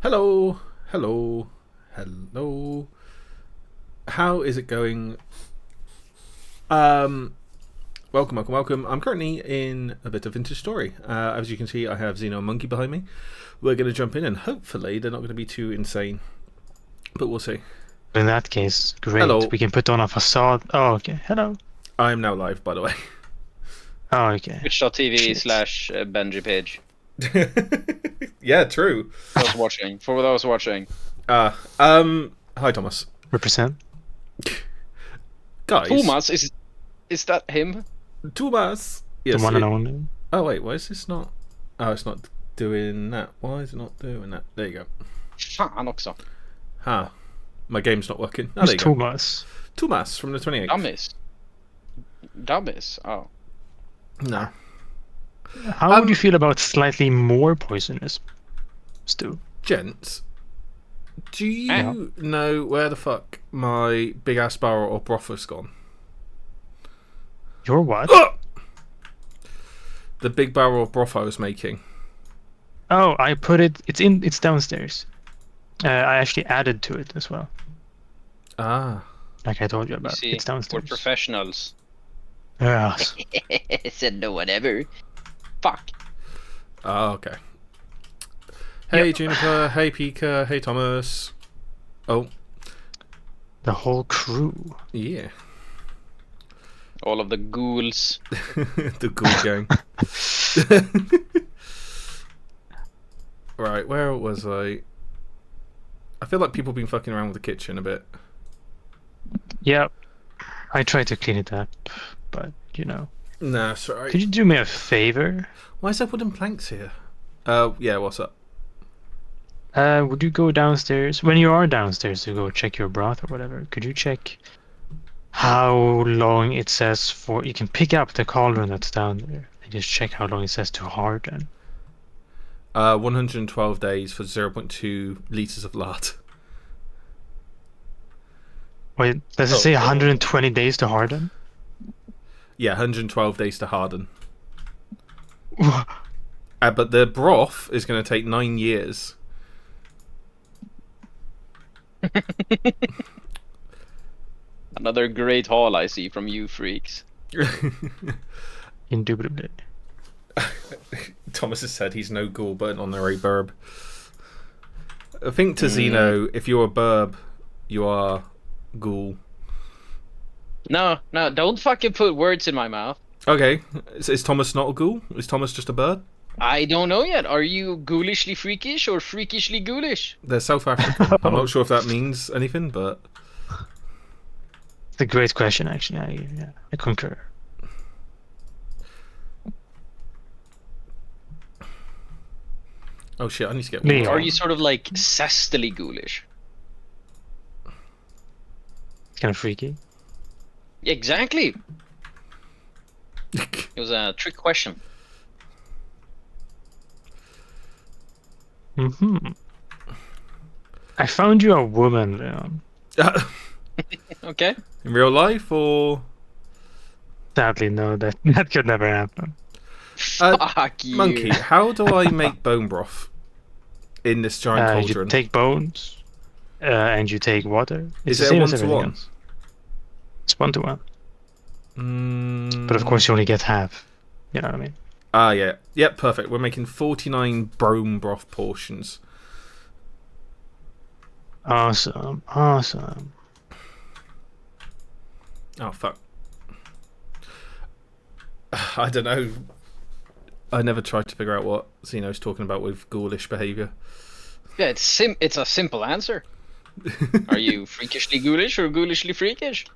Hello, hello, hello. How is it going? Um, welcome. I'm currently in a bit of Vintage Story. As you can see, I have Xeno Monkey behind me. We're going to jump in, and hopefully they're not going to be too insane, but we'll see. In that case, great. Hello, We can put on a facade. Oh, okay. Hello. I am now live, by the way. Oh, okay. Twitch.tv Shit. slash Benji page. Yeah, true. For those watching. Hi Thomas. Represent. Guys. Thomas, is that him? Thomas. The Yes. one and only. Oh wait, why is this not? Oh, it's not doing that. Why is it not doing that? There you go. Fan också. Ha. My game's not working. Oh, Who's there you go. Thomas? Thomas from the 28th. Dummies. Oh. No. How would you feel about slightly more poisonous stew? Gents, do you Yeah. know where the fuck my big ass barrel or broth has gone? Your what? The big barrel of broth I was making. Oh, I put it. It's downstairs. I actually added to it as well. Ah. Like I told you You about. see, It's we're downstairs. professionals. Yes. Said no one ever. Fuck. Ah, okay. Hey Yep. Juniper, hey Pika, hey Thomas. Oh, The whole crew. yeah. All of the ghouls. The ghoul gang. Right, where was I? I feel like people have been fucking around with the kitchen a bit. Yeah. I tried to clean it up, but you know. Nah, sorry. Could you do me a favor? Why is there wooden planks here? Yeah, what's up? Would you go downstairs when you are downstairs to go check your broth or whatever? Could you check how long it says for? You can pick up the cauldron that's down there and just check how long it says to harden. 112 days for 0.2 litres of lard. Wait, does it say 120 days to harden? Yeah, 112 days to harden. But the broth is going to take 9 years. Another great haul I see from you freaks. Indubitably. Thomas has said he's no ghoul, but an honorary burb. I think to Xeno, if you're a burb, you are ghoul. No, don't fucking put words in my mouth. Okay, is Thomas not a ghoul? Is Thomas just a bird? I don't know yet. Are you ghoulishly freakish or freakishly ghoulish? They're South African. I'm not sure if that means anything, but It's a great question, actually. I concur. oh shit, I need to get Leon. water. Are you sort of like zestily ghoulish? It's kind of freaky. Exactly. It was a trick question. I found you a woman, Leon. Okay. In real life, or Sadly, no, that could never happen. Fuck you. Monkey? How do I make bone broth in this giant You cauldron? take bones, and you take water. It's Is the it a same as everything 1-to-1? else. It's 1-to-1. Mm. But of course, you only get half. You know what I mean? Ah, yeah. Yep, perfect. We're making 49 bone broth portions. Awesome. Oh, fuck. I don't know. I never tried to figure out what Xeno's talking about with ghoulish behaviour. Yeah, it's a simple answer. Are you freakishly ghoulish or ghoulishly freakish?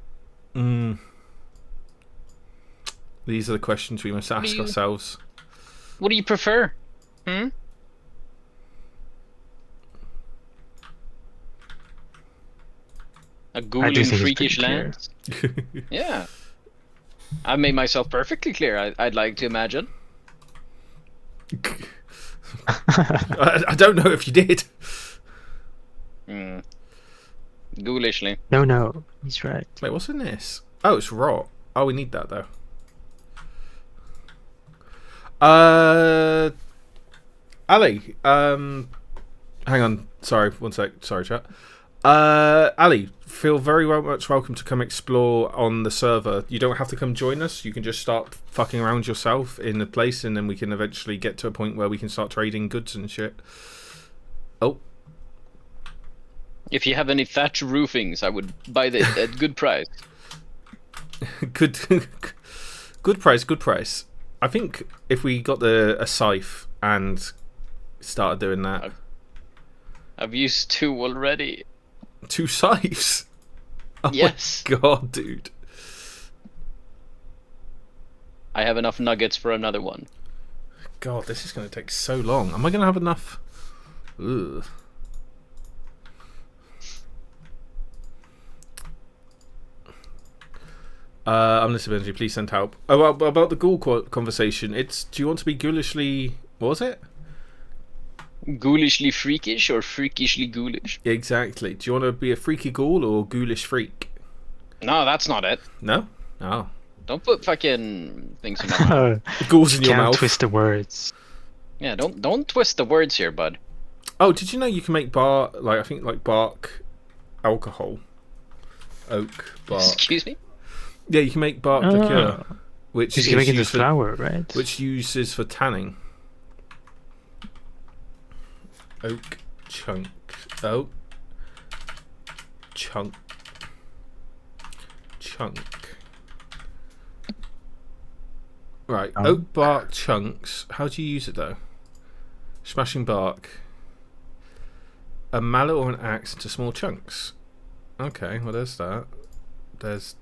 These are the questions we must ask ourselves. What do you prefer? Hmm? A I do ghouling think it's freakish pretty land? Yeah. I made myself perfectly clear, I'd like to imagine. I don't know if you did. Ghoulishly. No, he's right. Wait, what's in this? Oh, it's rot. Oh, we need that though. Ali, Hang on. Sorry, one sec. Sorry, chat. Ali, feel very much welcome to come explore on the server. You don't have to come join us. You can just start fucking around yourself in the place, and then we can eventually get to a point where we can start trading goods and shit. Oh. If you have any thatch roofings, I would buy them at good price. Good good price. I think if we got a scythe and started doing that. I've used 2 already. 2 scythes? Oh yes. My god, dude. I have enough nuggets for another one. God, this is going to take so long. Am I going to have enough? Ugh. Unlisted energy, please send help. Oh, well, about the ghoul conversation. It's. Do you want to be ghoulishly? What was it? Ghoulishly freakish or freakishly ghoulish? Exactly. Do you want to be a freaky ghoul or ghoulish freak? No, that's not it. No. Oh. Don't put fucking things in my mouth. Ghouls in your Can't mouth. twist the words. Yeah, don't twist the words here, bud. Oh, did you know you can make bark alcohol? Oak bark. Excuse me? Yeah, you can make bark liqueur, which You is can make it into used for, flour, right? which uses for tanning. Oak chunk. Oh. Chunk. Right, oak bark chunks. How do you use it though? Smashing bark. A mallet or an axe into small chunks. Okay, well there's that. There's...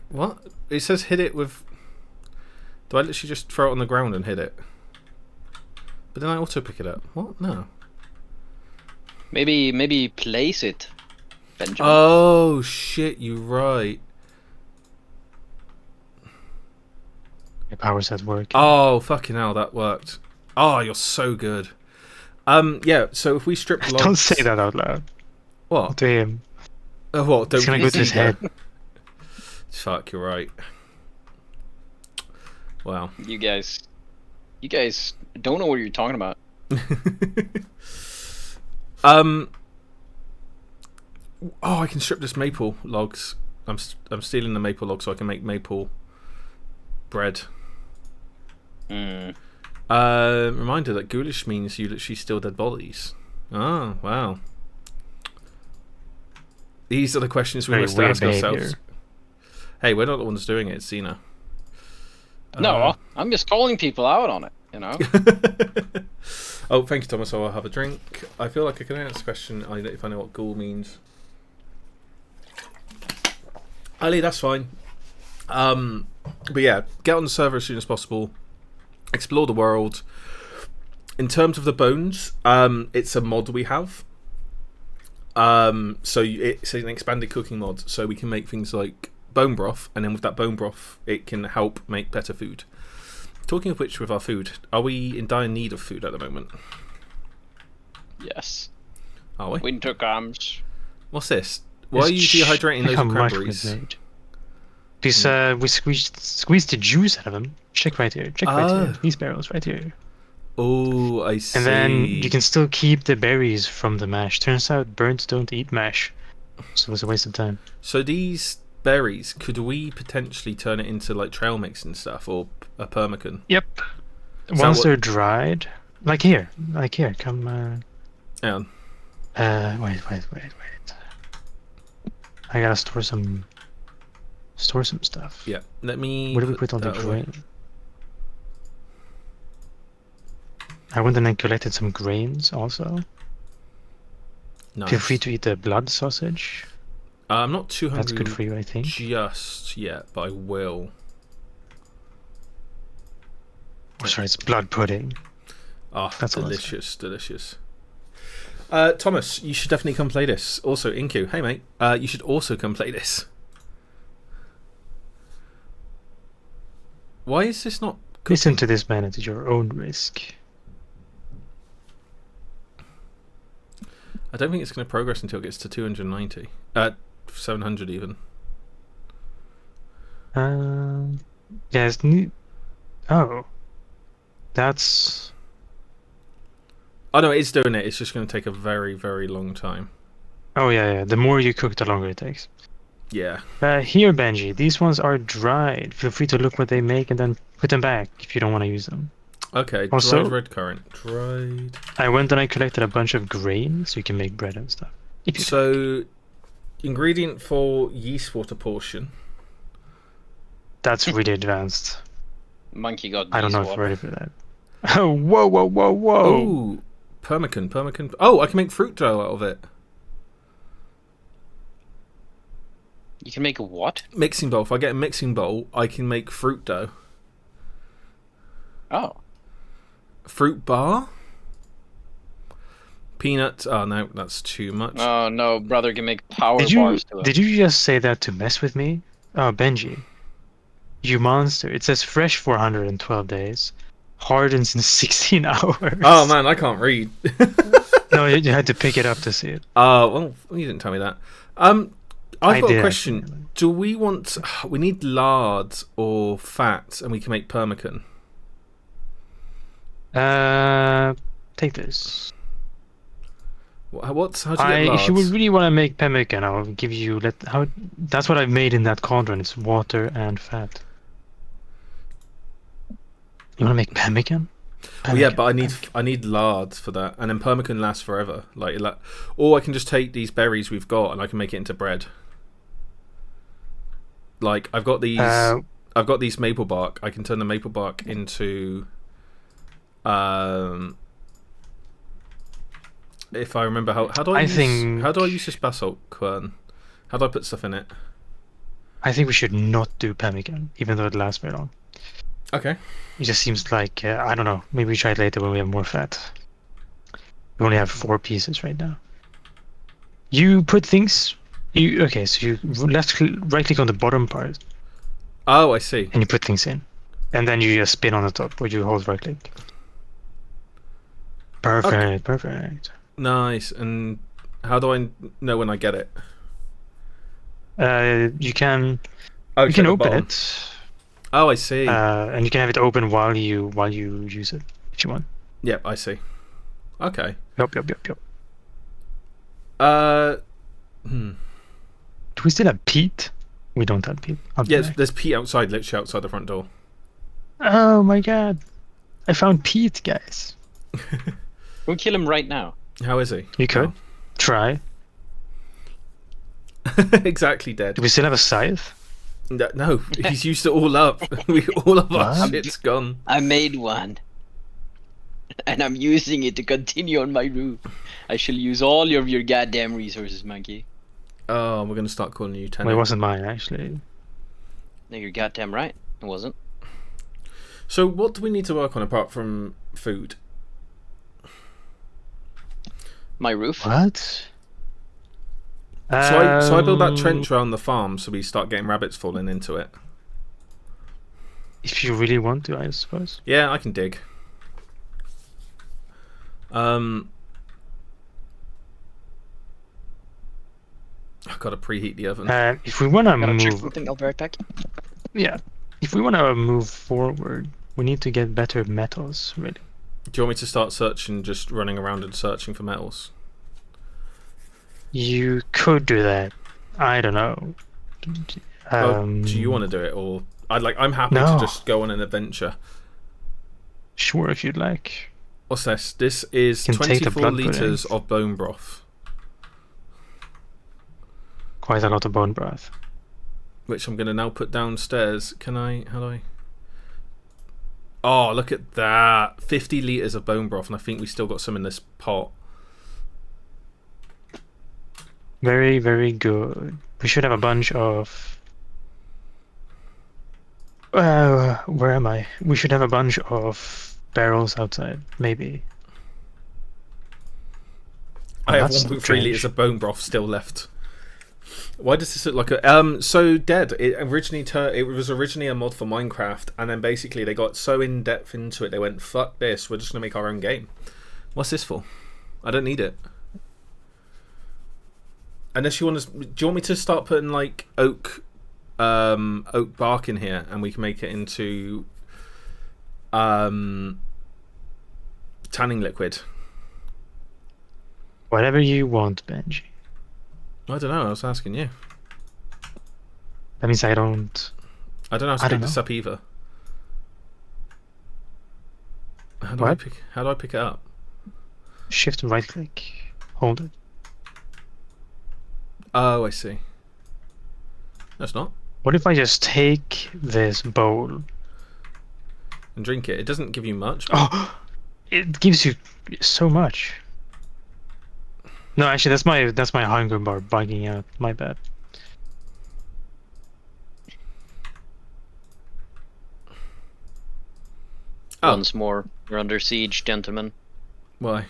What? It says hit it with... Do I literally just throw it on the ground and hit it? But then I auto pick it up. What? No. Maybe place it, Benjamin. Oh shit, you're right. Your power's at work. Oh fucking hell, that worked. Oh, you're so good. Yeah, so if we strip logs... Don't say that out loud. What? To him. What? Don't It's gonna go to his head. Fuck, you're right. Wow. You guys don't know what you're talking about. Oh, I can strip this maple logs. I'm stealing the maple logs so I can make maple bread. Reminder that ghoulish means you literally steal dead bodies. Oh, wow. These are the questions we Very must weird ask ourselves. behavior. Hey, we're not the ones doing it, it's Xena. No, I'm just calling people out on it, you know? Oh, thank you, Thomas. I'll have a drink. I feel like I can answer this question if I know what ghoul means. Ali, that's fine. But yeah, get on the server as soon as possible. Explore the world. In terms of the bones, it's a mod we have. So it's an expanded cooking mod, so we can make things like bone broth, and then with that bone broth, it can help make better food. Talking of which, with our food, are we in dire need of food at the moment? Yes. Are we? Winter comes. What's this? Why are you dehydrating Look those how much cranberries? we've made. Because we squeezed the juice out of them. Check right here. Check right here. These barrels right here. Oh, I see. And then you can still keep the berries from the mash. Turns out birds don't eat mash, so it was a waste of time. So these berries, could we potentially turn it into like trail mix and stuff, or a pemmican? Yep. Once they're dried, like here, come. Hang on. Wait. I gotta store some stuff. Yeah, let me. Where do we put all the that away. grain? I went and I collected some grains also. Nice. Feel free to eat the blood sausage. I'm not too hungry. That's good for you, I think. Just yet, but I will. Oh, sorry, it's blood pudding. Oh, That's delicious. Thomas, you should definitely come play this. Also, Inku, hey mate, you should also come play this. Why is this not cooking? Listen to this man at your own risk. I don't think it's going to progress until it gets to 290. 700 even. Yeah, Oh, that's. Oh no, it's doing it. It's just going to take a very, very long time. Oh yeah. The more you cook, the longer it takes. Yeah. Here, Benji, these ones are dried. Feel free to look what they make and then put them back if you don't want to use them. Okay, Also- dried red currant. Dried. I went and I collected a bunch of grain so you can make bread and stuff. If you So, ingredient for yeast water portion. That's really advanced. Monkey got I don't know yeast if we're water. ready for that. Oh, whoa. Oh, pemmican. Oh, I can make fruit dough out of it. You can make a what? Mixing bowl. If I get a mixing bowl, I can make fruit dough. Oh. Fruit bar. Peanuts. Oh no, that's too much. Oh no, brother can make power Did you bars to it. did you just say that to mess with me? Oh, Benji. You monster. It says fresh for 112 days. Hardens in 16 hours. Oh man, I can't read. No, you had to pick it up to see it. Well, you didn't tell me that. I've I got a did, question. actually. Do we want? We need lard or fat, and we can make pemmican. Take this. What's how do you get If you would lards? really want to make pemmican, I'll give you that's what I've made in that cauldron. It's water and fat. You want to make pemmican? Well, yeah, Pemmican, but I pemmican. need lard for that, and then pemmican lasts forever. Or I can just take these berries we've got and I can make it into bread. Like I've got these maple bark. I can turn the maple bark into, if I remember how do I how do I use this basalt quern? How do I put stuff in it? I think we should not do pemmican, even though it lasts very long. Okay. It just seems like I don't know. Maybe we try it later when we have more fat. We only have 4 pieces right now. You put things. Okay? So you right click on the bottom part Oh, I see. and you put things in, and then you just spin on the top, or you hold right click. Perfect. Nice. And how do I know when I get it? You can Oh, you check can the open bottom. it, Oh, I see. and you can have it open while you use it if you want. Yep, I see. Okay. Yup. Uh, hmm. Do we still have peat? We don't have peat. I'll be Yes, back. there's Pete outside, literally outside the front door. Oh my god! I found peat, guys. Go kill him right now. How is he? You could try. Oh. Exactly dead. Do we still have a scythe? No, he's used it all up. All of our What? shit's gone. I made one. And I'm using it to continue on my roof. I shall use all of your goddamn resources, monkey. Oh, we're gonna start calling you Well, Tenant. it wasn't mine actually. No, you're goddamn right. It wasn't. So, what do we need to work on apart from food? My roof. What? So I build that trench around the farm, so we start getting rabbits falling into it. If you really want to, I suppose. Yeah, I can dig. I've got to preheat the oven. If we want to Gotta check move, something. I'll be right back. yeah. If we want to move forward, we need to get better metals, really. Do you want me to start searching, just running around and searching for metals? You could do that. I don't know. Do you want to do it, or I'm happy No. to just go on an adventure. Sure, if you'd like. What's this? This is Can take the 24 blood liters pudding. of bone broth, Quite a lot of bone broth. which I'm going to now put downstairs. Can I? How do I? Oh, look at that! 50 liters of bone broth, and I think we still got some in this pot. Very, very good. We should have a bunch of. Where am I? We should have a bunch of barrels outside, maybe. I have that's 1.3 strange. liters of bone broth still left. Why does this look like a so dead? It was originally a mod for Minecraft, and then basically they got so in depth into it they went, fuck this, we're just gonna make our own game. What's this for? I don't need it. Unless you want to, do you want me to start putting like oak bark in here, and we can make it into tanning liquid. Whatever you want, Benji. I don't know. I was asking you. That means I don't. I don't know how to I pick don't this know. up either. How do What? I pick it up? Shift and right click. Hold it. Oh, I see. That's not. What if I just take this bowl? And drink it. It doesn't give you much. But Oh, it gives you so much. No, actually, that's my hunger bar bugging out. My bad. Oh. Once more, you're under siege, gentlemen. Why?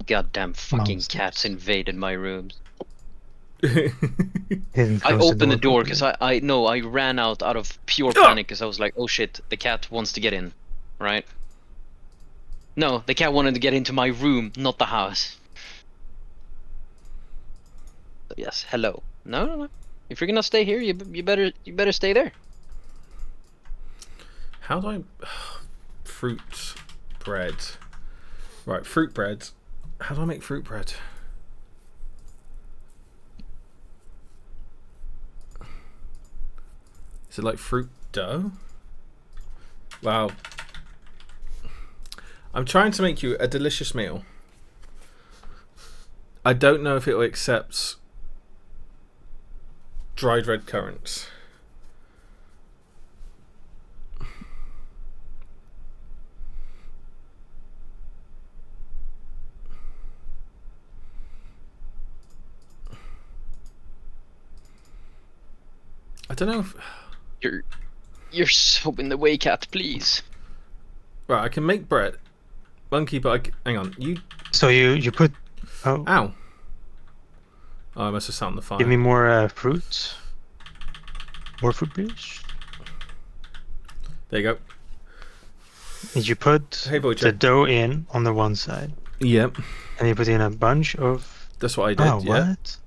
Goddamn fucking Monsters. cats invaded my rooms. Didn't I close opened the door properly. because I ran out of pure panic because I was like, oh shit, the cat wants to get in, right? No, the cat wanted to get into my room, not the house. So yes, hello. No. If you're gonna stay here, you better stay there. How do I... fruit bread. Right, fruit bread. How do I make fruit bread? Is it like fruit dough? Wow. I'm trying to make you a delicious meal. I don't know if it will accept dried red currants. I don't know if... You're so in the way, cat. Please. Right, I can make bread. Monkey, but hang on. You... So you put. Oh, Ow. Oh, I must have sat on the fire. give me more fruit. More fruit, please. There you go. Did you put Hey, boy, the Jack. dough in on the one side, Yep. and you put in a bunch of? That's what I did, Oh, yeah. what?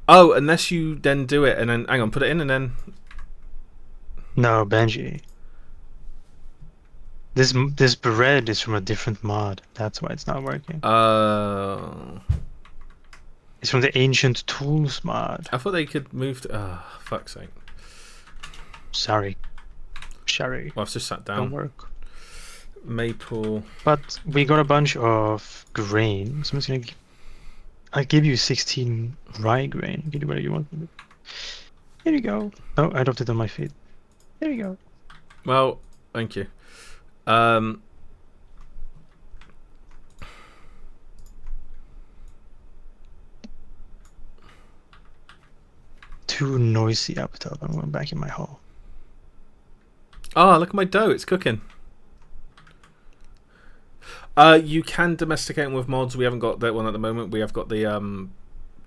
Oh, unless you then do it and then... Hang on, put it in and then... No, Benji. This bread is from a different mod. That's why it's not working. It's from the Ancient Tools mod. I thought they could move to... Oh, fuck's sake. Sorry. Well, I've just sat Don't down. work. Maple... But we got a bunch of grain. So I'm just gonna. I'll give you 16 rye grain. You can do whatever you want with it. Here you go. Oh, I dropped it on my feet. There you go. Well, thank you. Too noisy up top. I'm going back in my hole. Oh, look at my dough. It's cooking. You can domesticate them with mods. We haven't got that one at the moment. We have got the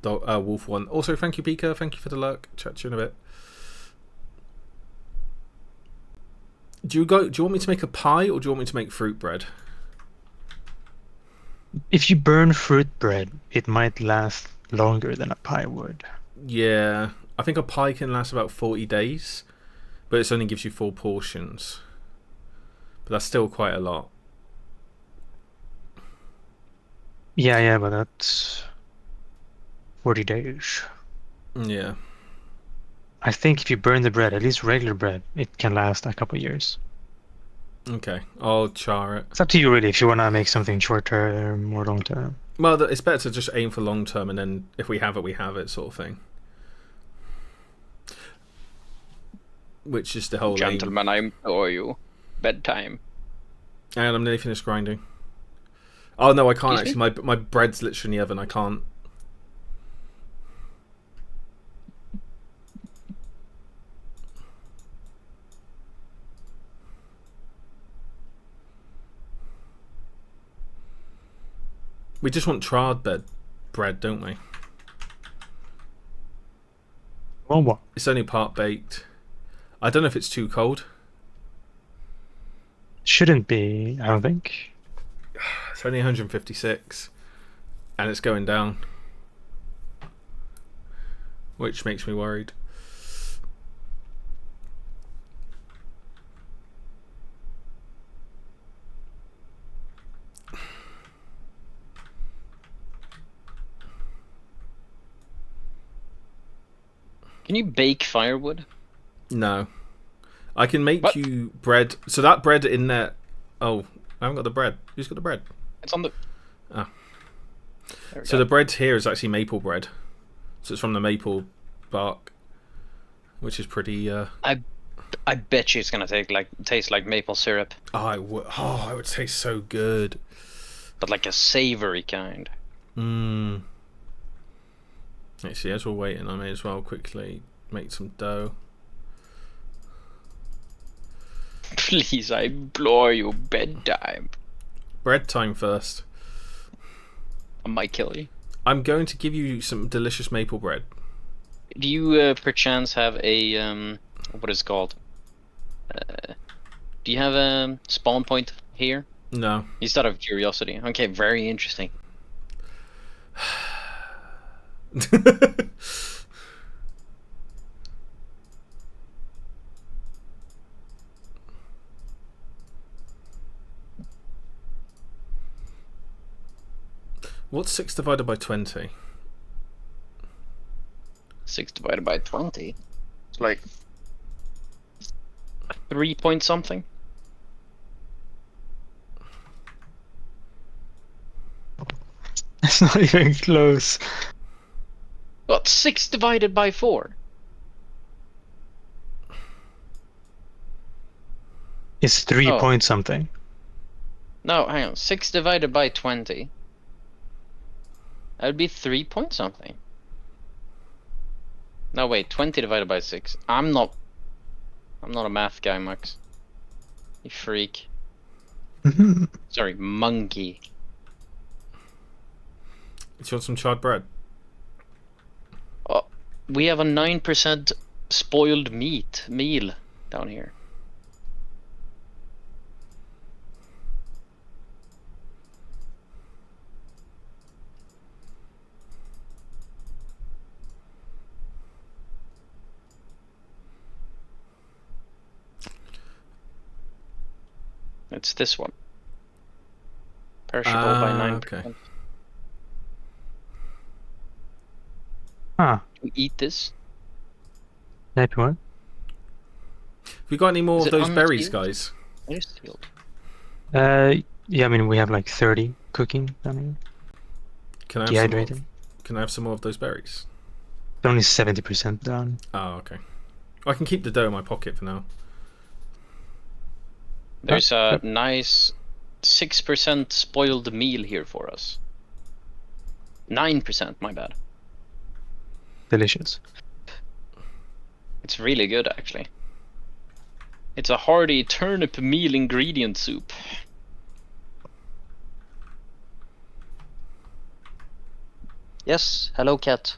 wolf one. Also, thank you, Pika. Thank you for the lurk. Chat to you in a bit. Do you want me to make a pie or do you want me to make fruit bread? If you burn fruit bread, it might last longer than a pie would. Yeah, I think a pie can last about 40 days, but it only gives you 4 portions. But that's still quite a lot. Yeah, but that's 40 days. Yeah. I think if you burn the bread, at least regular bread, it can last a couple years. Okay, I'll char it. It's up to you, really, if you want to make something short term or long term. Well, it's better to just aim for long term, and then if we have it, we have it, sort of thing. Which is the whole aim. Gentlemen, I implore you. Bedtime. And I'm nearly finished grinding. Oh no, I can't Excuse actually. My bread's literally in the oven. I can't. We just want charred bread, don't we? Well, what? It's only part baked. I don't know if it's too cold. Shouldn't be, I don't think. It's only 156, and it's going down, which makes me worried. Can you bake firewood? No. I can make What? you bread. So that bread in there. Oh, I haven't got the bread. Who's got the bread? It's on the. Ah. There we So go. the bread here is actually maple bread. So it's from the maple bark, which is pretty. I bet you it's gonna taste like maple syrup, Oh, it would taste so good. but like a savory kind. Mmm. Actually, as we're waiting, I may as well quickly make some dough. Please, I implore you, bedtime. Bread time first. I might kill you. I'm going to give you some delicious maple bread. Do you perchance have a what is it called? Do you have a spawn point here? No. Just out of curiosity. Okay, very interesting. What's 6 divided by 20? 6 divided by 20. It's like 3 point something. It's not even close. What? 6 divided by 4? It's 3 Oh. point something. No, hang on. 6 divided by 20. That would be 3 point something. No, wait. 20 divided by 6. I'm not a math guy, Max. You freak. Sorry, monkey. Do you want some charred bread? Oh, we have a 9% spoiled meal down here. It's this one. Perishable by 9%. Okay. Ah, We eat this? maybe what? Have we got any more Is of it those berries, unsealed? guys? It is sealed. Yeah, I mean, we have like 30 cooking down here. Can I have some more, Dehydrated. can I have some more of those berries? It's only 70% done. Oh, okay. I can keep the dough in my pocket for now. There's a nice 6% spoiled meal here for us. 9%, my bad. Delicious. It's really good, actually. It's a hearty turnip meal ingredient soup. Yes, hello cat.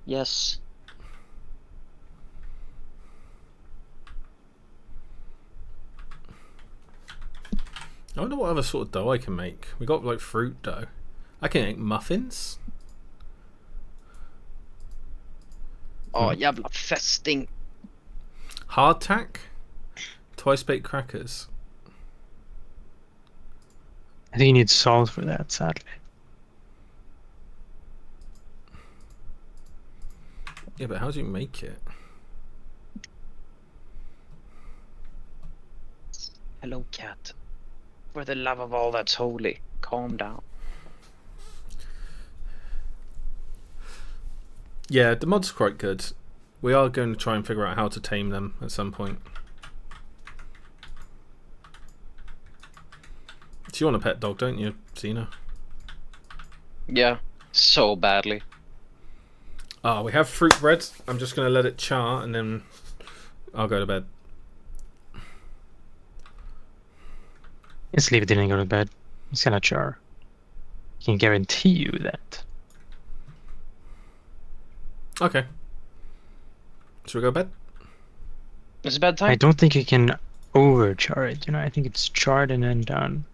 Yes. I wonder what other sort of dough I can make. We got like fruit dough. I can make muffins. Oh, jävla festing. Hardtack. Twice baked crackers. I think you need salt for that, sadly. Yeah, but how do you make it? Hello cat. For the love of all that's holy, calm down. Yeah, the mod's quite good. We are going to try and figure out how to tame them at some point. So you want a pet dog, don't you, Xena? Yeah, so badly. Ah, we have fruit bread. I'm just going to let it char and then I'll go to bed. Just leave it in and go to bed. It's gonna char. I can guarantee you that. Okay. Should we go to bed? It's bedtime? I don't think you can over char it, you know, I think it's charred and then done.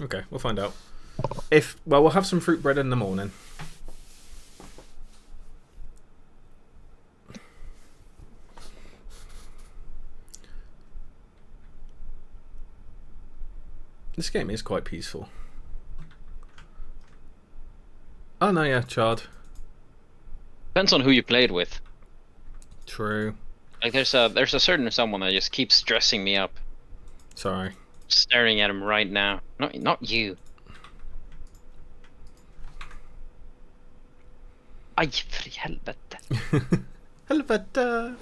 Okay, we'll find out. We'll have some fruit bread in the morning. This game is quite peaceful. Oh no, yeah, charred. Depends on who you played with. True. Like there's a certain someone that just keeps stressing me up. Sorry. Staring at him right now. Not you. Aj, för i helvete. Helvete.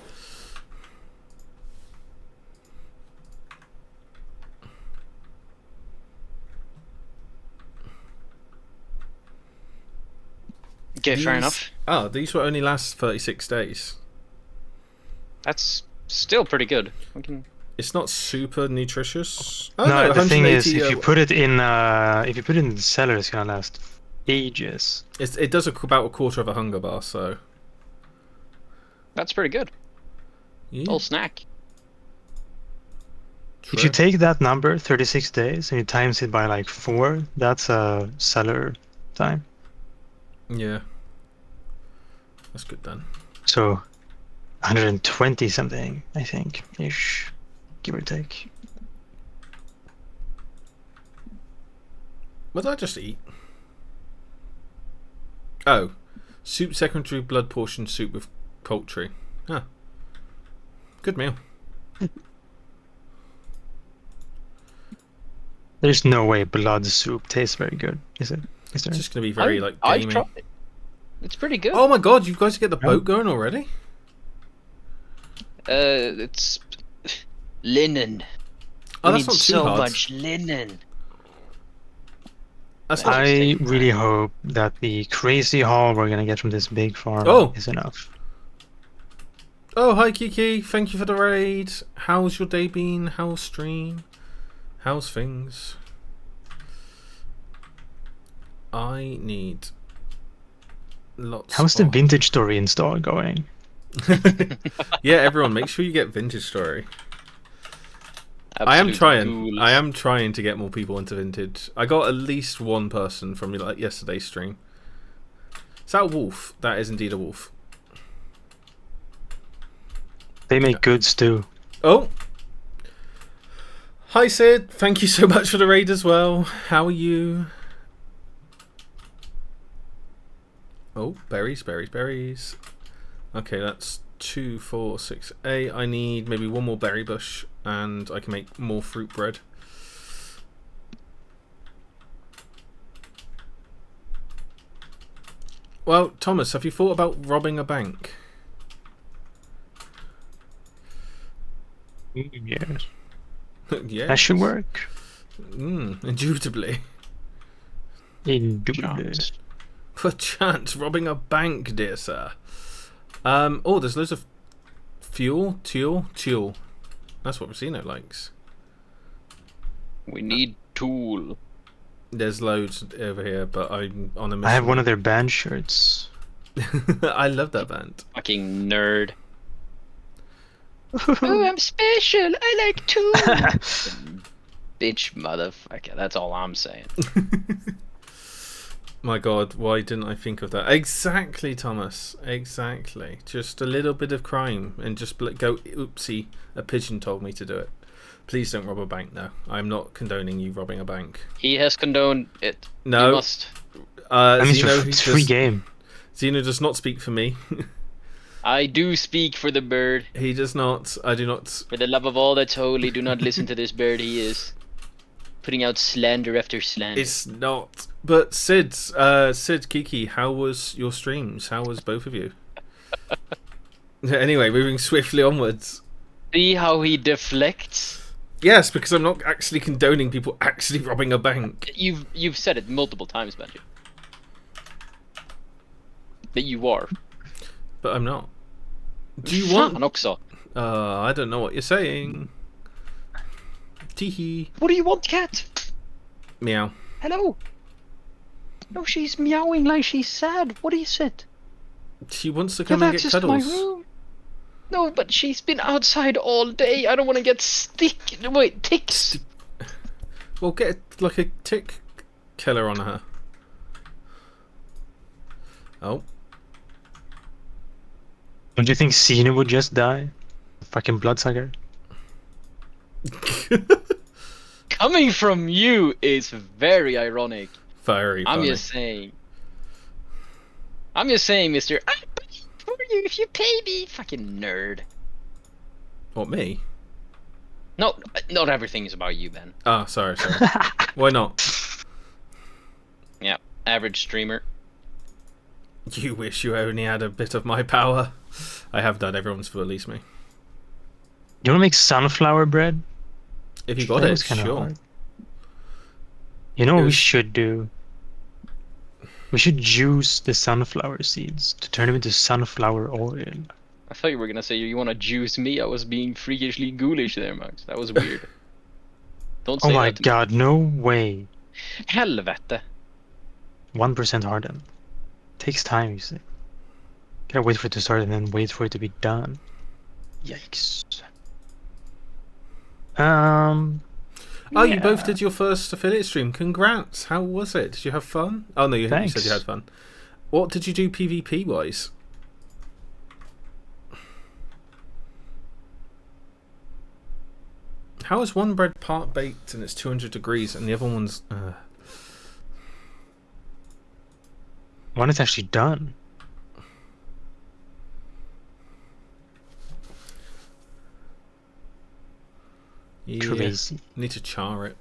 Okay, fair enough. Oh, these will only last 36 days. That's still pretty good. We can... It's not super nutritious. Oh, No, the thing is, 180, if you put it in the cellar, it's gonna last ages. it does about a quarter of a hunger bar, so That's pretty good. yeah. Little snack. If you take that number, 36 days, and you times it by like 4, that's a cellar time. Yeah, that's good then. So 120 something, I think, ish, give or take. What did I just eat? Oh, soup secondary blood portion soup with poultry. Huh. Good meal. There's no way blood soup tastes very good, is it? Is there? It's just gonna be very like I've gamey. tried it. It's pretty good. Oh my god, you guys get the Oh. boat going already? It's linen. Oh, We that's need not too so hard. much linen. That's not. I really hope that the crazy haul we're gonna get from this big farm Oh. is enough. Oh, hi Kiki. Thank you for the raid. How's your day been? How's stream? How's things? I need lots. How's the of... vintage story install going? Yeah, everyone, make sure you get Vintage Story. I am Absolute trying. ghouls. I am trying to get more people into Vintage. I got at least one person from like yesterday's stream. Is that a wolf? That is indeed a wolf. They make good stew. Oh. Hi Sid, thank you so much for the raid as well. How are you? Oh, berries, berries, berries. Okay, that's 2, 4, 6, 8. I need maybe one more berry bush and I can make more fruit bread. Well, Thomas, have you thought about robbing a bank? Yes. Yeah. That should work. Indubitably. Indubitably. Chance. Perchance robbing a bank, dear sir. Oh, there's loads of fuel. Teal. That's what Rosino likes. We need tool. There's loads over here, but I'm on a mission. I have one of their band shirts. I love that band. Fucking nerd. Oh, I'm special. I like tool. Bitch, motherfucker. That's all I'm saying. My god, why didn't I think of that? Exactly, Thomas. Exactly. Just a little bit of crime and just go, oopsie, a pigeon told me to do it. Please don't rob a bank, no. I'm not condoning you robbing a bank. He has condoned it. No. You must. I mean, Zeno, it's free game. Zeno does not speak for me. I do speak for the bird. He does not. I do not. For the love of all that's holy, do not listen to this bird. He is putting out slander after slander. It's not. But Sid, Kiki, how was your streams? How was both of you? Anyway, moving swiftly onwards. See how he deflects? Yes, because I'm not actually condoning people actually robbing a bank. You've said it multiple times, Benji. That you are. But I'm not. Do you want? Fan också. I don't know what you're saying. Teehee. What do you want, cat? Meow. Hello? No, she's meowing like she's sad. What is it? She wants to Get come and get access to my cuddles. room. No, but she's been outside all day. I don't want to get ticks. Well, get like a tick killer on her. Oh. Don't you think Cena would just die? Fucking bloodsucker. Coming from you is very ironic. Very I'm funny. just saying. I'm just saying, Mister. you if you pay me, fucking nerd. What, me? No, not everything is about you, Ben. Ah, sorry. Why not? Yeah, average streamer. You wish you only had a bit of my power. I have done everyone's release me. You want to make sunflower bread? If you got That it, was kinda sure. hard. You know what It we was- should do? We should juice the sunflower seeds to turn them into sunflower oil. I thought you were gonna say you want to juice me. I was being freakishly ghoulish there, Max. That was weird. Don't say Oh my that to god, no way. me. Helvete. 1% harden. Takes time, you see. Gotta wait for it to start and then wait for it to be done. Yikes. Oh, you both yeah. did your first affiliate stream. Congrats. How was it? Did you have fun? Oh, no, you said Thanks. you had fun. What did you do PvP-wise? How is one bread part baked and it's 200 degrees and the other one's... One is actually done. Yeah, Crazy. need to char it.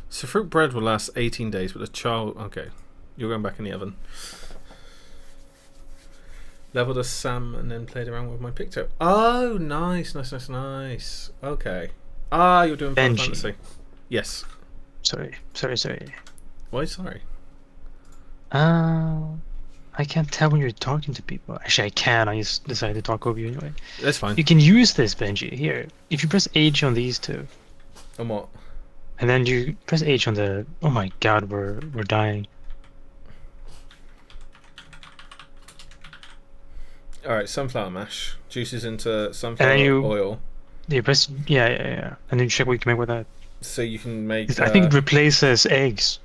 So fruit bread will last 18 days, but the char... Okay, you're going back in the oven. Leveled a Sam and then played around with my Picto. Oh, nice. Okay. Ah, you're doing Final Benji. Fantasy. Yes. Sorry. Why sorry? I can't tell when you're talking to people. Actually, I can. I just decided to talk over you anyway. That's fine. You can use this, Benji. Here, if you press H on these two, And what? and then you press H on the. Oh my God, we're dying. Alright, sunflower mash. Juices into sunflower you- oil. You press yeah, and then you check what you can make with that. So you can make... I think it replaces eggs.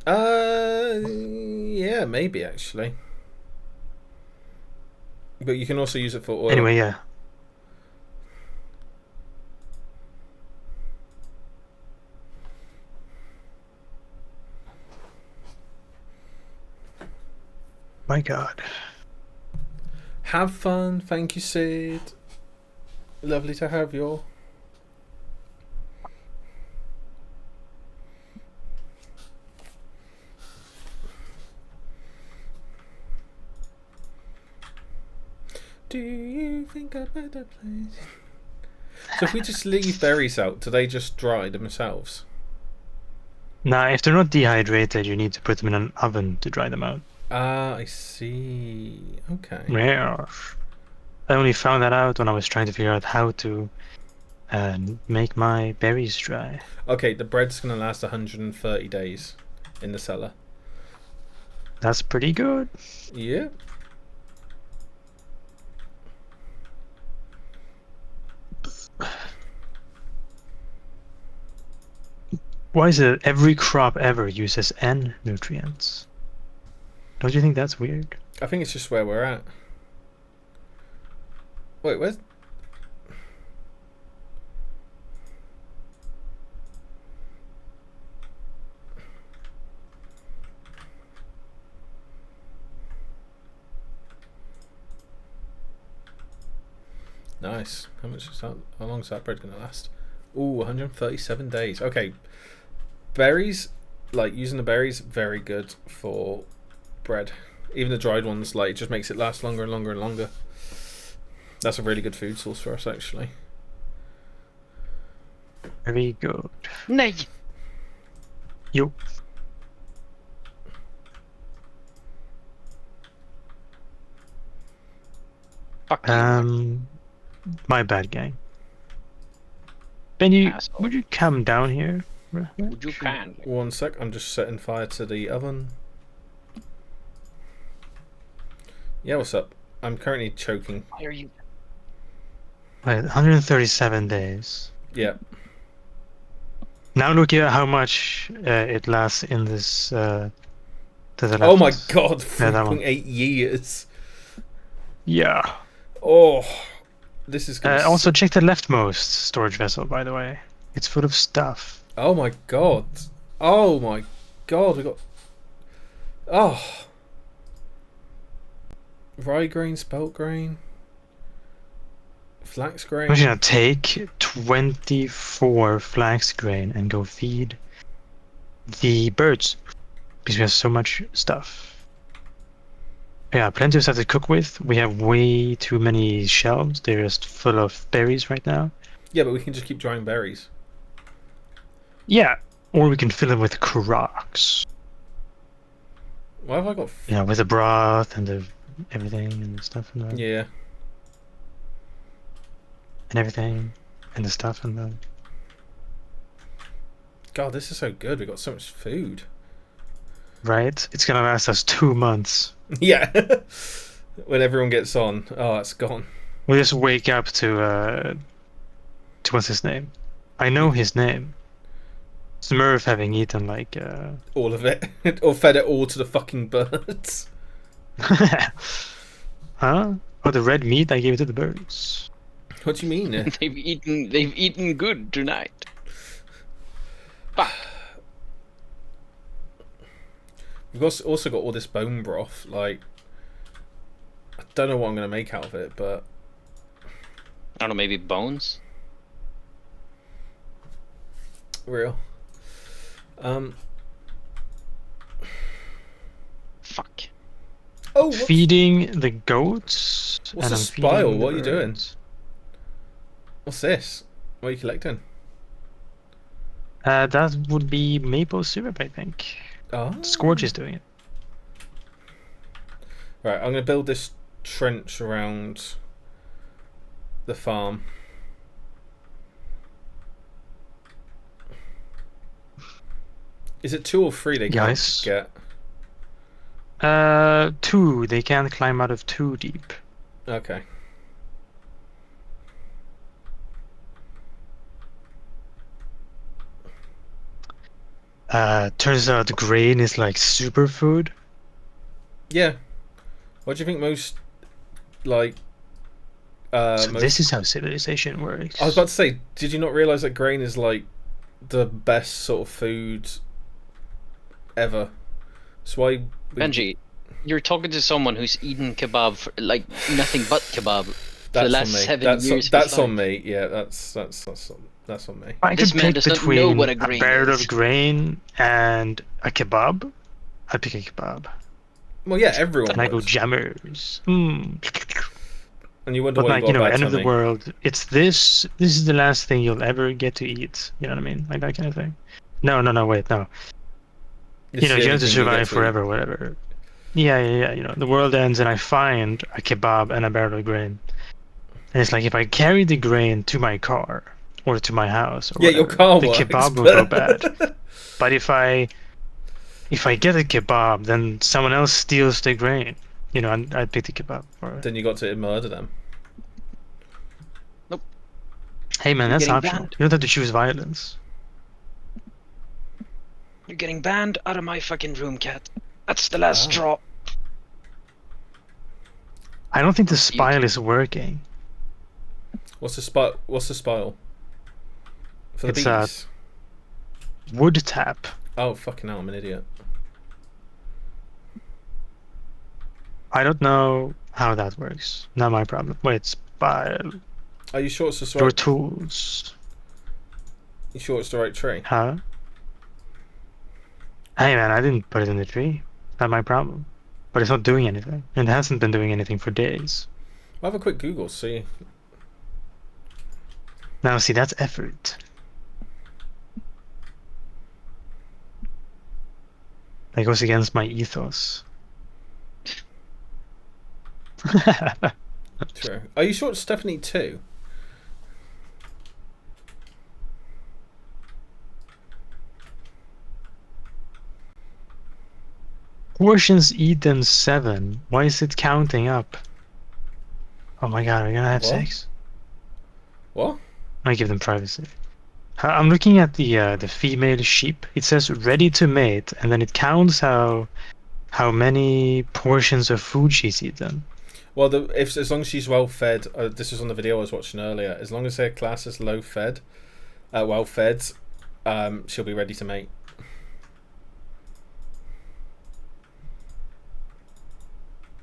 Yeah, maybe actually. But you can also use it for oil. Anyway, yeah. My God. Have fun. Thank you, Sid. Lovely to have you. Do you think I better play? So if we just leave berries out, do they just dry themselves? Now, if they're not dehydrated, you need to put them in an oven to dry them out. Ah, I see. Okay. Yeah. I only found that out when I was trying to figure out how to make my berries dry. Okay, the bread's gonna last 130 days in the cellar. That's pretty good. Yeah. Why is it every crop ever uses N nutrients? Don't you think that's weird? I think it's just where we're at. Wait, where's... Nice. How much is that? How long is that bread gonna last? Ooh, 137 days. Okay. Berries, like using the berries, very good for bread. Even the dried ones, like, it just makes it last longer and longer and longer. That's a really good food source for us, actually. Very good. Nej! Yo. Fuck you. My bad, gang. Ben, Asshole. would you come down here? Would you kindly? One sec, I'm just setting fire to the oven. Yeah, what's up? I'm currently choking. Why are you? Wait, 137 days. Yeah. Now look at how much it lasts in this. To the left. Oh my god, Yeah, that one. 3.8 years. Yeah. Oh, this is gonna Also, check the leftmost storage vessel, by the way. It's full of stuff. Oh my god. Oh my god, we got... Oh. Rye grain, spelt grain. Flax grain. I'm gonna take 24 flax grain and go feed the birds. Because we have so much stuff. Yeah, plenty of stuff to cook with. We have way too many shelves. They're just full of berries right now. Yeah, but we can just keep drying berries. Yeah, or we can fill them with crocs. Why have I got... Yeah, with the broth and the everything and stuff and the, Yeah. and everything and the stuff and the. God, this is so good. We got so much food. Right? It's gonna last us 2 months. Yeah. When everyone gets on. Oh, it's gone. We'll just wake up to what's his name? I know his name. Smurf having eaten like All of it. Or fed it all to the fucking birds. Huh? Oh, the red meat I gave it to the birds. What do you mean? They've eaten good tonight. Fuck. We've also got all this bone broth. Like, I don't know what I'm going to make out of it, but... I don't know, maybe bones? Real. Fuck. Oh, what? Feeding the goats. What's and a I'm spile? feeding the What are you doing? birds. What's this? What are you collecting? That would be maple syrup, I think. Oh. Scourge is doing it. Right, I'm going to build this trench around the farm. Is it 2 or 3 they can't Yes. get? 2. They can't climb out of 2 deep. Okay. Turns out the grain is like superfood. Yeah. What do you think most, like... So most... this is how civilization works. I was about to say, did you not realise that grain is like the best sort of food ever? That's why we... Benji, you're talking to someone who's eaten kebab for, like, nothing but kebab for the That's last on me. 7 That's years. of that's his on life. me. Yeah, that's on me. I This could man pick does not know between what a a grain barrel is. of grain and a kebab. I'd pick a kebab. Well, yeah, everyone And I go would. jammers. And you wonder But why like, you you got know, a bad end of the tummy. world. It's this. This is the last thing you'll ever get to eat. You know what I mean? Like that kind of thing. No, wait, no. This You know, is the you only have to thing get survive to eat. forever, whatever. Yeah. You know, the world ends and I find a kebab and a barrel of grain. And it's like if I carry the grain to my car or to my house, or Yeah, your whatever, car the works, kebab will but- go bad. But if I get a kebab, then someone else steals the grain. You know, I'd pick the kebab. Or... Then you got to murder them. Hey man, You're that's getting optional. banned. You don't have to choose violence. You're getting banned out of my fucking room, cat. That's the last Wow. straw. I don't think the spile is working. What's the spile? What's the spile? For the It's, bees. Wood tap. Oh fucking hell! I'm an idiot. I don't know how that works. Not my problem. Wait, spile. Are you sure it's the Your right? tools. You sure it's the right tree? Huh? Hey man, I didn't put it in the tree. Not my problem. But it's not doing anything. And it hasn't been doing anything for days. I'll have a quick Google. See. Now see, that's effort. That goes against my ethos. True. Are you sure it's Stephanie too? Portions eaten 7. Why is it counting up? Oh my god, we're gonna have What? sex? What? I give them privacy. I'm looking at the female sheep. It says ready to mate, and then it counts how many portions of food she's eaten. Well, as long as she's well fed, this was on the video I was watching earlier. As long as they're classed as low fed, well fed, she'll be ready to mate.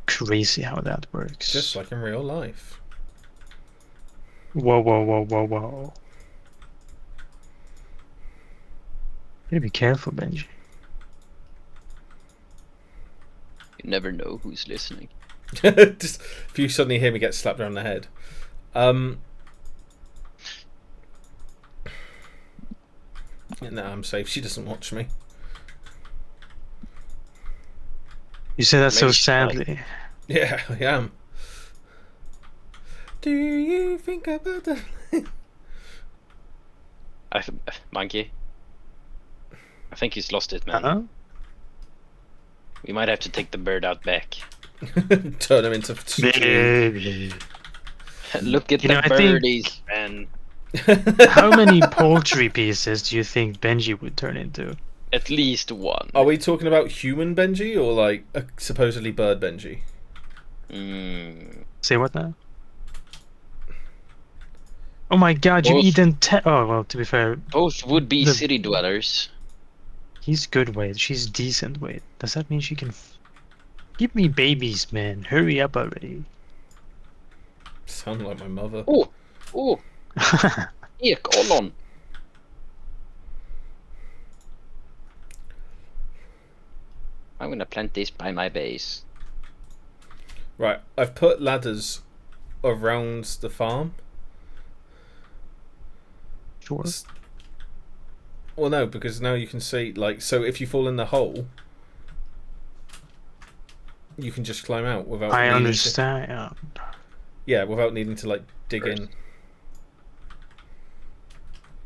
Crazy how that works. Just like in real life. Whoa, whoa, whoa, whoa, whoa. You gotta be careful, Benji. You never know who's listening. Just if you suddenly hear me get slapped around the head. No, I'm safe. She doesn't watch me. You say that so Maybe she might. sadly. Yeah, I am. Do you think about the... Monkey. I think he's lost it, man. Uh-huh. We might have to take the bird out back. Turn him into... Baby. Look at You know, the I think- birdies, man. How many poultry pieces do you think Benji would turn into? At least one. Are we talking about human Benji or like a supposedly bird Benji? Say what now? Oh my god, you Both. eaten 10. Oh, well, to be fair, Both would be The- city dwellers. he's good weight. She's decent weight. Does that mean she can. Give me babies, man. Hurry up already. Sound like my mother. Oh, Ekollon. I'm gonna plant this by my base. Right, I've put ladders around the farm. Sure. Well, no, because now you can see, like, so if you fall in the hole, you can just climb out without. I needing to- understand. Yeah, without needing to like dig in.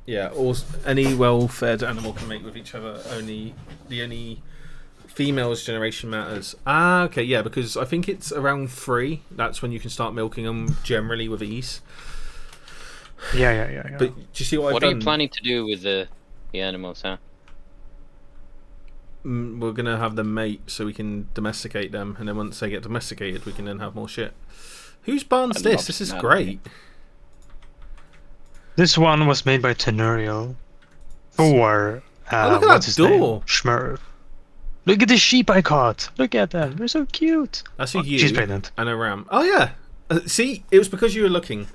Yeah, any well-fed animal can mate with each other. The only females' generation matters. Ah, okay, yeah, because I think it's around 3. That's when you can start milking them generally with ease. Yeah. But do you see what I've What are done? you planning to do with the animals, huh? We're gonna have them mate so we can domesticate them, and then once they get domesticated, we can then have more shit. Whose barn's I'd this? love This to is know. great. This one was made by Tenuriel for Oh, look at what's that his door. name? Schmurf. Look at the sheep I caught. Look at them. They're so cute. That's a Oh, ewe she's pregnant. and a ram. Oh yeah. See, it was because you were looking.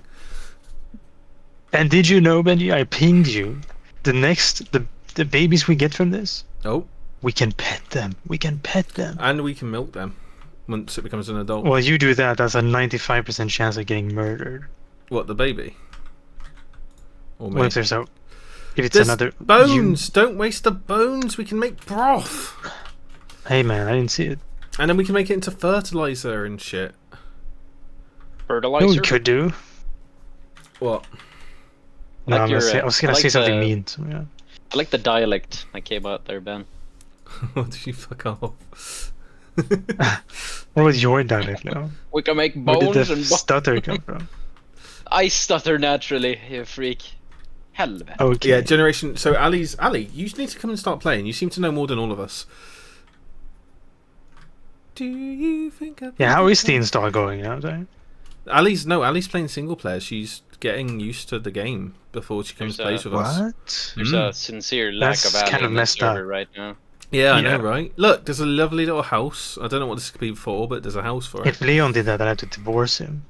And did you know, Benji? I pinged you. The babies we get from this, Oh, we can pet them. We can pet them. and we can milk them once it becomes an adult. Well, you do that. That's a 95% chance of getting murdered. What, the baby? Or me? What if there's a? If it's There's another bones. Don't waste the bones. We can make broth, Hey man, I didn't see it. and then we can make it into fertilizer and shit. No, Fertilizer? we could do. What? No, Like I was gonna I say like something the- mean. So, yeah. I like the dialect that came out there, Ben. What did you fuck off? What was your dialect, Leo? We can make Where bones did the and stutter come from? I stutter naturally, you freak. Helvete. Okay. Yeah, generation. So Ali, you need to come and start playing. You seem to know more than all of us. Do you think? Yeah, how is the install going? You know what I'm saying? Ali's playing single player. She's getting used to the game before she comes and There's plays with us. What? There's a sincere lack That's of value kind of in the messed server up. right now. Yeah, I Yeah. know, right? Look, there's a lovely little house. I don't know what this could be for, but there's a house for it. If Leon did that, I'd have to divorce him.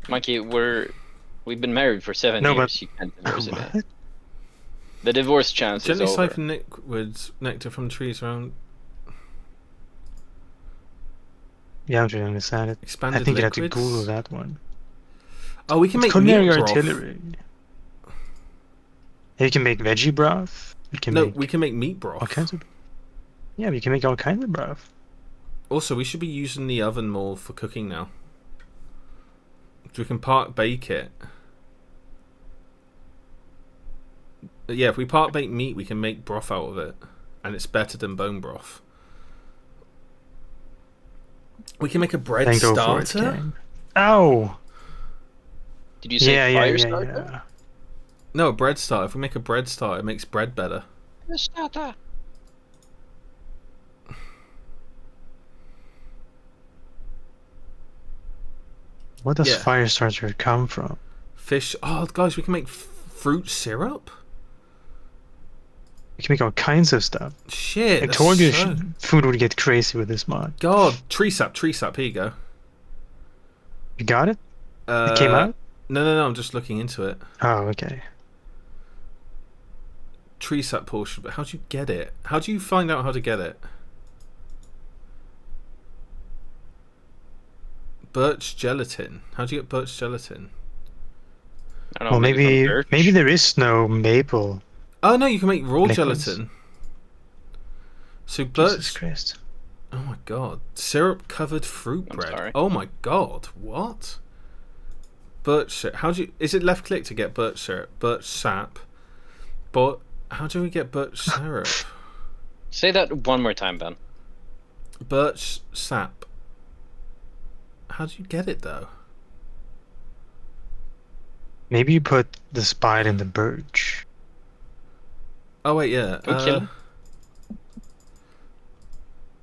Mikey, we've been married for 7 No, years. but- You can't divorce it. What? The divorce chance is Gently over. siphon liquids, nectar from trees around Yeah, I'm trying to understand it. expanded I think you'd have liquids. to Google that one. Oh, we can It's make culinary meat broth. artillery. Yeah, you can make veggie broth. You can No, make we can make meat all broth. kinds of. Yeah, we can make all kinds of broth. Also, we should be using the oven more for cooking now. We can part bake it. Yeah, if we part bake meat, we can make broth out of it, and it's better than bone broth. We can make a bread Then go for it, starter. gang. Ow! Did you say Yeah, fire yeah. starter? No, a bread starter. If we make a bread starter, it makes bread better. Fire starter. What does Yeah. fire starter come from? Fish. Oh, guys, we can make fruit syrup? You can make all kinds of stuff. Shit. I that's told you so- food would get crazy with this mod. God, tree sap. Here you go. You got it? It came out? No. I'm just looking into it. Oh, okay. Tree sap portion, but how do you get it? How do you find out how to get it? Birch gelatin. How do you get birch gelatin? I don't know, Well, maybe from birch? maybe there is no maple. Oh no, you can make raw Liquids. gelatin. So Jesus birch. Christ. Oh my god, syrup covered fruit I'm bread. sorry. Oh my god, what? Birch syrup. How do you? Is it left click to get birch syrup? Birch sap. But how do we get birch syrup? Say that one more time, Ben. Birch sap. How do you get it though? Maybe you put the spine in the birch. Oh wait, yeah. Go kill him.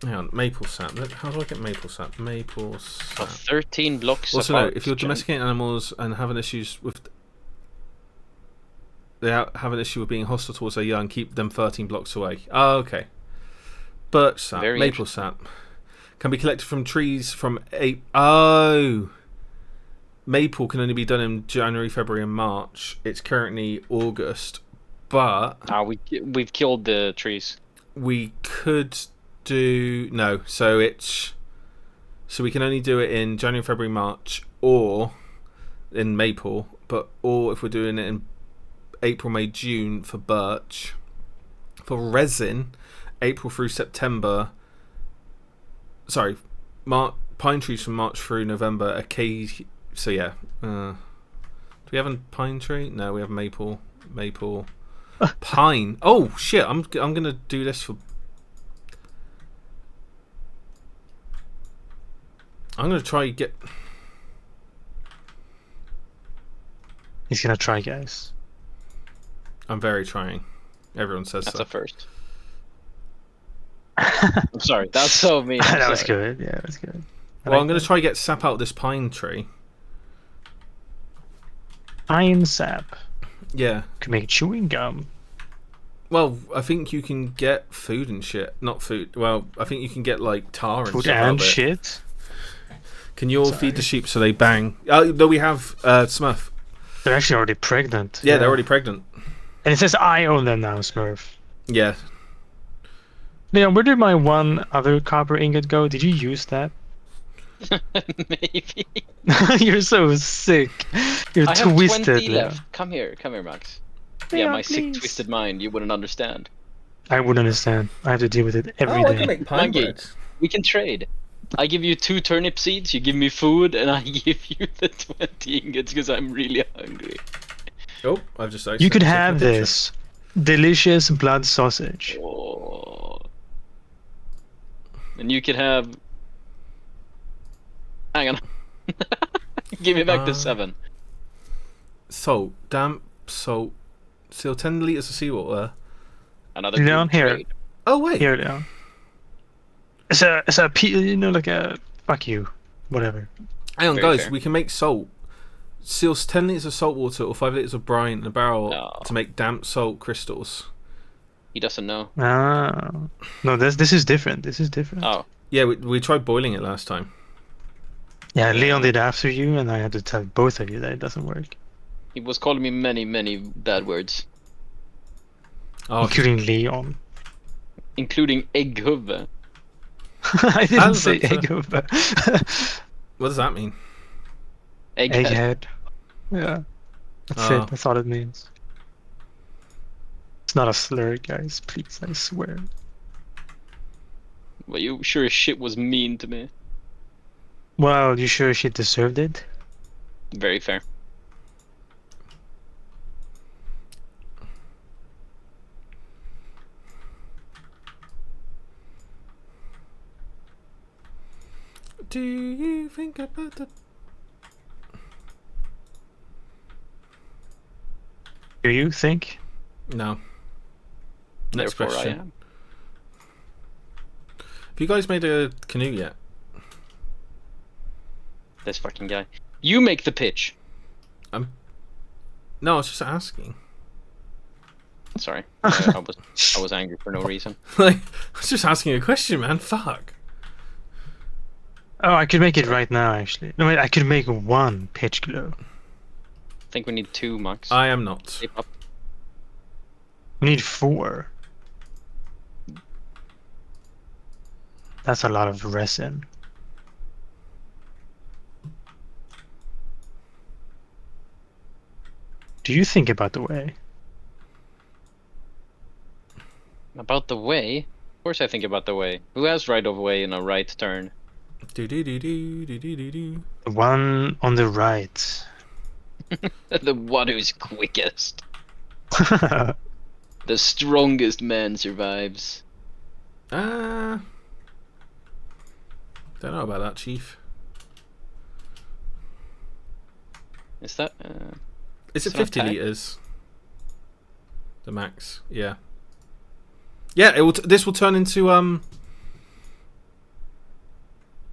Hang on, maple sap. How do I get maple sap? Maple Oh, sap. 13 blocks Also, no. apart, If you're Jen. domesticating animals and having issues with, they have an issue with being hostile towards their young, keep them 13 blocks away. Oh, okay. Birch sap, Very maple sap, can be collected from trees from Oh, maple can only be done in January, February, and March. It's currently August, but We've killed the trees. we could do no. So we can only do it in January, February, March, or in maple. Or if we're doing it in April, May, June for birch. For resin, April through September. Sorry, pine trees from March through November. So yeah. Do we have a pine tree? No, we have maple. Pine. Oh shit! I'm gonna do this for. I'm gonna try get. He's gonna try, guys. I'm very trying. Everyone says That's so. a first. I'm sorry. That's so mean. I'm That was sorry. good. Yeah, that was good. I Well, like I'm gonna that. try to get sap out of this pine tree. Pine sap. Yeah. Could make chewing gum. Well, I think you can get food and shit. Not food. Well, I think you can get like tar and Food stuff out and of it. shit. Can you all feed the sheep so they bang? Oh, no, we have Smurf. They're actually already pregnant. Yeah, they're already pregnant. And it says I own them now, Smurf. Yeah. Leon, where did my one other copper ingot go? Did you use that? Maybe. You're so sick. You're I have twisted, 20 Leon. left. Come here, Max. Leon, Yeah, my sick, please. twisted mind. You wouldn't understand. I wouldn't understand. I have to deal with it every I day. can make pine Monkey. bread. We can trade. I give you 2 turnip seeds, you give me food, and I give you the 20 ingots because I'm really hungry. Oh, I've just. You could accidentally have taken a picture. this delicious blood sausage. Oh. And you could have. Hang on. Give me back the 7. Salt, damp salt, seal 10 litres of seawater. Another Leon, good here. trade. Oh wait. Here, Leon. It's a like a fuck you, whatever. Hang on, Very guys. fair. We can make salt. Seals 10 litres of salt water or 5 litres of brine in a barrel No. to make damp salt crystals. He doesn't know. Ah, no, this is different. This is different. Oh. Yeah, we tried boiling it last time. Yeah, Leon did after you, and I had to tell both of you that it doesn't work, He was calling me many, many bad words. Oh, including Leon. Including Egghuvud. I didn't say Albert, egg. what does that mean? Egghead. Egghead. Yeah, that's Oh. it. That's all it means. It's not a slur, guys. Please, I swear. Well, you sure as shit was mean to me. Well, you sure she deserved it? Very fair. Do you think about the... Do you think? No. Next Therefore, question. I am. Have you guys made a canoe yet? This fucking guy. You make the pitch. No, I was just asking. Sorry, I was angry for no reason. Like, I was just asking a question, man. Fuck. Oh, I could make it right now, actually. No, wait, I could make 1 pitch glow. I think we need 2, Max. I am not. Sleep up. We need 4. That's a lot of resin. Do you think about the way? About the way? Of course I think about the way. Who has right of way in a right turn? Do do do do do do do do. The one on the right. The one who's quickest. The strongest man survives. Don't know about that, Chief. Is that? Is it It's not 50 tagged. liters? The max, yeah. Yeah, it will. This will turn into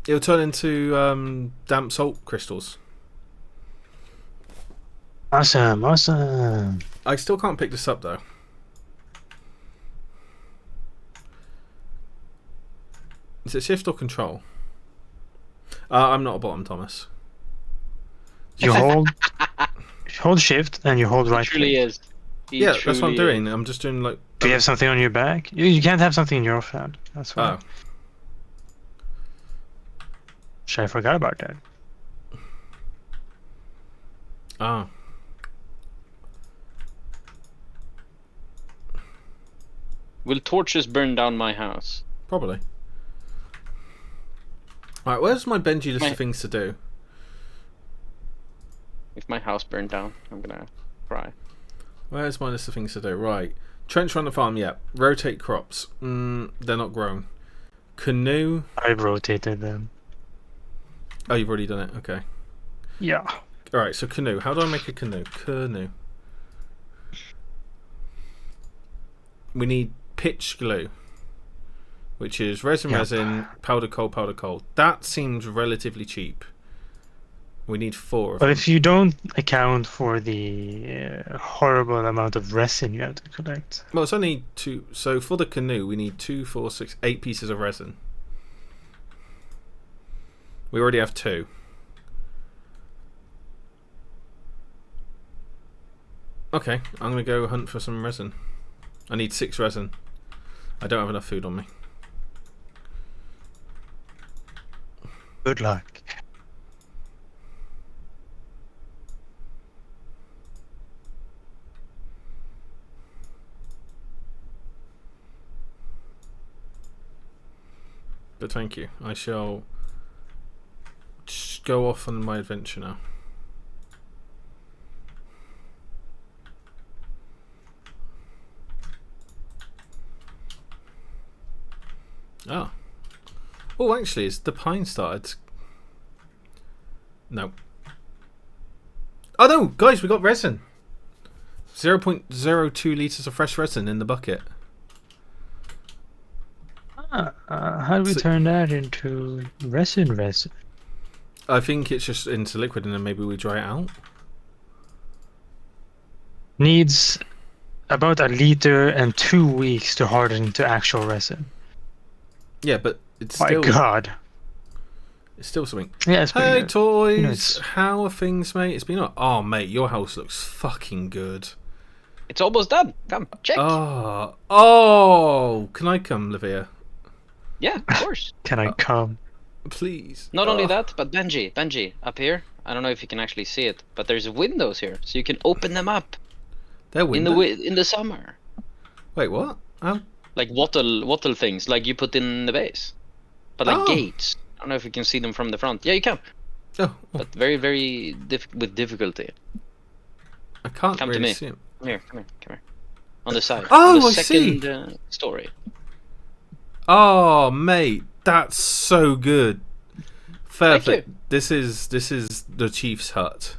It'll turn into damp salt crystals. Awesome, awesome. I still can't pick this up though. Is it shift or control? I'm not a bottom, Thomas. You hold shift and you hold He right truly click. is. He Yeah, that's what I'm truly doing. is. I'm just doing like. Do you have something on your back? You can't have something in your hand. That's why. Oh, Shit, I forgot about that. oh. Will torches burn down my house? Probably. Alright, where's my Benji list My- of things to do? If my house burned down, I'm gonna cry. Where's my list of things to do? Right. Trench run the farm, yeah. Rotate crops. They're not grown. Canoe. I've rotated them. Oh, you've already done it. Okay. Yeah. Alright, so canoe. How do I make a canoe? Canoe. We need pitch glue, which is resin, Yeah. resin, powder coal, powder coal. That seems relatively cheap. We need 4 of But them. if you don't account for the horrible amount of resin you have to collect. Well, it's only 2. So for the canoe, we need 2, 4, 6, 8 pieces of resin. We already have 2. Okay, I'm gonna go hunt for some resin. I need 6 resin. I don't have enough food on me. Good luck. But thank you. I shall just go off on my adventure now. Ah. Oh, actually, it's the pine started. No. Oh no, guys, we got resin. 0.02 litres of fresh resin in the bucket. How do we So- turn that into resin? I think it's just into liquid and then maybe we dry it out. Needs about 1 liter and 2 weeks to harden into actual resin. Yeah, but it's My still God. it's still something. Yeah, it's pretty Hey good. toys, Nice. how are things, mate? It's been oh mate, your house looks fucking good. It's almost done. Come, check. Oh, can I come, Livia? Yeah, of course. Can I come? Please. Not only Oh. that, but Benji, up here. I don't know if you can actually see it, but there's windows here, so you can open them up They're in window. the summer. Wait, what? Like wattle things, like you put in the base, but like Oh. gates. I don't know if you can see them from the front. Yeah, you can, Oh, but very, very with difficulty. I can't Come to really me. see him. Come here. On the side. Oh, on the I see. second story. Oh, mate, that's so good. Thank Perfect. This is the chief's hut.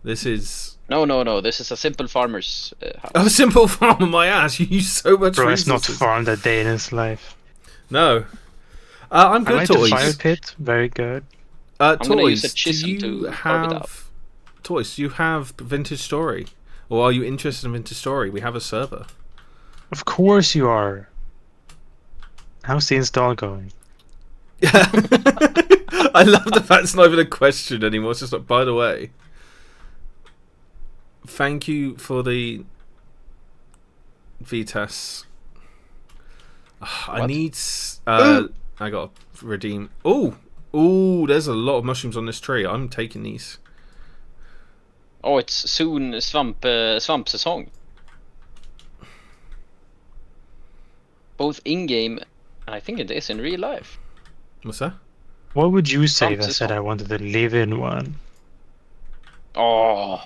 This is No. This is a simple farmer's house. a simple farm on my ass. You use so much Bro, it's not resources. farmed a day in his life. No. I'm I good, like toys. the fire pit. Very good. I'm gonna use Toys, a chisel do you to carve it out. have toys? Do you have vintage story? Or are you interested in Vintage Story? We have a server. Of course you are. How's the install going? I love the fact it's not even a question anymore. It's just like, by the way, thank you for the Vitas. I What? need. I got to redeem. Oh, there's a lot of mushrooms on this tree. I'm taking these. Oh, it's soon svampsäsong. Both in-game, and I think it is in real life. What's that? What would you say if I Svampsäsong. said I wanted to live in one? Oh,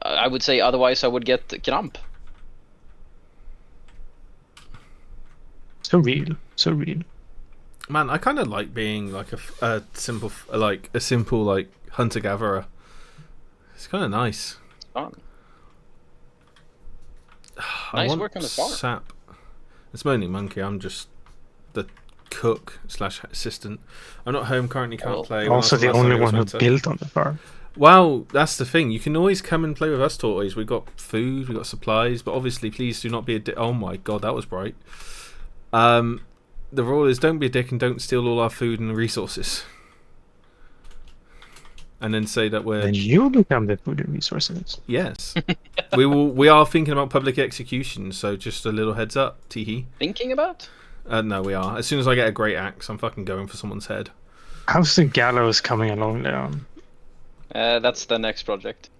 I would say otherwise I would get Kramp. So real. So real. Man, I kind of like being like a simple hunter gatherer. It's kind of nice. Fun. I Nice want work on the farm. sap. It's Moaning Monkey. I'm just the cook / assistant. I'm not home currently. Can't Well, play. When Also was the last time only it was one who winter? built on the farm. Well, that's the thing. You can always come and play with us, Tortoise. We've got food, we've got supplies, but obviously, please do not be a dick. Oh my god, that was bright. The rule is don't be a dick and don't steal all our food and resources. And then say that we're Then you become the food and resources. yes. We are thinking about public execution, so just a little heads up, teehee. Thinking about? No, we are. As soon as I get a great axe, I'm fucking going for someone's head. How's the gallows coming along, Leon? That's the next project.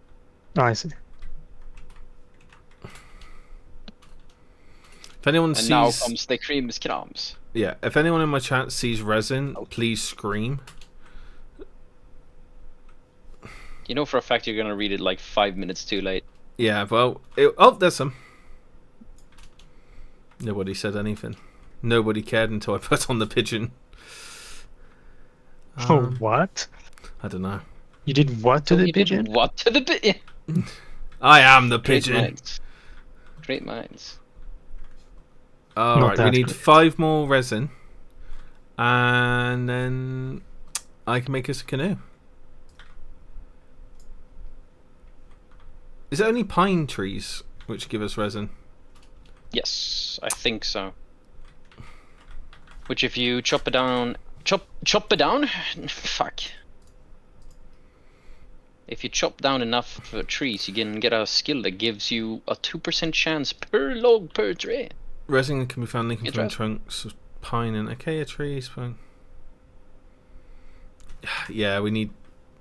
Oh, I see. If anyone And sees, now comes the Krimskrams. yeah, if anyone in my chat sees resin, please scream. You know for a fact you're gonna read it like 5 minutes too late. Yeah, well, there's some. Nobody said anything. Nobody cared until I put on the pigeon. Oh, what? I don't know. You did what to So the you did pigeon? What to the pigeon? I am the Great pigeon. minds. Great minds. All Not right, we that need great. 5 more resin, and then I can make us a canoe. Is it only pine trees which give us resin? Yes, I think so. Which if you chop it down, chop it down. Fuck. If you chop down enough trees, you can get a skill that gives you a 2% chance per log per tree. Resin can be found linking from Interesting. trunks of pine and acacia trees. Fine. Yeah, we need.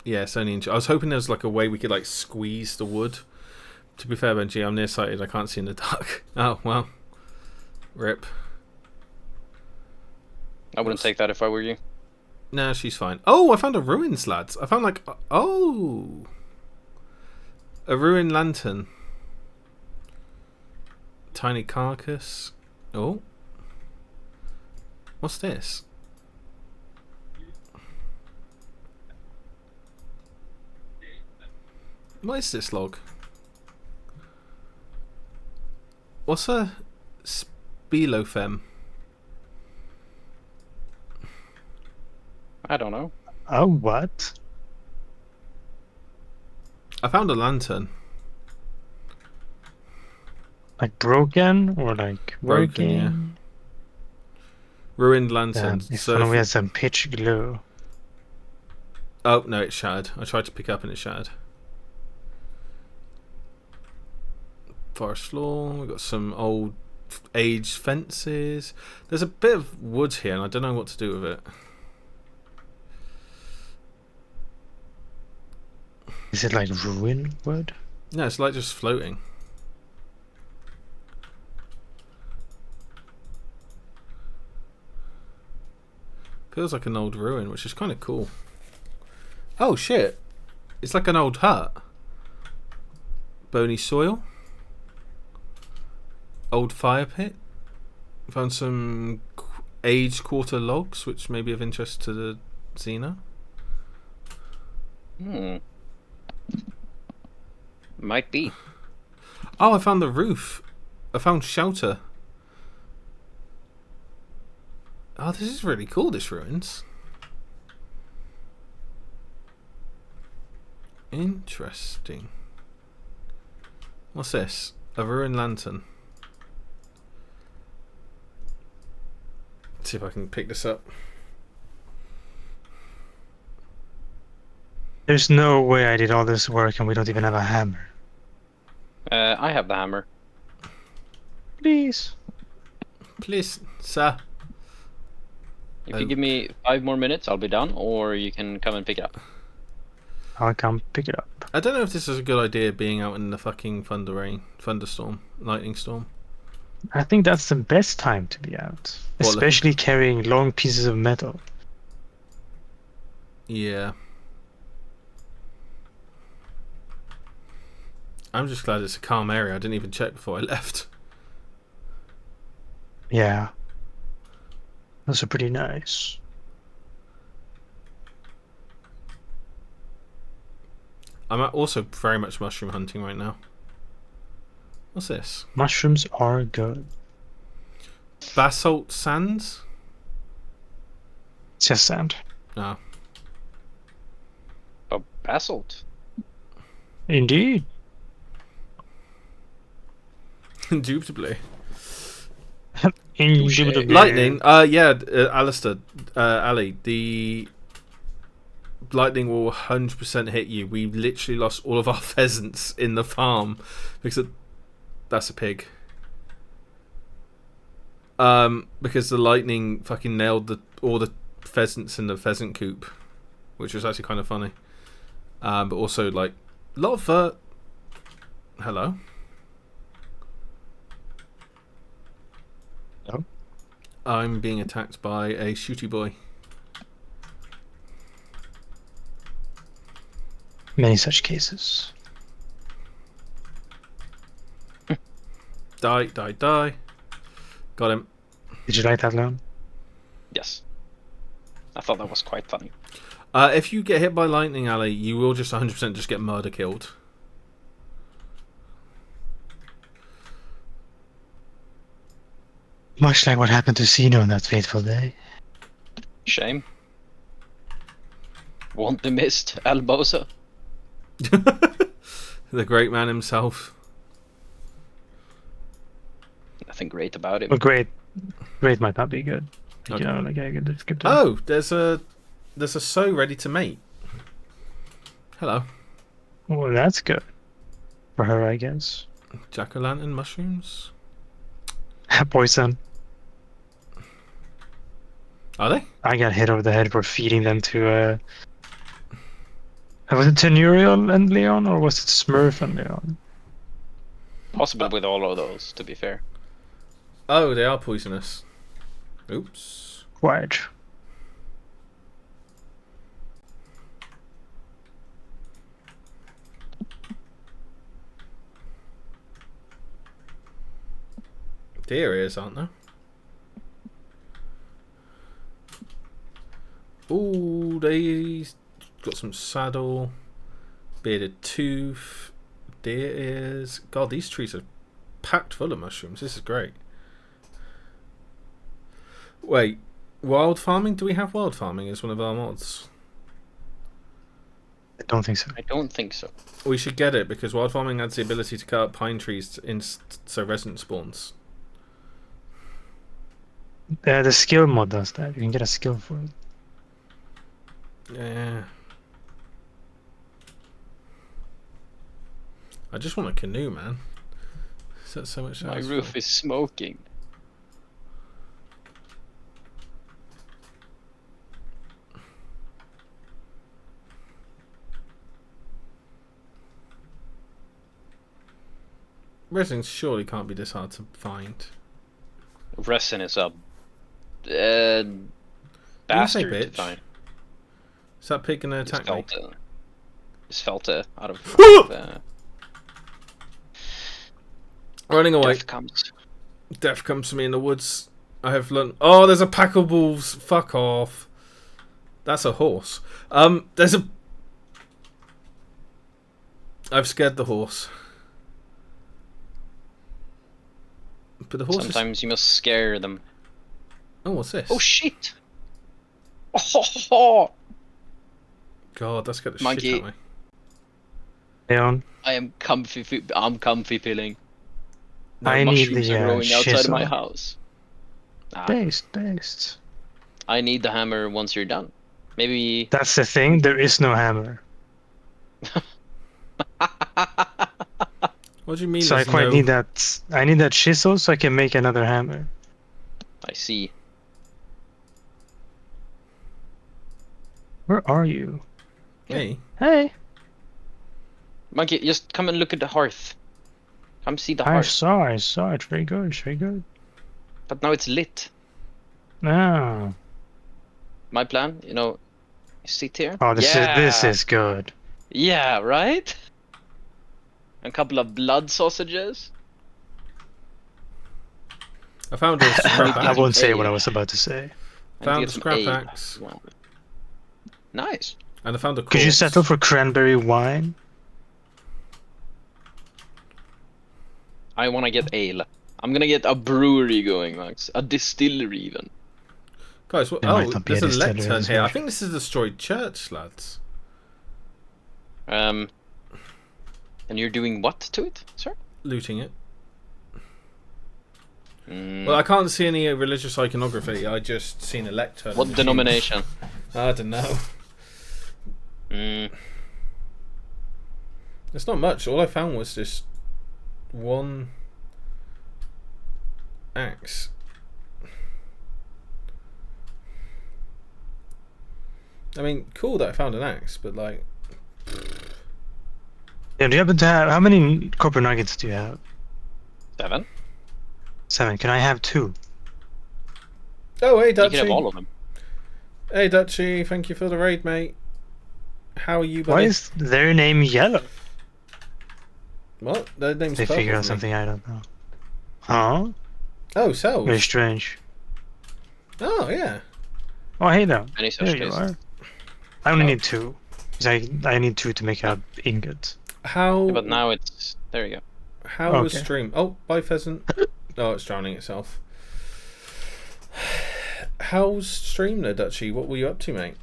Yeah, it's only. I was hoping there was like a way we could like squeeze the wood. To be fair, Benji, I'm nearsighted. I can't see in the dark. Oh well. Rip. I wouldn't take that if I were you. No, she's fine. Oh, I found a ruins, lads. I found like a ruined lantern. Tiny carcass. Oh. What's this? What is this log? What's a spelophem? I don't know. Oh, what? I found a lantern. Like broken or like Broken, working? yeah. Ruined lantern. If So only if we had some pitch glue. oh no, it's shattered. I tried to pick up and it shattered. Forest floor. We've got some old aged fences. There's a bit of wood here, and I don't know what to do with it. Is it like ruin wood? No, it's like just floating. Feels like an old ruin, which is kind of cool. Oh shit! It's like an old hut. Bony soil. Old fire pit. Found some aged quarter logs, which may be of interest to the Xena. Might be. Oh, I found the roof. I found shelter. Oh, this is really cool, this ruins. Interesting. What's this? A ruined lantern. Let's see if I can pick this up. There's no way I did all this work and we don't even have a hammer. I have the hammer. Please. Please, sir. If you give me 5 more minutes, I'll be done, or you can come and pick it up. I'll come pick it up. I don't know if this is a good idea being out in the fucking thunderstorm, lightning storm. I think that's the best time to be out. Well, Especially carrying long pieces of metal. Yeah. I'm just glad it's a calm area. I didn't even check before I left. Yeah. Those are pretty nice. I'm also very much mushroom hunting right now. What's this? Mushrooms are good. Basalt sands? It's just sand. No. Oh, basalt. Indeed. Indubitably. Indubitably. Lightning? Yeah, Alistair, Ali, the lightning will 100% hit you. We literally lost all of our pheasants in the farm because that's a pig. Because the lightning fucking nailed all the pheasants in the pheasant coop, which was actually kind of funny. But also, like, a lot of hello. No. I'm being attacked by a shooty boy. Many such cases. Die, die, die. Got him. Did you like that, Leon? Yes. I thought that was quite funny. If you get hit by lightning, Ali, you will just 100% just get murder killed. Much like what happened to Sino on that fateful day. Shame. Won't be missed, Albosa. The great man himself. Nothing great about him. Well, great might not be good. Okay. You know, like I could skip to. Oh, there's a sow ready to mate. Hello. Well, that's good. For her, I guess. Jack-o'-lantern mushrooms. Poison. Are they? I got hit over the head for feeding them to was it Tenuriel and Leon, or was it Smurf and Leon? Possible with all of those, to be fair. Oh, they are poisonous. Oops. Quite. Deer ears, aren't there? Ooh, they got some saddle, bearded tooth, deer ears. God, these trees are packed full of mushrooms. This is great. Wait, wild farming? Do we have wild farming as one of our mods? I don't think so. I don't think so. We should get it because wild farming adds the ability to cut up pine trees so resident spawns. The skill mod does that. You can get a skill for it. Yeah. I just want a canoe, man. Is that so much? My else roof for? is smoking. Resin surely can't be this hard to find. Resin is a bastard to bitch? find. Is that pig gonna attack me? Just felt out of Running away. death comes. Death comes to me in the woods. I have learned. Oh, there's a pack of wolves. Fuck off. That's a horse. There's a. I've scared the horse. But the horse. Sometimes you must scare them. Oh, what's this? Oh shit! Oh, God, that's got the Monkey. shit out of me. Leon, I am comfy. I'm comfy feeling. No I need mushrooms the are growing outside of my chisel. house. Ah, Based. I need the hammer once you're done. Maybe. That's the thing. There is no hammer, What do you mean? so I There's quite no... need that. I need that chisel so I can make another hammer. I see. Where are you? Me? Hey, Monkey, just come and look at the hearth. Come see the I hearth. saw. It's very good. But now it's lit. No. My plan, you sit here. Oh, this yeah. is good. Yeah, right? A couple of blood sausages. I found a scrap I axe. won't say what I was about to say. I need to Found get a some scrap ale. axe. Nice. And I found a corpse. Could you settle for cranberry wine? I want to get ale. I'm gonna get a brewery going, Max. A distillery, even. Guys, what? There might Oh, not be a there's a distillery lectern this here. I version. think this is a destroyed church, lads. And you're doing what to it, sir? Looting it. Mm, Well, I can't see any religious iconography. I just seen a lectern. what denomination? I don't know. Mm, It's not much. All I found was just one axe. I mean, cool that I found an axe, but like, Yeah, do you happen to have how many copper nuggets do you have? 7? 7. Can I have 2? oh hey You can have Dutchy, all of them. hey Dutchy, thank you for the raid, mate. How are you, buddy? Why is their name yellow? What? Their name's They purple figure out for me. something I don't know. Huh? Oh, so. Very strange. Oh yeah. Oh, hey there. Any such There you case. are. I only Oh. need 2. 'Cause I need 2 to make a ingot. How? But now it's there. You go. How was Okay. stream? Oh, bye pheasant. Oh, it's drowning itself. How's stream though, Dutchy? What were you up to, mate?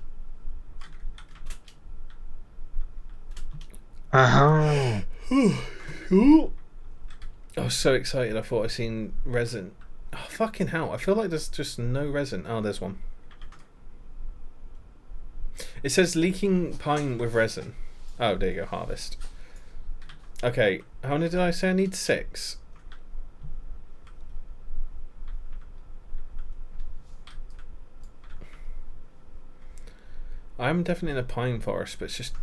Uh-huh. Ooh. I was so excited. I thought I seen resin. Oh, fucking hell! I feel like there's just no resin. Oh, there's one. It says leaking pine with resin. Oh, there you go. Harvest. Okay, how many did I say I need? 6. I'm definitely in a pine forest, but it's just.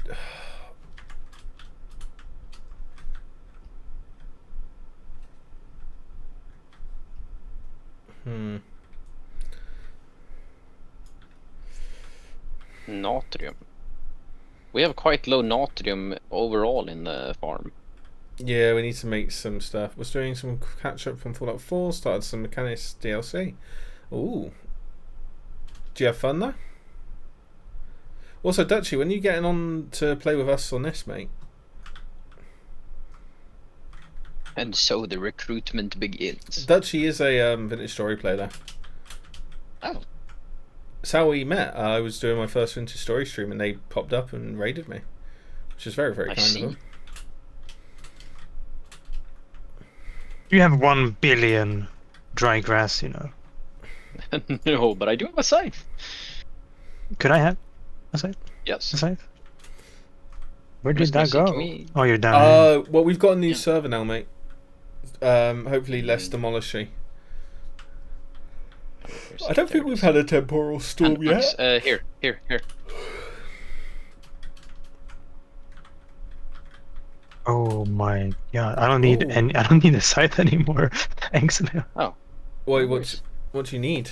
Natrium. We have quite low natrium overall in the farm. Yeah, we need to make some stuff. Was doing some catch up from Fallout 4, started some Mechanics DLC. Ooh. Do you have fun though? Also, Dutchy, when are you getting on to play with us on this, mate? And so the recruitment begins. Dutchy is a vintage story player though. Oh, That's how we met. I was doing my first vintage story stream and they popped up and raided me. Which is very, very I kind see. of them. You have 1 billion dry grass, no, but I do have a scythe. Could I have a scythe? Yes. A scythe? Where Miss did that Missy, go? can we- Oh, you're down here. Well, we've got a new Yeah. server now, mate. Hopefully less demolishy. I don't think we've had a temporal storm And yet. Max, here. Oh my god! I don't need Ooh. any. I don't need a scythe anymore. Thanks, man. Wait, No what do you need?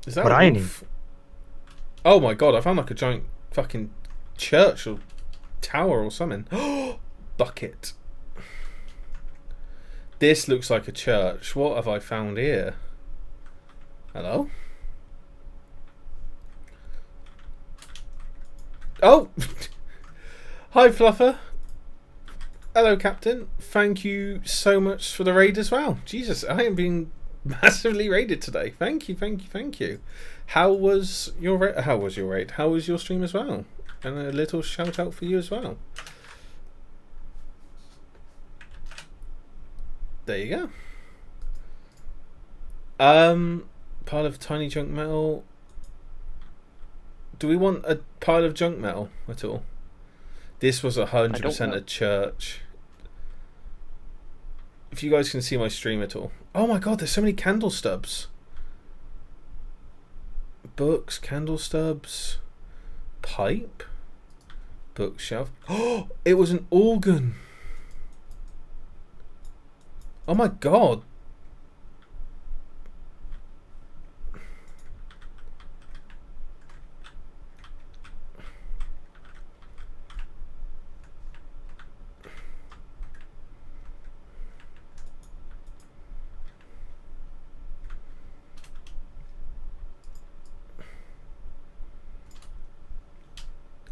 Is that What a I wolf? Oh my god, I found like a giant fucking church or tower or something. Bucket. This looks like a church. What have I found here? Hello? Oh! Hi, Fluffer. Hello, Captain. Thank you so much for the raid as well. Jesus, I haven't been Massively raided today. Thank you, thank you, thank you. How was your raid? How was your raid? How was your stream as well? And a little shout out for you as well. There you go. Pile of tiny junk metal. Do we want a pile of junk metal at all? This was 100% a church. If you guys can see my stream at all. Oh my god, there's so many candle stubs. Books, candle stubs, pipe, bookshelf. Oh, it was an organ. Oh my god.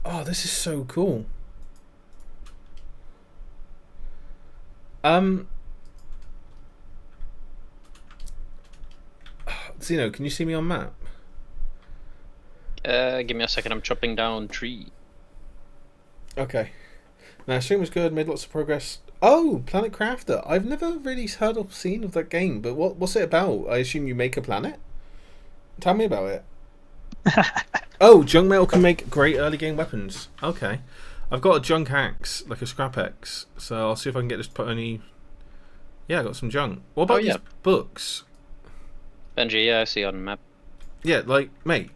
Oh, this is so cool. Zeno, can you see me on map? Give me a second. I'm chopping down tree. Okay. Now, stream was good. Made lots of progress. Oh, Planet Crafter. I've never really heard or seen of that game, but what's it about? I assume you make a planet. Tell me about it. Oh, junk metal can make great early game weapons. Okay. I've got a junk axe, like a scrap axe, so I'll see if I can get this put any... Yeah, I got some junk. What about these books? Benji, yeah, I see on the map. Yeah, like, mate,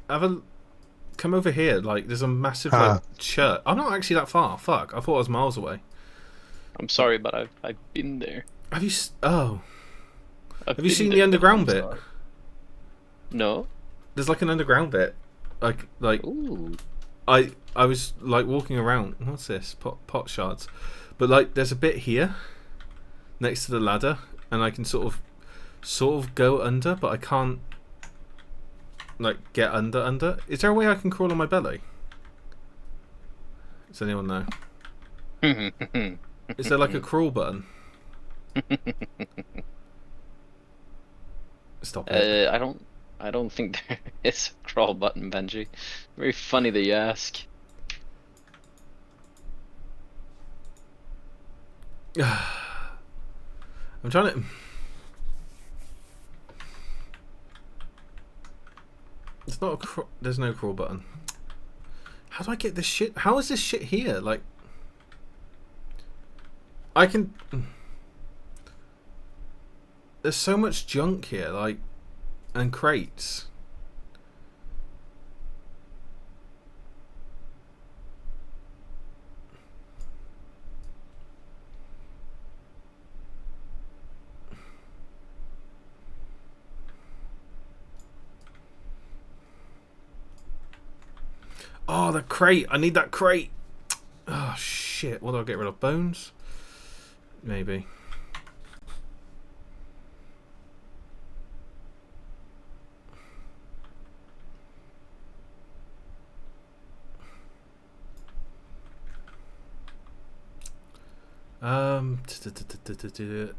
come over here. Like, there's a massive church. I'm not actually that far. Fuck, I thought I was miles away. I'm sorry, but I've been there. Have you... Oh. Have you seen the underground bit? No. There's like an underground bit. Like Ooh. I was like walking around. What's this? Pot shards. But like there's a bit here next to the ladder, and I can sort of go under, but I can't like get under. Is there a way I can crawl on my belly? Does anyone know? Is there like a crawl button? Stop it. I don't think there is a crawl button, Benji. Very funny that you ask. I'm trying to... It's not a there's no crawl button. How do I get this shit? How is this shit here? Like... I can... There's so much junk here, like... And crates. Oh, the crate. I need that crate. Oh, shit. What do I get rid of? Bones? Maybe.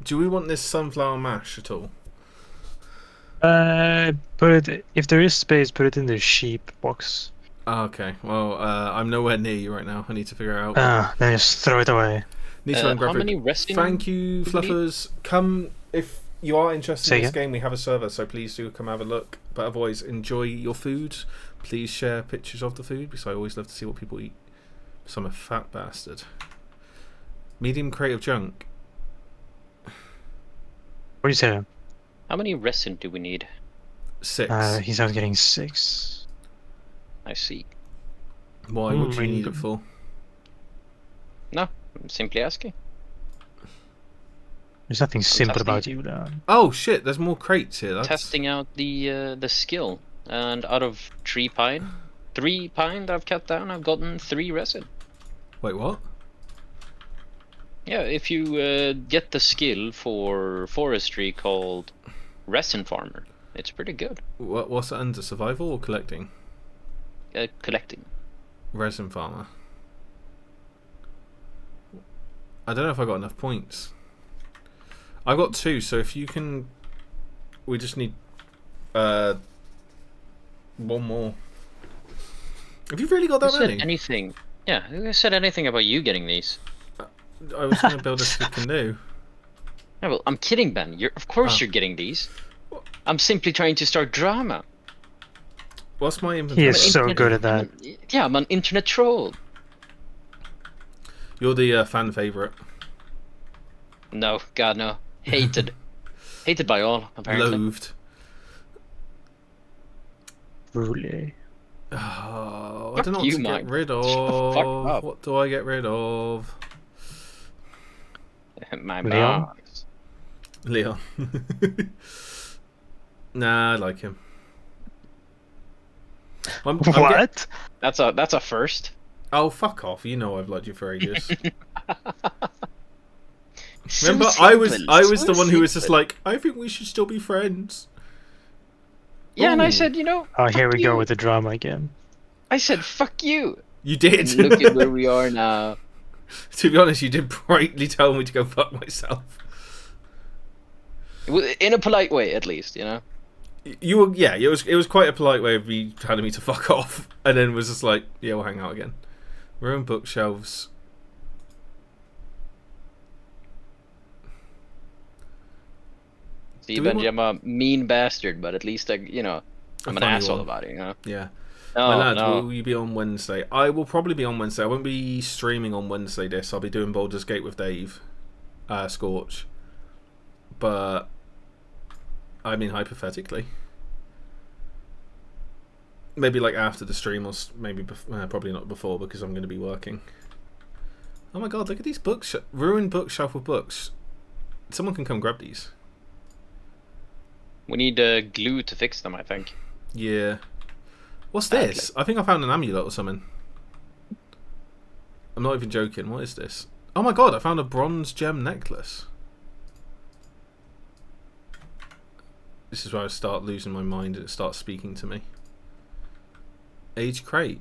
Do we want this sunflower mash at all? Put it, if there is space, put it in the sheep box. Oh, okay. Well, I'm nowhere near you right now. I need to figure out. Then just throw it away. Need to how many resting? Thank you, Fluffers. Come if you are interested in this game. We have a server, so please do come have a look. But otherwise, enjoy your food. Please share pictures of the food because I always love to see what people eat. So I'm a fat bastard. Medium crate of junk. What do you say? How many resin do we need? 6. He's out getting 6. I see. Why? What do you need it for? No, I'm simply asking. There's nothing simple about you, though. Oh shit! There's more crates here. That's... Testing out the skill, and out of 3 pine that I've cut down, I've gotten 3 resin. Wait, what? Yeah, if you get the skill for forestry called Resin Farmer, it's pretty good. What's it under? Survival or collecting? Collecting. Resin Farmer. I don't know if I got enough points. I got 2, so if you can We just need one more. Have you really got Who that said many? anything? Yeah, who said anything about you getting these? I was going to build a canoe. Yeah, well, I'm kidding, Ben. Of course Oh. you're getting these. I'm simply trying to start drama. What's my He inventory? is so good at that. I'm an internet troll. You're the fan favorite. No, God no. Hated. Hated by all, apparently. Loathed. Truly. Oh, I Fuck don't know what you, to get Mike. rid Shut the fuck of. up. What do I get rid of? My Leon? box. Leon. Nah, I like him. I'm What? That's a first. Oh, fuck off! You know I've liked you for ages. So Remember, I was simple, the so one who was just simple. like, I think we should still be friends. Yeah, and I Ooh. said, you know, Oh, here fuck we go you. with the drama again. I said, fuck you. You did. And look at where we are now. To be honest, you did brightly tell me to go fuck myself. In a polite way, at least, you know. You were, yeah. It was quite a polite way of me telling me to fuck off, and then was just like, yeah, we'll hang out again. Ruined bookshelves. See, Do we Benji, I'm a mean bastard, but at least I'm A an funny asshole one. about it, you know. Yeah. No, My lad, no. will you be on Wednesday? I will probably be on Wednesday. I won't be streaming on Wednesday this. I'll be doing Baldur's Gate with Dave. Scorch. But, I mean, hypothetically. Maybe like after the stream, or maybe probably not before because I'm going to be working. Oh my god, look at these books. Ruined bookshelf with books. Someone can come grab these. We need glue to fix them, I think. Yeah. What's Badly. this? I think I found an amulet or something. I'm not even joking. What is this? Oh my god, I found a bronze gem necklace. This is where I start losing my mind and it starts speaking to me. Age crate.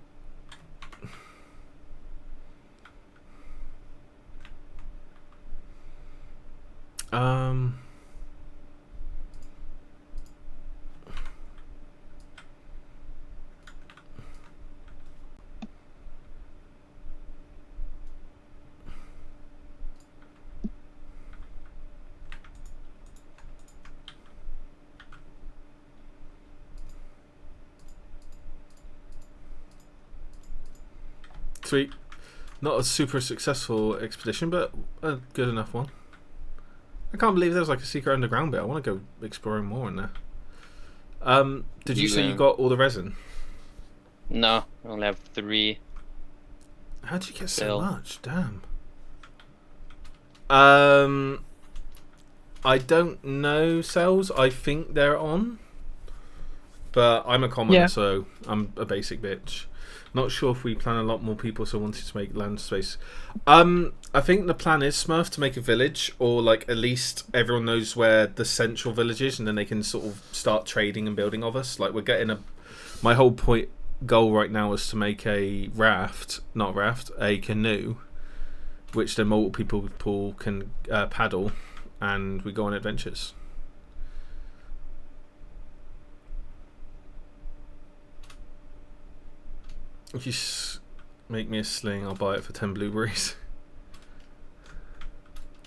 Sweet. Not a super successful expedition, but a good enough one. I can't believe there's like a secret underground bit. I want to go exploring more in there. Did you say you got all the resin? No, I only have 3. How'd you get so Still. much? Damn. I don't know cells. I think they're on. But I'm a commoner, Yeah. so I'm a basic bitch. Not sure if we plan a lot more people, so I wanted to make land space. I think the plan is, Smurf, to make a village, or like at least everyone knows where the central village is, and then they can sort of start trading and building of us. Like we're getting a. My whole goal right now is to make a a canoe, which then multiple people can paddle, and we go on adventures. If you make me a sling, I'll buy it for 10 blueberries.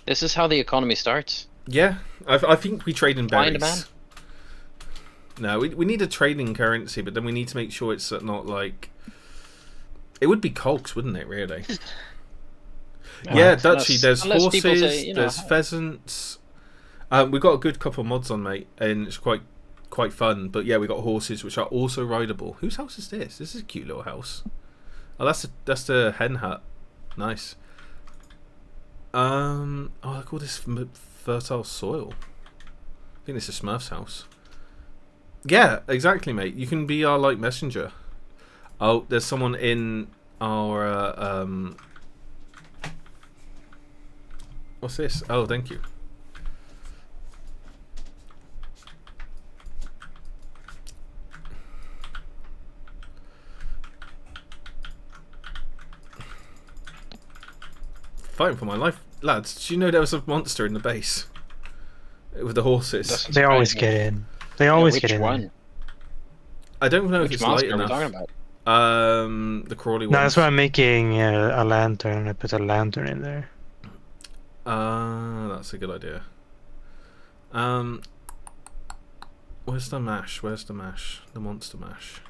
This is how the economy starts. Yeah, I think we trade in Supply and berries. No, we need a trading currency, but then we need to make sure it's not like... It would be cogs, wouldn't it, really? Yeah, Dutchy, there's unless people horses, say, you know, there's pheasants. We've got a good couple of mods on, mate, and it's quite fun. But yeah, we got horses, which are also rideable. Whose house is this? This is a cute little house. Oh, that's the hen hut. Nice. Oh, look, all this fertile soil. I think this is Smurf's house. Yeah, exactly, mate. You can be our like messenger. Oh, there's someone in our what's this? Oh, thank you. Fighting for my life. Lads, did you know there was a monster in the base? with the horses. That's- They always surprising. get in. They always Which get in. one? I don't know if Which it's light monster are we enough. talking about? The crawly No, one. that's why I'm making a lantern. I put a lantern in there. That's a good idea. Where's the mash? Where's the mash? The monster mash.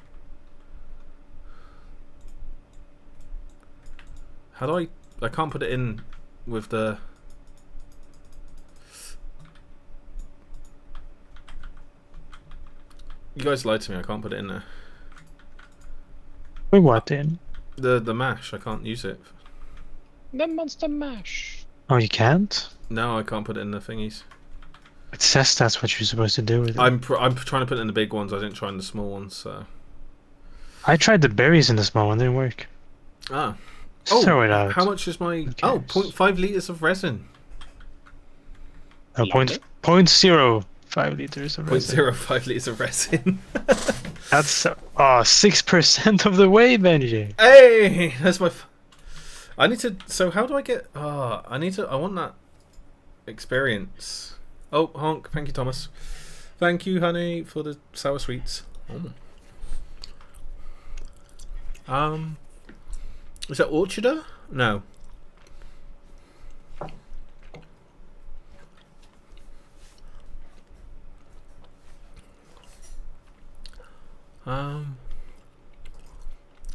How do I can't put it in with the... You guys lied to me, I can't put it in there. Wait, what in? The mash, I can't use it. The monster mash. Oh, you can't? No, I can't put it in the thingies. It says that's what you're supposed to do with it. I'm trying to put it in the big ones, I didn't try in the small ones, so... I tried the berries in the small one, didn't work. Ah. Just throw it out. How much is my... Who Oh, cares? 0.5 litres of resin. Oh, Love point 0.05 liters of resin. 0.05 litres of resin. That's 6% of the way, Benji. Hey! That's my... I need to... So how do I get... I want that experience. Oh, honk. Thank you, Thomas. Thank you, honey, for the sour sweets. Oh. Is that Orcharder? No.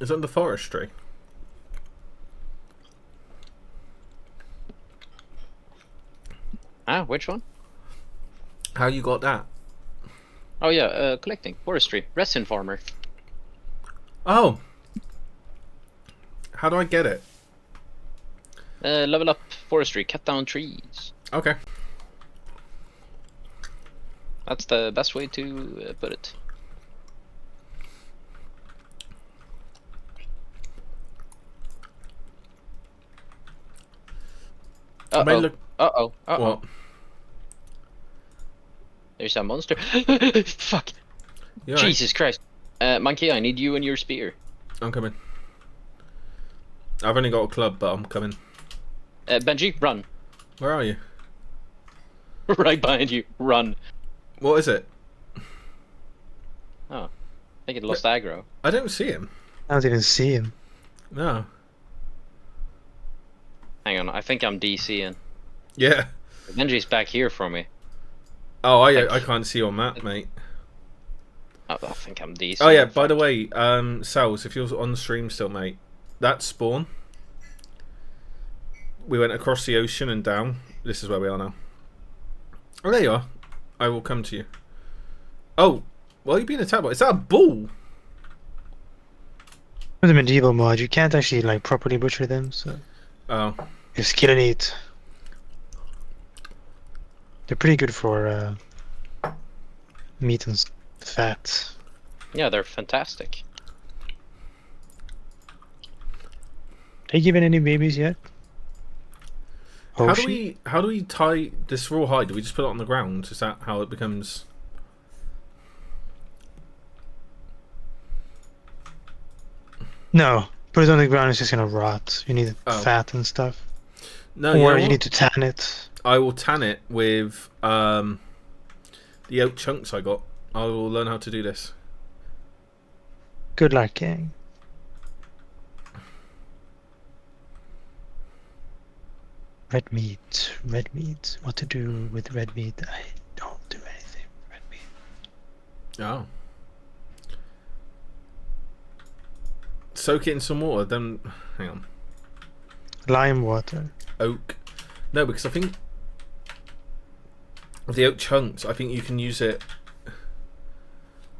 Is that the forestry? Ah, which one? How you got that? Oh yeah, collecting. Forestry. Resin farmer. Oh! How do I get it? Level up forestry. Cut down trees. Okay. That's the best way to put it. I may Uh-oh. look... Uh-oh. Uh-oh. What? There's a monster. Fuck. You alright? Jesus Christ. Monkey, I need you and your spear. I'm coming. I've only got a club, but I'm coming. Benji, run. Where are you? Right behind you. Run. What is it? Oh. I think it lost aggro. I don't see him. I don't even see him. No. Hang on, I think I'm DCing. Yeah. Benji's back here for me. Oh, I can't see your map, mate. I think I'm DCing. Oh yeah, by the way, Sals, if you're on the stream still, mate, that spawn. We went across the ocean and down. This is where we are now. Oh, there you are. I will come to you. Oh, well, you're being attacked by... Is that a bull? With the medieval mod, you can't actually like properly butcher them, so Oh. just kill and eat. They're pretty good for meat and fat. Yeah, they're fantastic. They given any babies yet? How do we tie this raw hide? Do we just put it on the ground? Is that how it becomes... No, put it on the ground. It's just gonna rot. You need Oh. fat and stuff, No, or you know you what? need to tan it. I will tan it with the oat chunks I got. I will learn how to do this. Good luck, gang. Red meat, red meat. What to do with red meat? I don't do anything with red meat. Oh. Soak it in some water, then... Hang on. Lime water. Oak. No, because I think... With the oak chunks, I think you can use it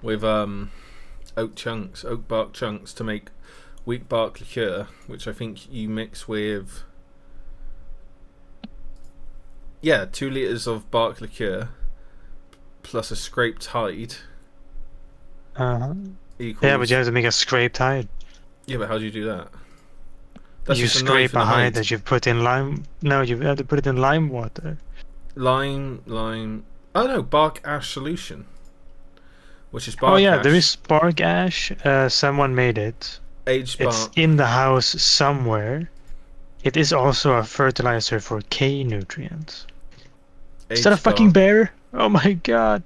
with oak chunks, oak bark chunks to make weak bark liqueur, which I think you mix with... Yeah, 2 litres of bark liqueur plus a scraped hide Uh-huh. equals... Yeah, but you have to make a scraped hide. Yeah, but how do you do that? You just a scrape knife and a hide that you've put in lime. No, you have to put it in lime water. Lime. Oh no, bark ash solution, which is bark. Oh yeah, ash, there is bark ash. Someone made it. aged It's bark. in the house somewhere. It is also a fertilizer for K nutrients. Is that a aged fucking bark. bear? Oh my god.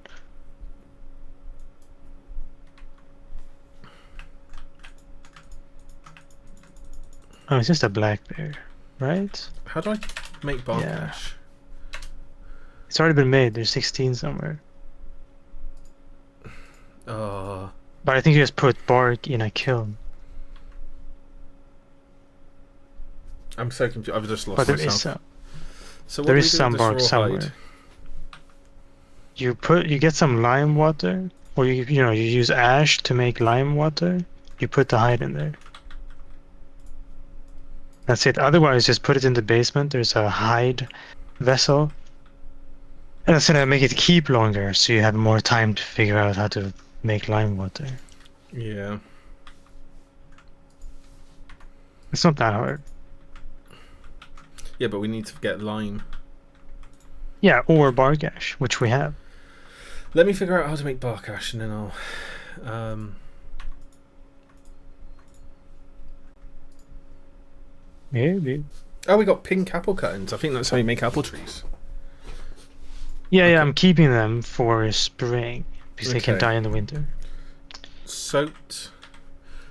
Oh, it's just a black bear, right? How do I make bark Yeah. ash? It's already been made. There's 16 somewhere. Oh, But I think you just put bark in a kiln. I'm so confused. I've just lost But there myself. is some. So what There do is we do some with this bark raw somewhere. hide? You get some lime water, or you use ash to make lime water. You put the hide in there. That's it. Otherwise, just put it in the basement. There's a hide vessel, and that's gonna make it keep longer, so you have more time to figure out how to make lime water. Yeah. It's not that hard. Yeah, but we need to get lime. Yeah, or bark ash, which we have. Let me figure out how to make bark ash, and then I'll. Maybe. Oh, we got pink apple cuttings. I think that's how you make apple trees. Yeah, Okay. I'm keeping them for spring because they can Okay. die in the winter. Soaked.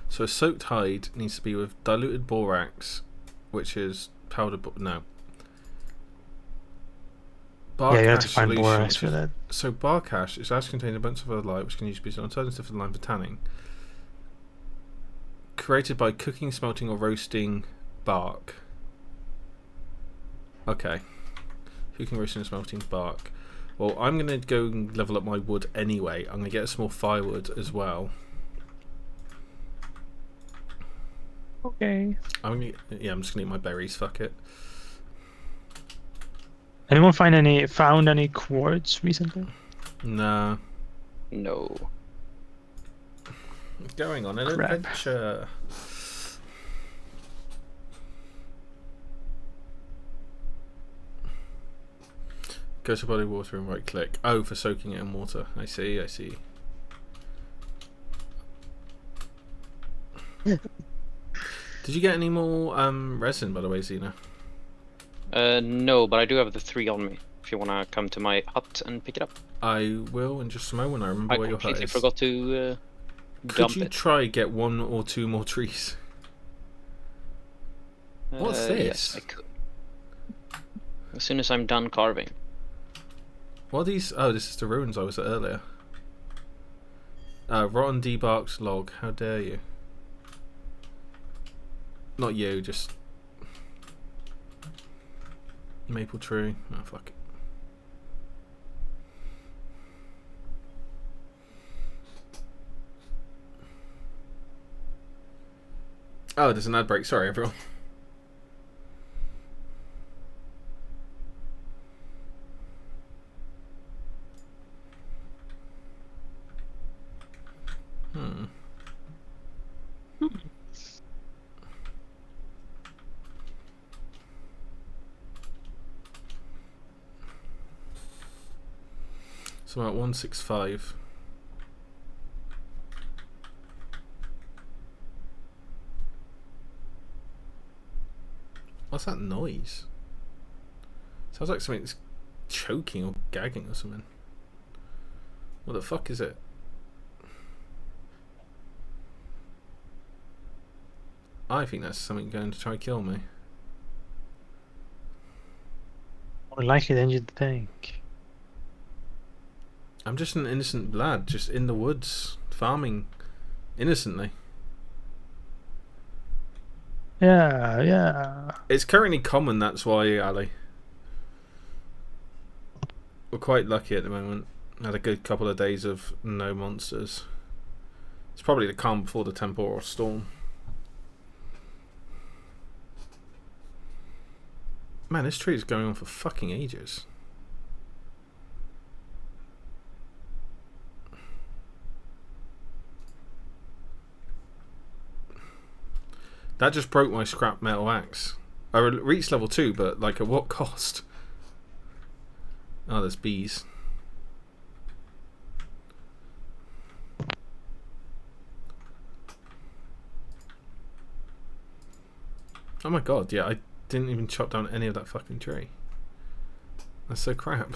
So a soaked hide needs to be with diluted borax, which is powder. No. Bark Yeah, you have to ash find solution, borax which for is- that. So bark ash is ash containing a bunch of other light, which can use to be an alternative for lime for tanning. Created by cooking, smelting, or roasting bark. Okay. Cooking, roasting, and smelting bark. Well, I'm going to go and level up my wood anyway. I'm going to get some more firewood as well. Okay. I'm just going to eat my berries. Fuck it. Anyone found any quartz recently? Nah. No. Going on an Crap. adventure. Go to body of water and right click. Oh, for soaking it in water. I see. Did you get any more resin, by the way, Xena? No, but I do have the 3 on me. If you wanna come to my hut and pick it up. I will in just a moment. I remember I where your hut completely is. forgot to Could dump you it. try get 1 or 2 more trees? What's this? Yes, I could. As soon as I'm done carving. What are these? Oh, this is the ruins I was at earlier. Rotten debarked log. How dare you? Not you, just maple tree. Oh fuck it. Oh, there's an ad break. Sorry, everyone. So I'm at 165. What's that noise? Sounds like something's choking or gagging or something. What the fuck is it? I think that's something going to try and kill me. More likely than you'd think. I'm just an innocent lad, just in the woods, farming innocently. Yeah. It's currently common, that's why, Ali. We're quite lucky at the moment. Had a good couple of days of no monsters. It's probably the calm before the temporal storm. Man, this tree is going on for fucking ages. That just broke my scrap metal axe. I reached level 2, but like at what cost? Oh, there's bees. Oh my god, yeah, I didn't even chop down any of that fucking tree. That's so crap.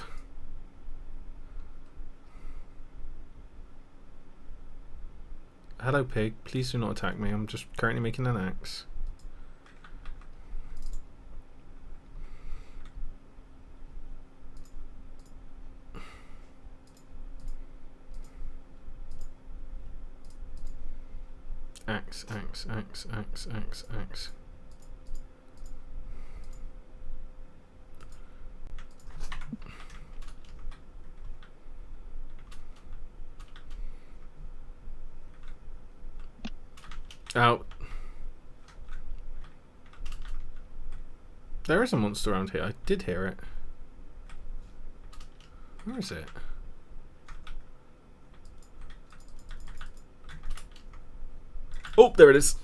Hello, pig. Please do not attack me. I'm just currently making an axe. Axe, axe, axe, axe, axe, axe. Out. There is a monster around here. I did hear it. Where is it? Oh, there it is.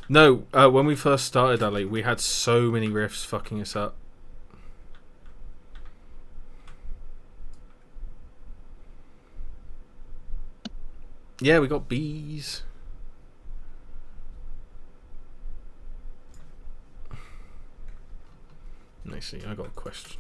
No, when we first started, Ali, we had so many rifts fucking us up. Yeah, we got bees. Let me see, I got a question.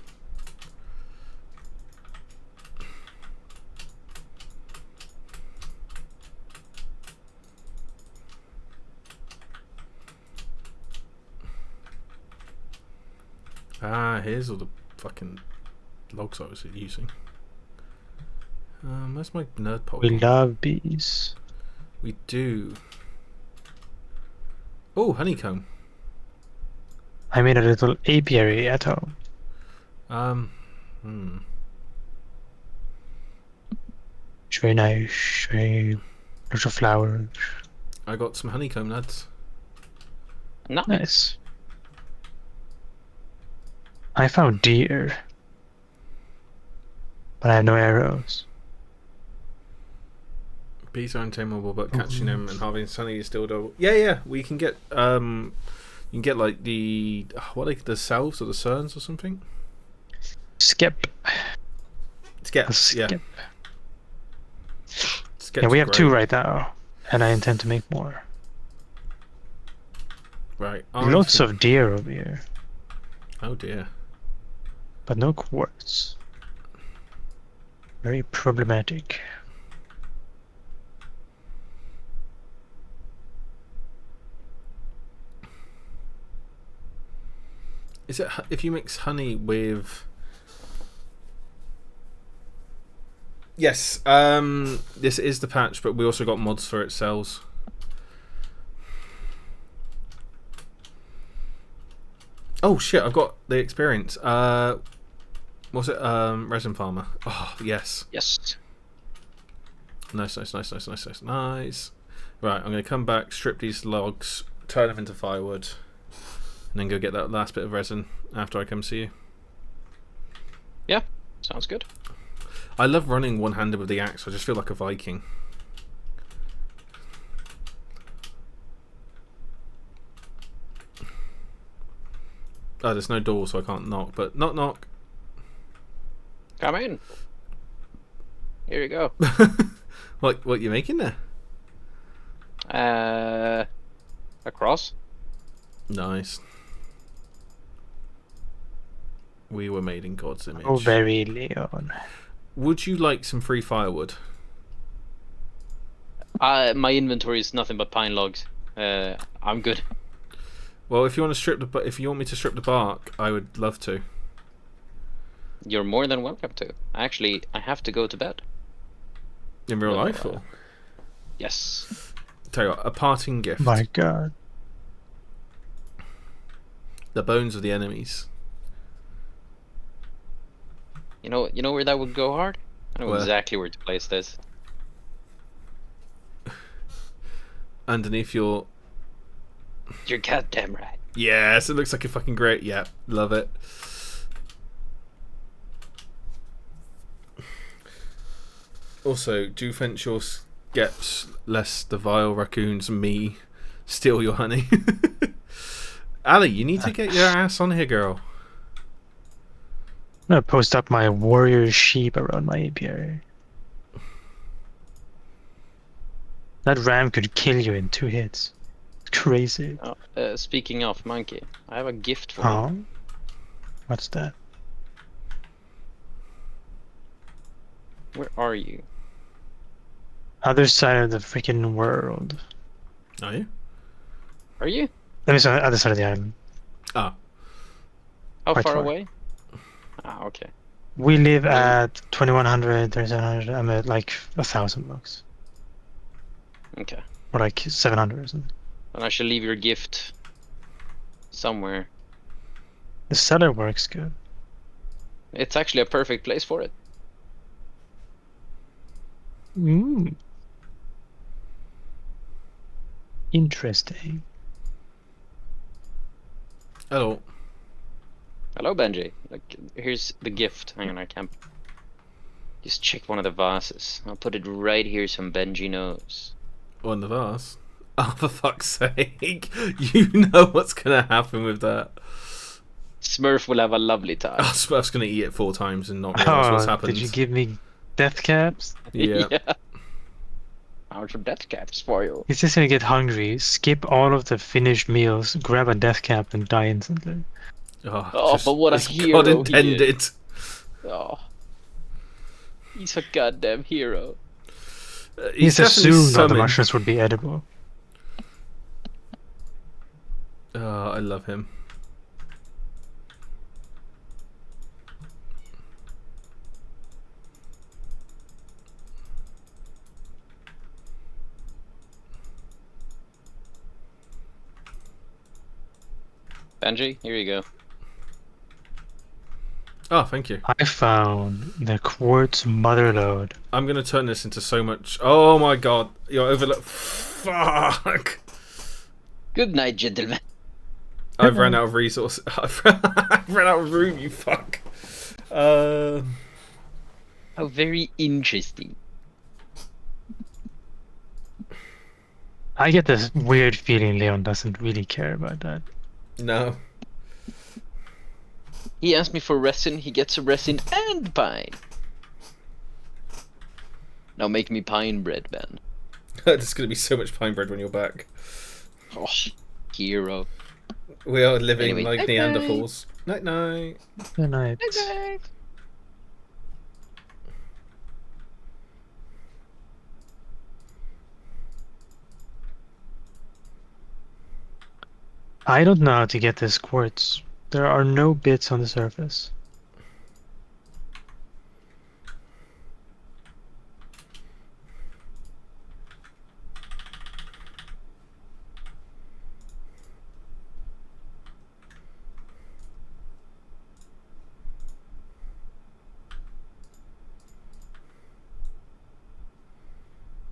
Ah, here's all the fucking logs I was using. Where's my nerd pole? We love bees. We do. Oh, honeycomb. I made a little apiary at home. It's very nice. Very lots of flowers. I got some honeycomb nuts. Nice. I found deer, but I have no arrows. Bees are untamable, but catching them and harvesting honey is still doable. Yeah, we can get you can get like the the salves or the cerns or something. Skip. Skep, yeah. Skip. Skep's Yeah, we have great. 2 right now, and I intend to make more. Right. Lots of deer over here, Oh dear. but no quartz. Very problematic. Is it if you mix honey with? Yes. This is the patch, but we also got mods for its cells. Oh shit! I've got the experience. What's it? Resin farmer. Oh yes. Yes. Nice. Right, I'm gonna come back, strip these logs, turn them into firewood, and then go get that last bit of resin after I come see you. Yeah. Sounds good. I love running one-handed with the axe. I just feel like a Viking. Oh, there's no door, so I can't knock. But knock, knock. Come in. Here you go. What you making there? A cross. Nice. We were made in God's image. Oh, very Leon. Would you like some free firewood? My inventory is nothing but pine logs. I'm good. Well, if you want to if you want me to strip the bark, I would love to. You're more than welcome to. Actually, I have to go to bed. In real life, or? Yes. Tell you what, a parting gift. My God. The bones of the enemies. You know where that would go hard? I know Where? exactly where to place this. Underneath your... You're goddamn right. Yes, it looks like a fucking great... Yeah, love it. Also, do fence your skeps lest the vile raccoons and me steal your honey. Ali, you need to get your ass on here, girl. I'm gonna post up my warrior sheep around my apiary. That ram could kill you in 2 hits. crazy. Speaking of monkey, I have a gift for you. Oh, what's that? Where are you? Other side of the freaking world. Are you? Are you? Let me say other side of the island. Ah, How Quite far far. away? Ah, okay. We live Well- at 2100, 3700. I'm at like 1,000 bucks. Okay. Or like 700 or something. Then I shall leave your gift somewhere. The cellar works good. It's actually a perfect place for it. Mm. Interesting. hello. Hello, Benji. Like, here's the gift. Hang on, I can't. Just check one of the vases. I'll put it right here so Benji knows. On the vase. Oh, for fuck's sake! You know what's gonna happen with that. Smurf will have a lovely time. Oh, Smurf's gonna eat it 4 times and not realise what's Oh, happened. did you give me death caps? Yeah. How much of death caps for you? He's just gonna get hungry, skip all of the finished meals, grab a death cap, and die instantly. Oh, but what a it's hero God he intended. Oh. He's a goddamn hero. He's definitely assumed all the summoned. mushrooms would be edible. Oh, I love him. Benji, here you go. Oh, thank you. I found the quartz motherlode. I'm gonna turn this into so much. Oh my god, you're overlook. Fuck! Good night, gentlemen. I've ran out of resources. I've ran out of room. You fuck. How very interesting. I get this weird feeling Leon doesn't really care about that. No. He asked me for resin, he gets a resin and pine. Now make me pine bread, man. There's gonna be so much pine bread when you're back. Oh, hero. We are living Anyway, like night-night. Neanderthals. Night night. Good night. I don't know how to get this quartz. There are no bits on the surface.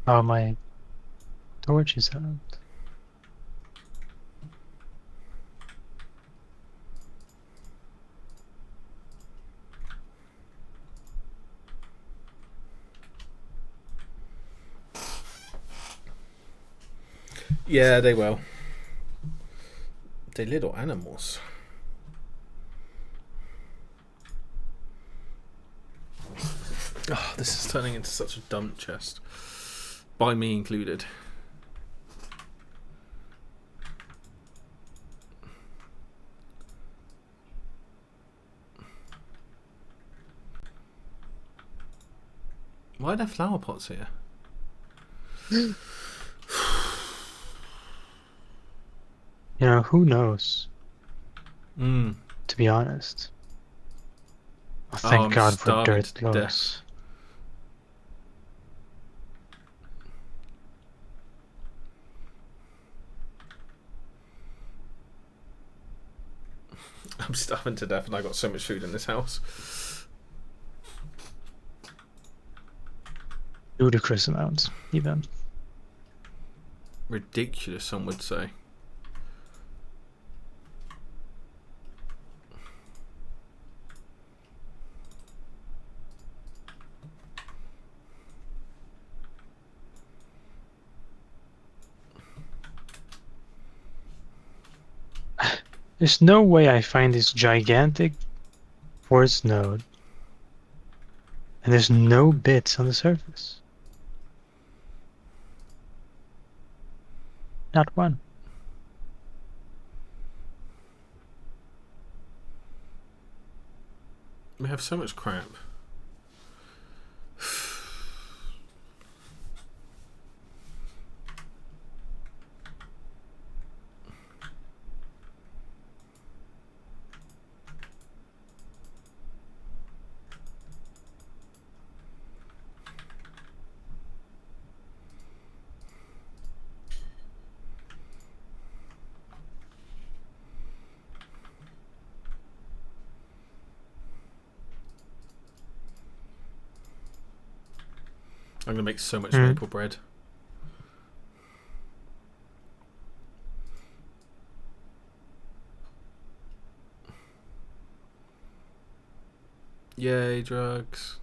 Oh, my torch is out. Yeah, they will. They're little animals. Oh, this is turning into such a dump chest. By me included. Why are there flower pots here? You know, who knows, Mm. to be honest. Oh, thank I'm God for starving dirt to clothes. I'm starving to death and I got so much food in this house. Ludicrous amounts, even. Ridiculous, some would say. There's no way I find this gigantic quartz node and there's no bits on the surface. Not one. We have so much crap. I'm gonna make so much maple bread. Yay, drugs.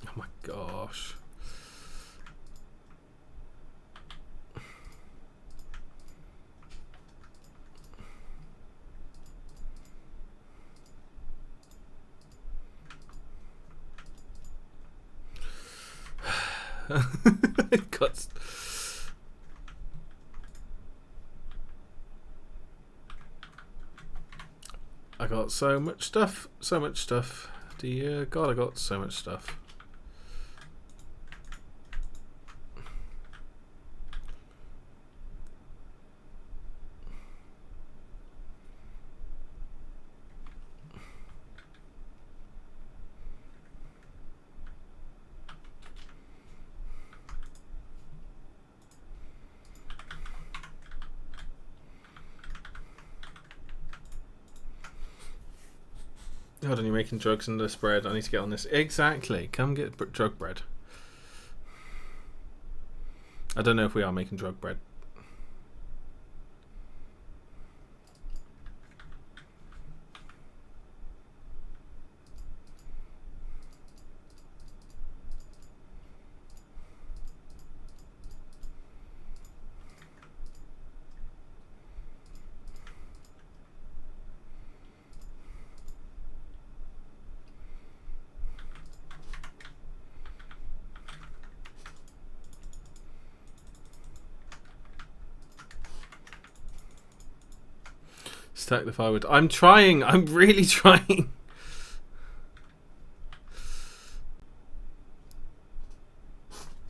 Oh my gosh. Got... I got so much stuff, so much stuff. Dear God, I got so much stuff. Hold on, you're making drugs in this bread. I need to get on this. Exactly. Come get drug bread. I don't know if we are making drug bread. Stack the firewood. I'm trying. I'm really trying.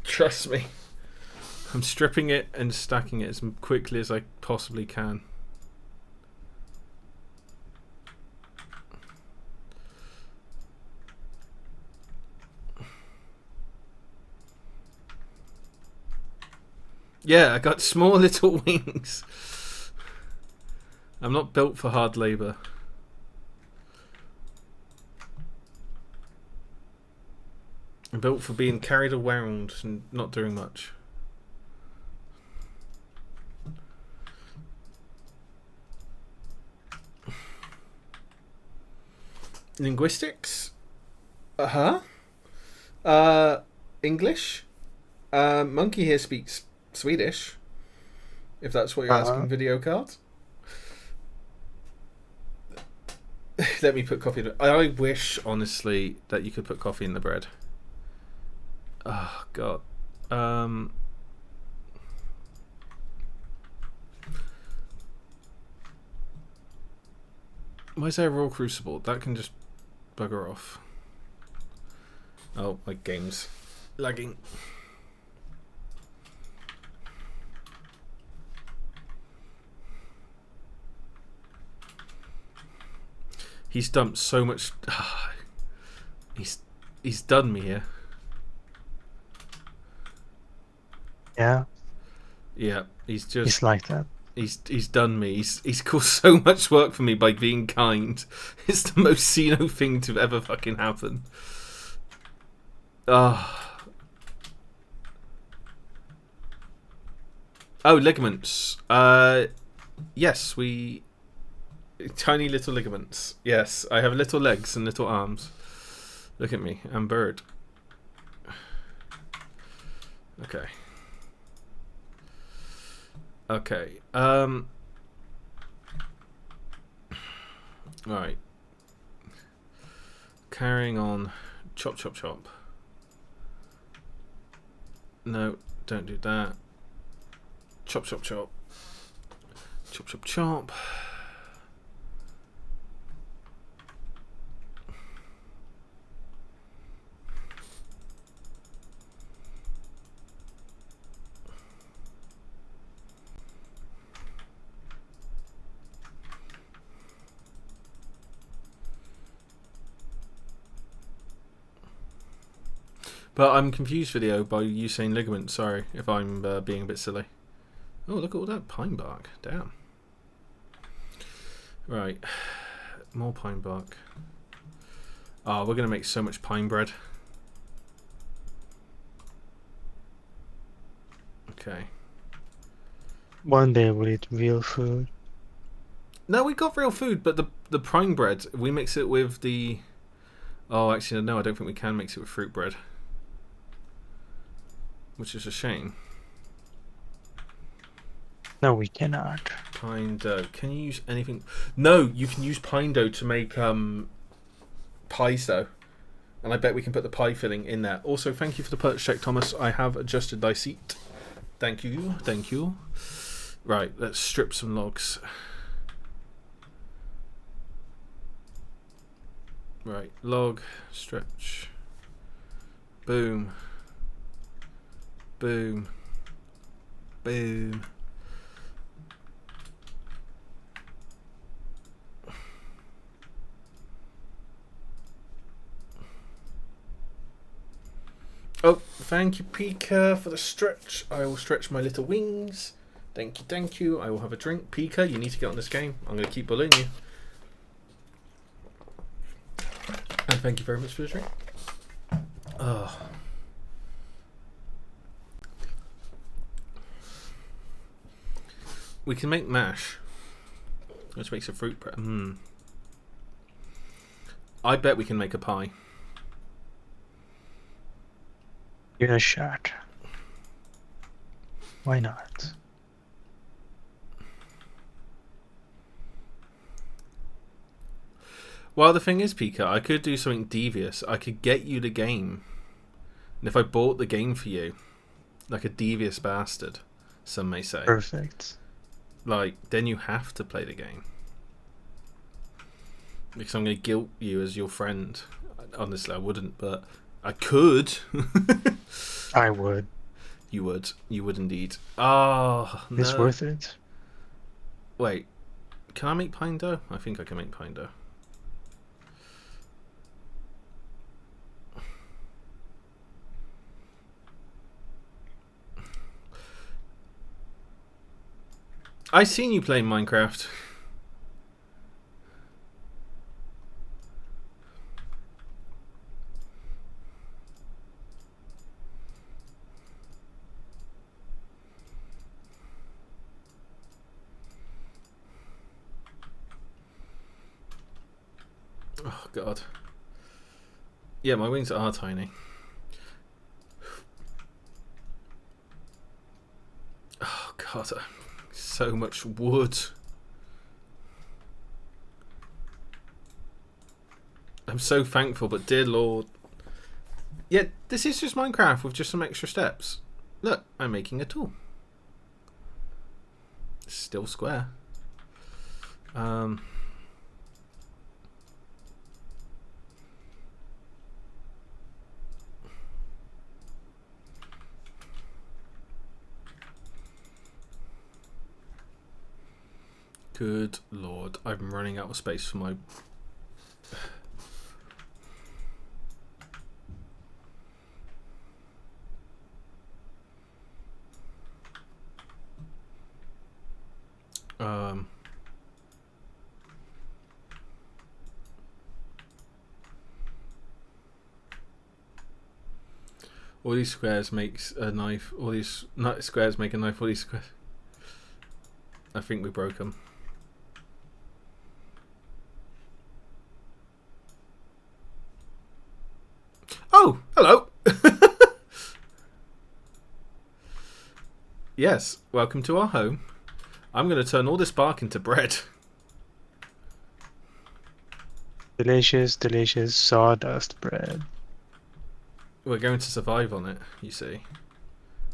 Trust me. I'm stripping it and stacking it as quickly as I possibly can. Yeah, I got small little wings. I'm not built for hard labour. I'm built for being carried around and not doing much. Linguistics? English? Monkey here speaks Swedish. If that's what you're asking, video cards. Let me put coffee in it. I wish, honestly, that you could put coffee in the bread. Oh, God. Why is there a raw crucible? That can just bugger off. Oh, my game's lagging. He's dumped so much. He's done me here. Yeah. Yeah, he's just. He's like that. He's done me. He's caused so much work for me by being kind. It's the most Xeno thing to ever fucking happen. Oh, ligaments. Yes, we. Tiny little ligaments. Yes, I have little legs and little arms. Look at me. I'm bird. Okay. Okay. Right. Carrying on. Chop, chop, chop. No, don't do that. Chop, chop, chop. Chop, chop, chop. But I'm confused, video, by you saying ligament. Sorry if I'm being a bit silly. Oh, look at all that pine bark. Damn. Right. More pine bark. Oh, we're going to make so much pine bread. Okay. One day we'll eat real food. No, we got real food, but the pine bread, we mix it with the... Oh, actually, no, I don't think we can mix it with fruit bread. Which is a shame. No, we cannot. Pine dough. Can you use anything? No, you can use pine dough to make pies though. And I bet we can put the pie filling in there. Also, thank you for the purchase check, Thomas. I have adjusted thy seat. Thank you. Thank you. Right, let's strip some logs. Right, log, stretch. Boom. Boom. Boom. Oh, thank you, Pika, for the stretch. I will stretch my little wings. Thank you, thank you. I will have a drink. Pika, you need to get on this game. I'm going to keep bullying you. And thank you very much for the drink. Oh. We can make mash, which makes a fruit bread. I bet we can make a pie. Give it a shot. Why not? Well, the thing is, Pika, I could do something devious. I could get you the game. And if I bought the game for you, like a devious bastard, some may say. Perfect. Like, then you have to play the game. Because I'm going to guilt you as your friend. Honestly, I wouldn't, but I could. I would. You would. You would indeed. Ah, no. It's worth it. Wait. Can I make pine dough? I think I can make pine dough. I seen you playing Minecraft. Oh god. Yeah, my wings are tiny. Oh god. So much wood. I'm so thankful, but dear lord. Yeah, this is just Minecraft with just some extra steps. Look, I'm making a tool. It's still square. Good lord, I'm running out of space for my... All these squares makes a knife. All these squares make a knife. All these squares... I think we broke them. Oh, hello. Yes, welcome to our home. I'm going to turn all this bark into bread. Delicious, delicious sawdust bread. We're going to survive on it, you see.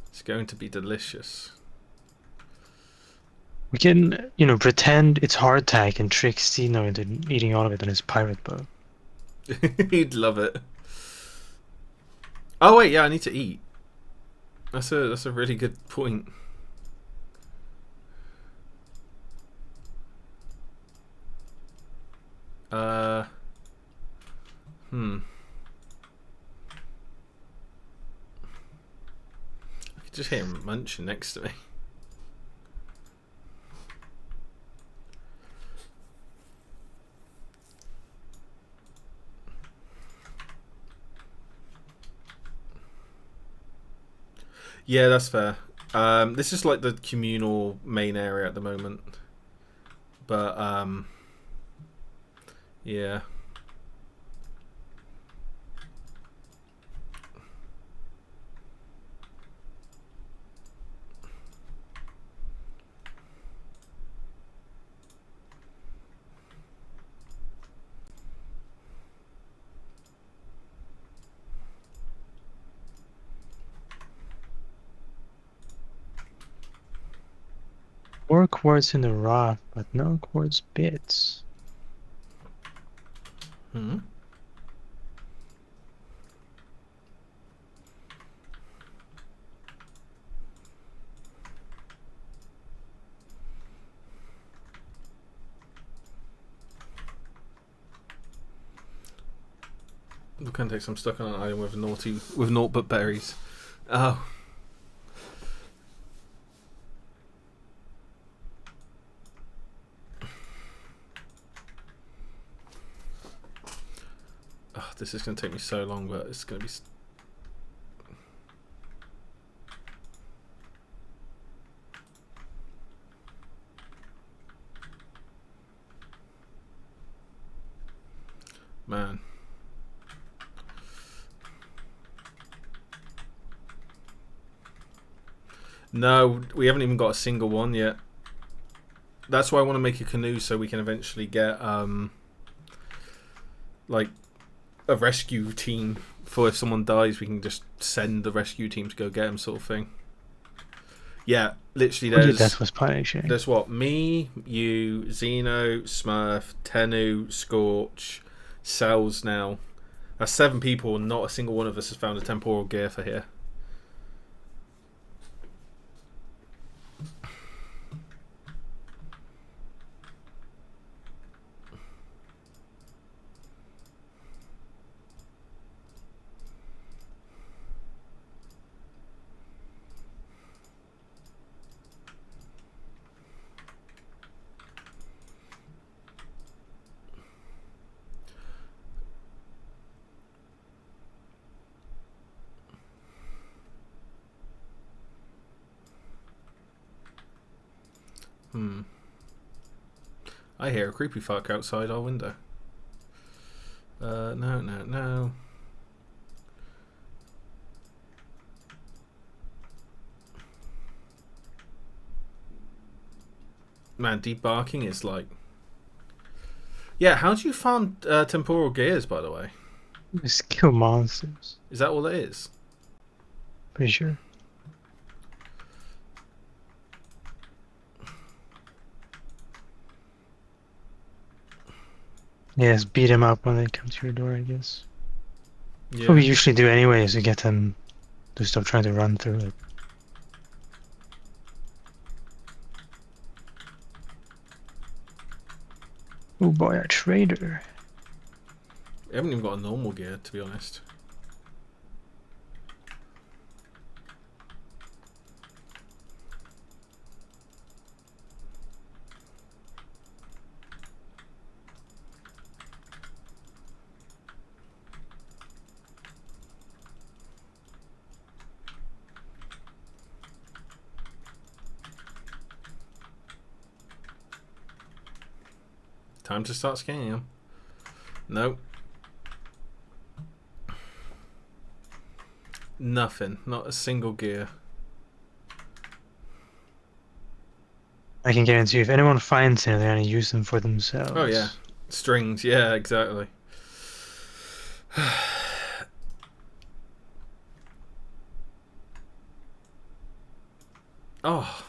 It's going to be delicious. We can, pretend it's hardtack and trick Stino into eating all of it on his pirate boat. He'd love it. Oh wait, yeah, I need to eat. That's a really good point. I could just hear him munching next to me. Yeah, that's fair. This is like the communal main area at the moment. But, yeah. More quartz in the rock, but no quartz bits. Hmm. The context, I'm stuck on an island with naught but berries. Oh. Oh, this is going to take me so long, but it's going to be... Man. No, we haven't even got a single one yet. That's why I want to make a canoe so we can eventually get like a rescue team for if someone dies, we can just send the rescue team to go get him, sort of thing. Yeah, literally. There's what, me, you, Xeno, Smurf, Tenu, Scorch, Cells. Now that's 7 people, and not a single one of us has found a temporal gear for here. I hear a creepy fuck outside our window. No. Man, deep barking is like... Yeah, how do you farm temporal gears, by the way? Just kill monsters. Is that all it is? Pretty sure. Yes, beat them up when they come to your door, I guess. Yeah. What we usually do anyway is to get them to stop trying to run through it. Oh boy, a trader. We haven't even got a normal gear, to be honest. Time to start scanning them. Nope. Nothing. Not a single gear. I can guarantee you, if anyone finds it, they're gonna use them for themselves. Oh yeah, strings. Yeah, exactly. Oh.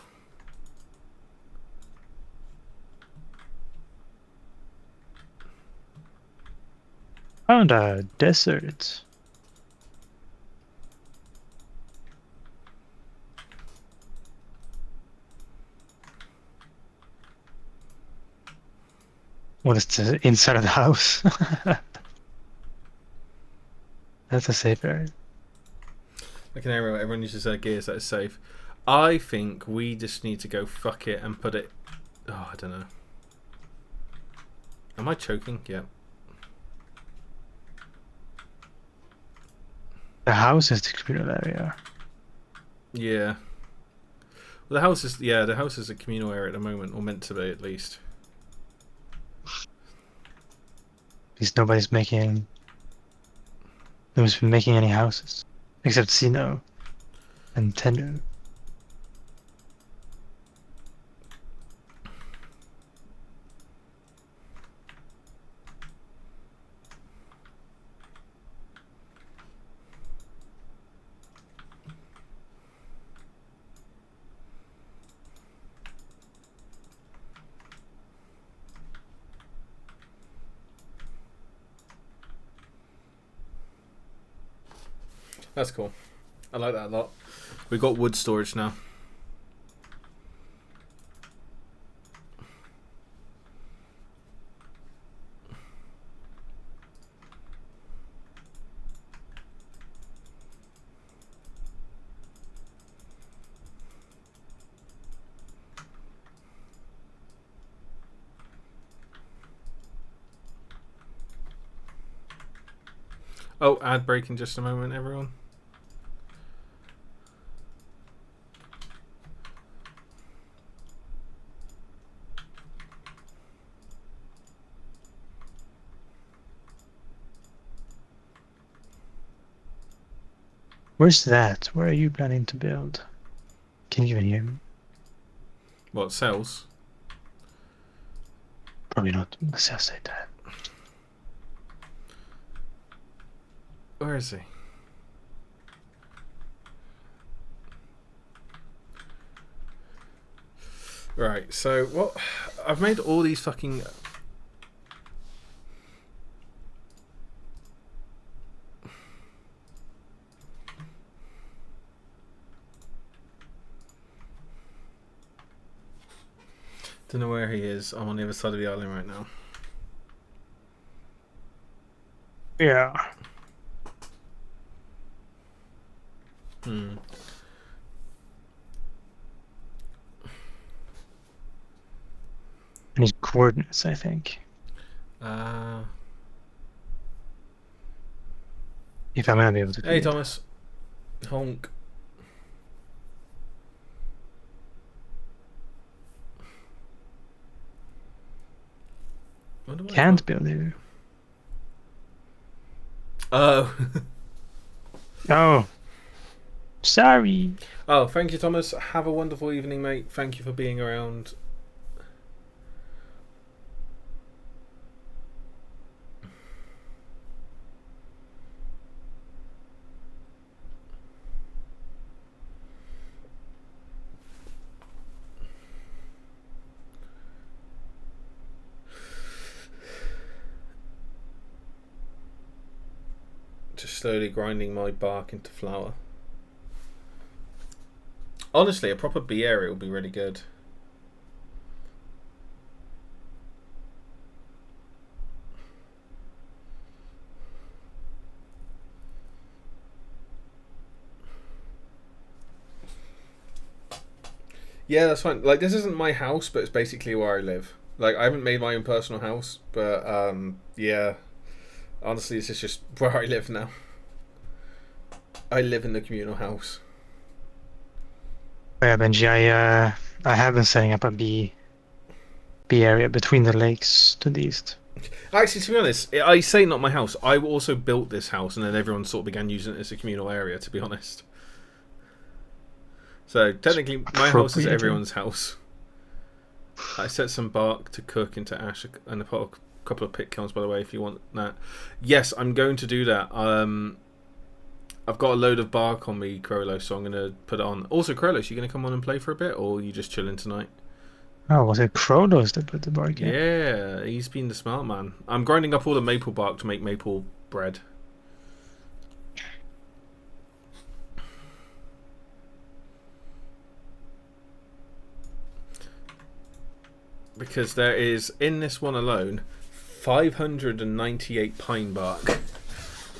Found a desert. What is the inside of the house? That's a safe area. Like an area where everyone uses their gears that is safe. I think we just need to go fuck it and put it. Oh, I don't know. Am I choking? Yeah. The house is the communal area. Yeah. Well, the house is the house is a communal area at the moment, or meant to be at least. Because nobody's making any houses except Sino and Tendo. That's cool. I like that a lot. We got wood storage now. Oh, ad break in just a moment, everyone. Where's that? Where are you planning to build? Can you even hear me? What, cells? Probably not. Let's just say that. Where is he? Right, so what? I've made all these fucking. Don't know where he is. I'm on the other side of the island right now. Yeah. Hmm. I need coordinates, I think. If I'm gonna be able to. Hey, Thomas. Honk. Can't build here. Oh. Oh. Sorry. Oh, thank you, Thomas. Have a wonderful evening, mate. Thank you for being around. Just slowly grinding my bark into flour. Honestly, a proper bee area would be really good. Yeah, that's fine. Like, this isn't my house, but it's basically where I live. Like, I haven't made my own personal house, but yeah. Honestly, this is just where I live now. I live in the communal house. Yeah, Benji, I have been setting up a bee area between the lakes to the east. Actually, to be honest, I say not my house. I also built this house, and then everyone sort of began using it as a communal area, to be honest. So, technically, my house is everyone's house. I set some bark to cook into ash, and I put a couple of pit kilns, by the way, if you want that. Yes, I'm going to do that. I've got a load of bark on me, Krolos, so I'm going to put it on. Also, Krolos, you going to come on and play for a bit, or are you just chilling tonight? Oh, was it Kronos that put the bark in? Yeah, he's been the smart man. I'm grinding up all the maple bark to make maple bread. Because there is, in this one alone, 598 pine bark.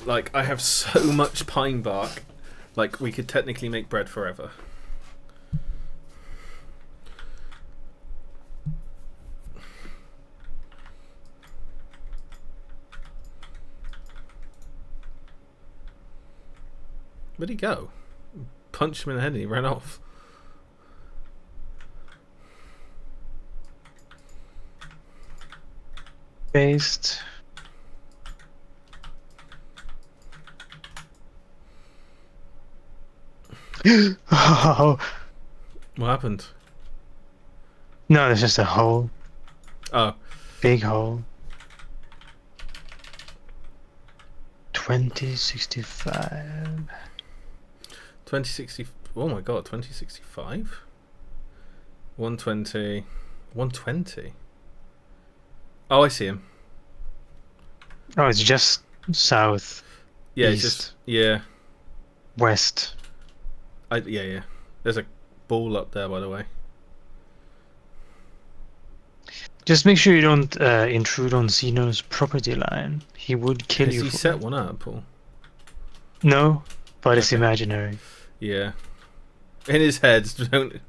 Like, I have so much pine bark. Like, we could technically make bread forever. Where'd he go? Punched him in the head and he ran off. Based. Oh What happened? no, it's just a hole. Oh, Big hole. 2065. 2060. Oh my god, 2065? 120. 120? Oh, I see him. Oh, it's just south, Yeah, it's East. just. Yeah. west. Yeah. There's a ball up there, by the way. Just make sure you don't intrude on Zeno's property line. He would kill Has you. he For set it. one up, Paul? No, but it's Okay. imaginary. Yeah. In his head, don't.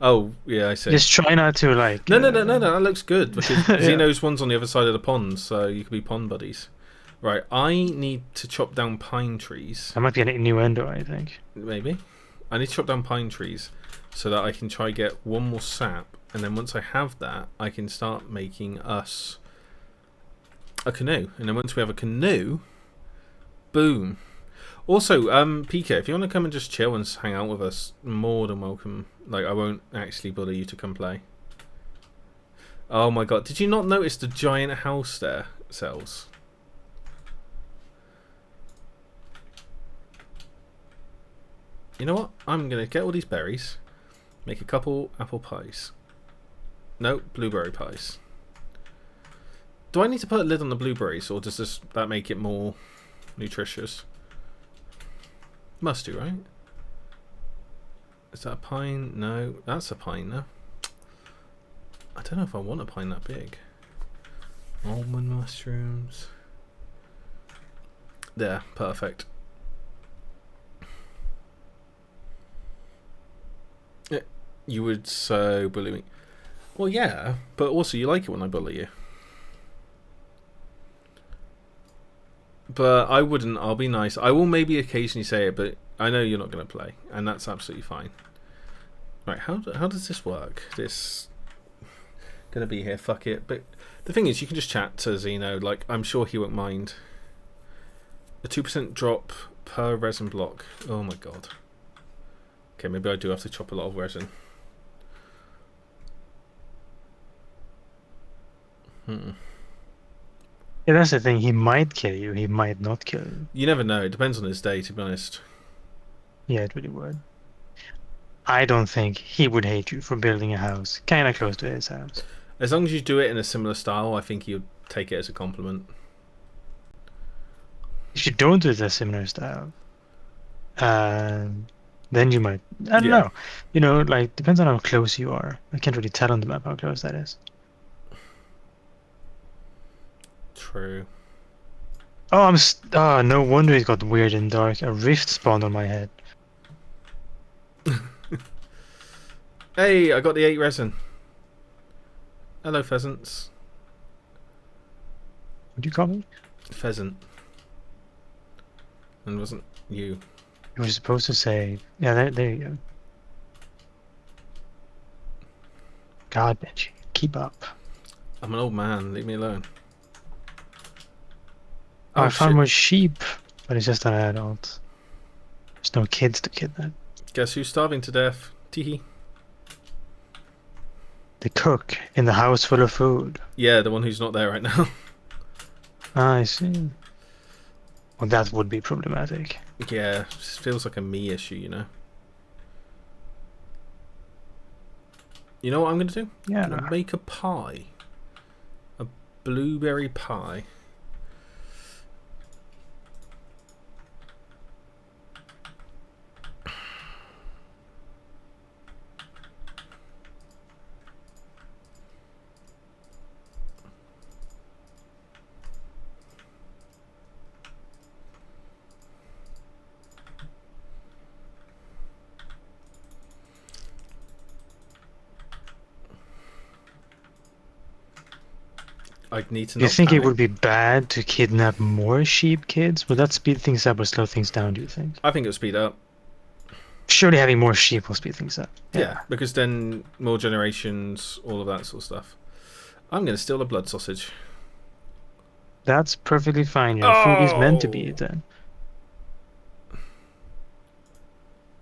Oh, yeah, I see. Just try not to like. No, that looks good because Yeah. Xeno's one's on the other side of the pond, so you could be pond buddies. Right, I need to chop down pine trees. That might be an innuendo, I think. Maybe. I need to chop down pine trees so that I can try get one more sap, and then once I have that, I can start making us a canoe. And then once we have a canoe, boom. Also, PK, if you want to come and just chill and hang out with us, more than welcome. Like, I won't actually bother you to come play. Oh my god, did you not notice the giant house there, Cells? You know what? I'm going to get all these berries, make a couple apple pies. No, blueberry pies. Do I need to put a lid on the blueberries, or does that make it more nutritious? Must do, right? Is that a pine? No, that's a pine now. I don't know if I want a pine that big. Almond mushrooms. There, perfect. You would so bully me. Well, yeah, but also you like it when I bully you. But I wouldn't. I'll be nice. I will maybe occasionally say it, but I know you're not going to play, and that's absolutely fine. Right, how does this work? This going to be here, fuck it. But the thing is, you can just chat to Zeno. Like, I'm sure he won't mind. A 2% drop per resin block. Oh my god. Okay, maybe I do have to chop a lot of resin. Yeah, that's the thing. He might kill you. He might not kill you. You never know. It depends on his day, to be honest. Yeah, it really would. I don't think he would hate you for building a house kind of close to his house. As long as you do it in a similar style, I think he would take it as a compliment. If you don't do it a similar style, then you might. I don't Yeah. know. You know, like depends on how close you are. I can't really tell on the map how close that is. True. Oh, no wonder it got weird and dark. A rift spawned on my head. Hey, I got the 8 resin. Hello, pheasants. What do you call me? Pheasant. And it wasn't you. You were supposed to say, yeah, there you go. God, Benji, keep up. I'm an old man. Leave me alone. Oh, I Oh, found shit. more sheep, but it's just an adult. There's no kids to kidnap. Guess who's starving to death? Teehee. The cook in the house full of food. Yeah, the one who's not there right now. Ah, I see. Well, that would be problematic. Yeah, it feels like a me issue, you know. You know what I'm going to do? Yeah. I'm going to make a pie. A blueberry pie. I'd need to Do you not think it panic. would be bad to kidnap more sheep kids? Would that speed things up or slow things down, do you think? I think it'll speed up. Surely having more sheep will speed things up. Yeah, because then more generations, all of that sort of stuff. I'm going to steal a blood sausage. That's perfectly fine. Your food is meant to be Oh! eaten.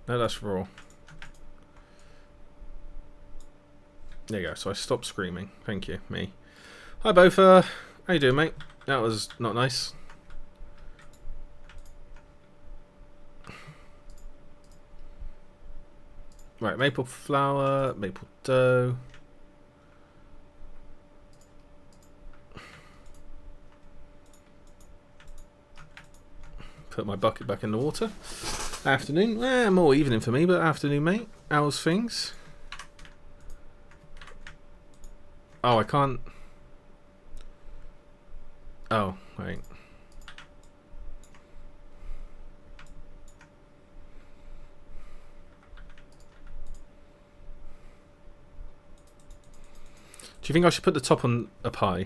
No, that's raw. There you go. So I stopped screaming. Thank you, me. Hi, Bofa. How you doing, mate? That was not nice. Right, maple flour, maple dough. Put my bucket back in the water. Afternoon. More evening for me, but afternoon, mate. How's things? Oh, I can't. Oh, wait. Do you think I should put the top on a pie?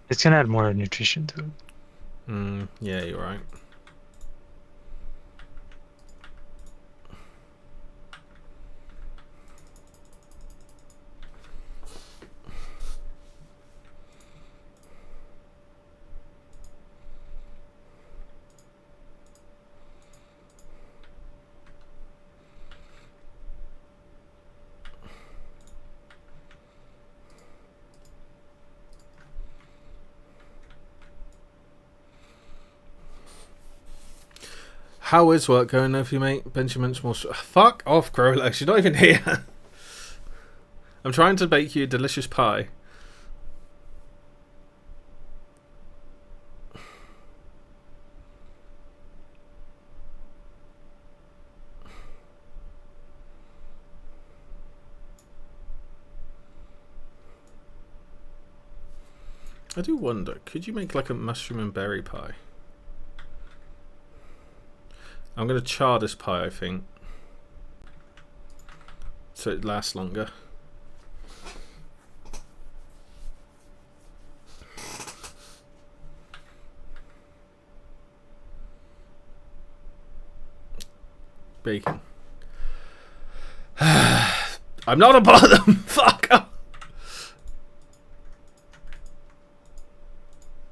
It's gonna add more nutrition to it. Yeah, you're right. How is work going though for you, mate? Benjamin's more. Fuck off, Growlex. You're not even here. I'm trying to bake you a delicious pie. I do wonder, could you make like a mushroom and berry pie? I'm going to char this pie, I think, so it lasts longer. Bacon. I'm not a bottom. Fuck off.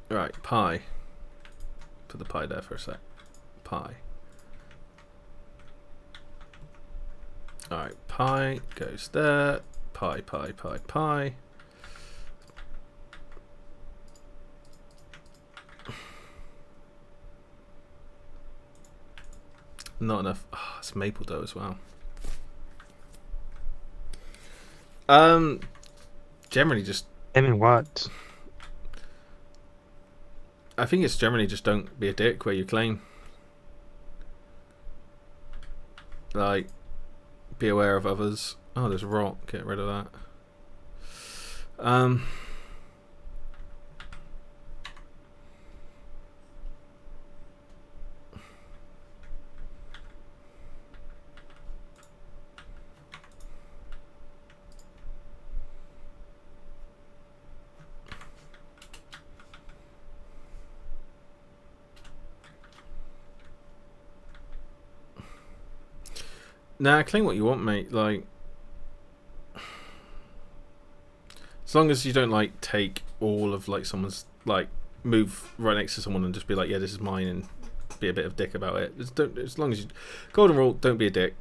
Right, pie. Put the pie there for a sec. Pie. Alright, pie goes there. Pie, pie, pie, pie. Not enough. Oh, it's maple dough as well. Generally just... I mean, what? I think it's generally just don't be a dick where you claim. Like, be aware of others. Oh, there's a rock. Get rid of that. Nah, claim what you want, mate. Like, as long as you don't like take all of like someone's, like, move right next to someone and just be like, yeah, this is mine, and be a bit of dick about it. Just don't. As long as you, golden rule, don't be a dick.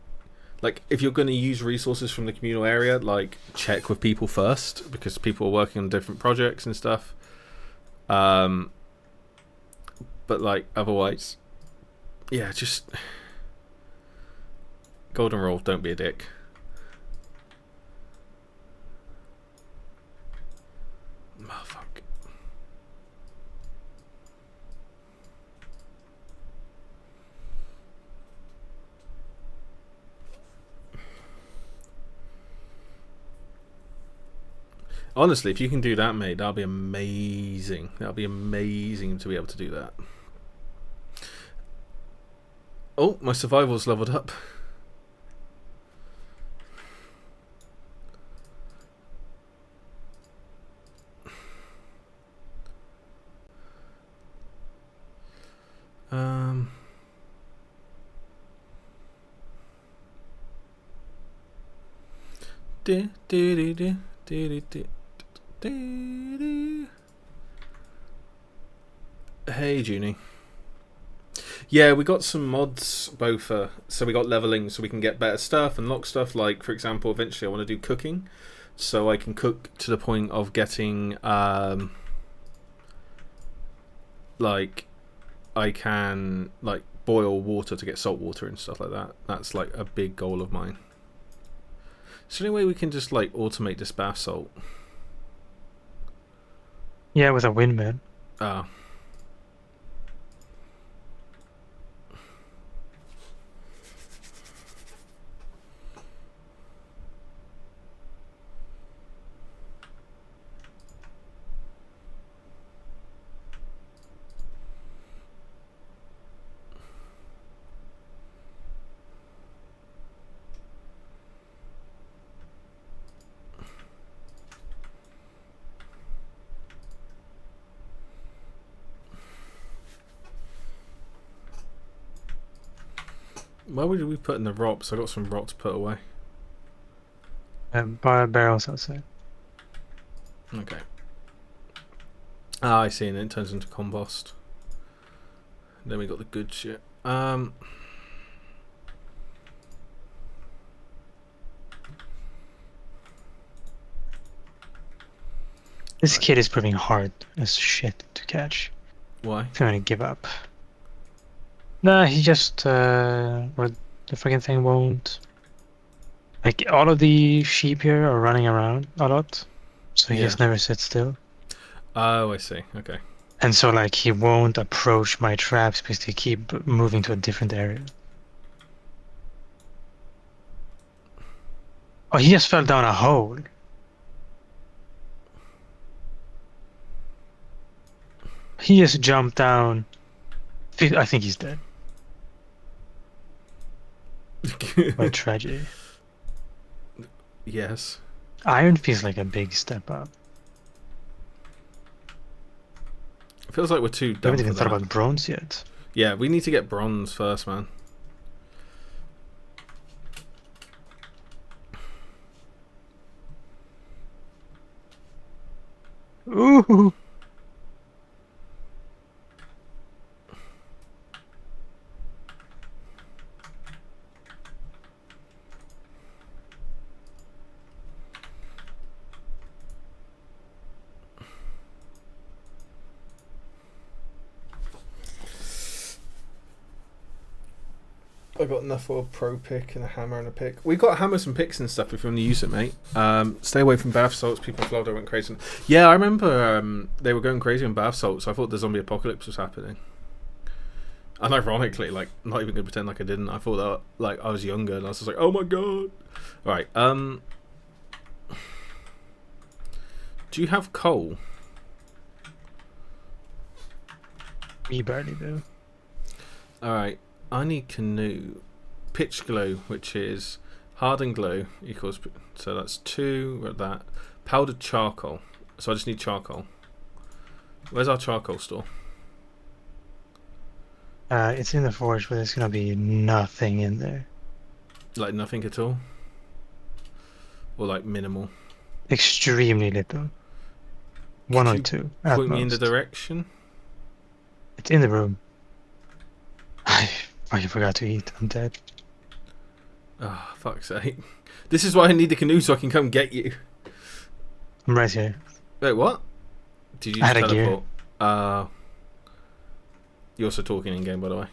like if you're going to use resources from the communal area, like check with people first because people are working on different projects and stuff. But like otherwise, yeah, just golden rule: don't be a dick. Oh, fuck. Honestly, if you can do that, mate, that'll be amazing. That'll be amazing to be able to do that. Oh, my survival's leveled up. Do, do, do, do, do, do, do, do. Hey, Junie. Yeah, we got some mods, both. So we got leveling, so we can get better stuff and lock stuff. Like, for example, eventually I want to do cooking, so I can cook to the point of getting, like, I can like boil water to get salt water and stuff like that. That's like a big goal of mine. Is there any way we can just like automate this bath salt? Yeah, with a windmill. Ah. Where would we put in the rops? I got some rot to put away. Barrels outside. Okay. Ah, I see, and then it turns into compost. Then we got the good shit. This kid is proving hard as shit to catch. Why? I'm gonna give up. Nah, he just or the freaking thing won't. Like all of the sheep here are running around a lot, so he just never sits still. Oh, I see. Okay. And so like he won't approach my traps because they keep moving to a different area. Oh, he just fell down a hole. He just jumped down. I think he's dead. By tragedy. Yes. Iron feels like a big step up. It feels like we're too We dumb haven't for even thought that. about bronze yet. Yeah, we need to get bronze first, man. Ooh. I got enough for a pro pick and a hammer and a pick. We got hammers and picks and stuff if you want to use it, mate. Stay away from bath salts. People in Florida went crazy. Yeah, I remember they were going crazy on bath salts. I thought the zombie apocalypse was happening. And ironically, like, not even gonna pretend like I didn't. I thought that like I was younger and I was just like, oh my god. Right. Do you have coal? Me barely do. Alright, I need canoe. Pitch glow, which is hardened glow equals, so that's 2, we're at that. Powdered charcoal, so I just need charcoal. Where's our charcoal store? It's in the forge, but there's gonna be nothing in there. Like nothing at all? Or like minimal? Extremely little. One or you two. At Point me in the most. direction? It's in the room. I fucking forgot to eat. I'm dead. Oh, fuck's sake. This is why I need the canoe so I can come get you. I'm right here. Wait, what? Did you I just had a gear. teleport? You're also talking in game, by the way.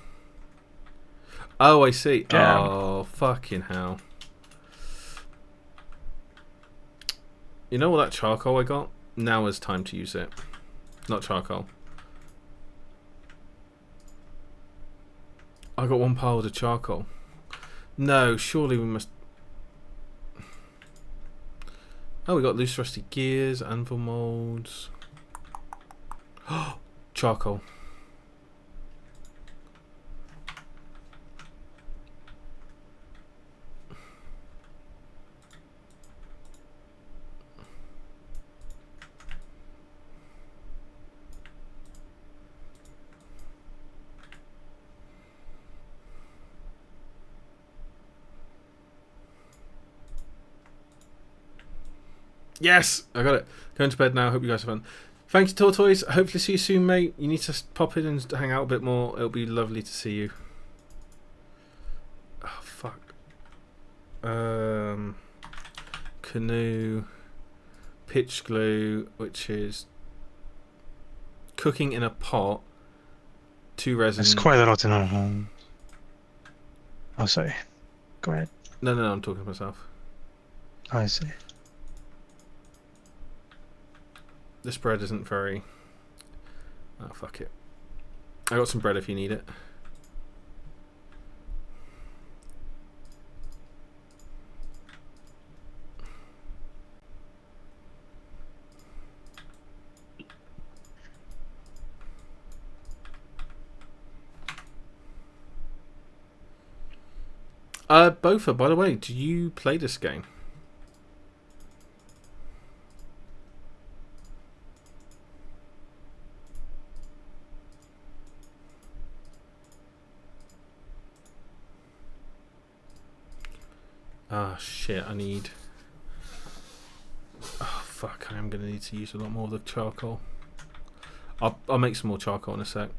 Oh, I see. Damn. Oh, fucking hell. You know all that charcoal I got? Now is time to use it. Not charcoal. I got one pile of charcoal. No, surely we must... Oh, we got loose rusty gears, anvil molds. Charcoal. Yes, I got it. Going to bed now. Hope you guys have fun. Thank you, Tortoise. Hopefully see you soon, mate. You need to pop in and hang out a bit more. It'll be lovely to see you. Oh, fuck. Canoe. Pitch glue, which is cooking in a pot. 2 resin. There's quite a lot in our home. Oh, sorry. Go ahead. No, I'm talking to myself. Oh, I see. This bread isn't very... Oh, fuck it. I got some bread if you need it. Bofa, by the way, do you play this game? Ah, shit, I need... Oh, fuck, I am going to need to use a lot more of the charcoal. I'll make some more charcoal in a sec.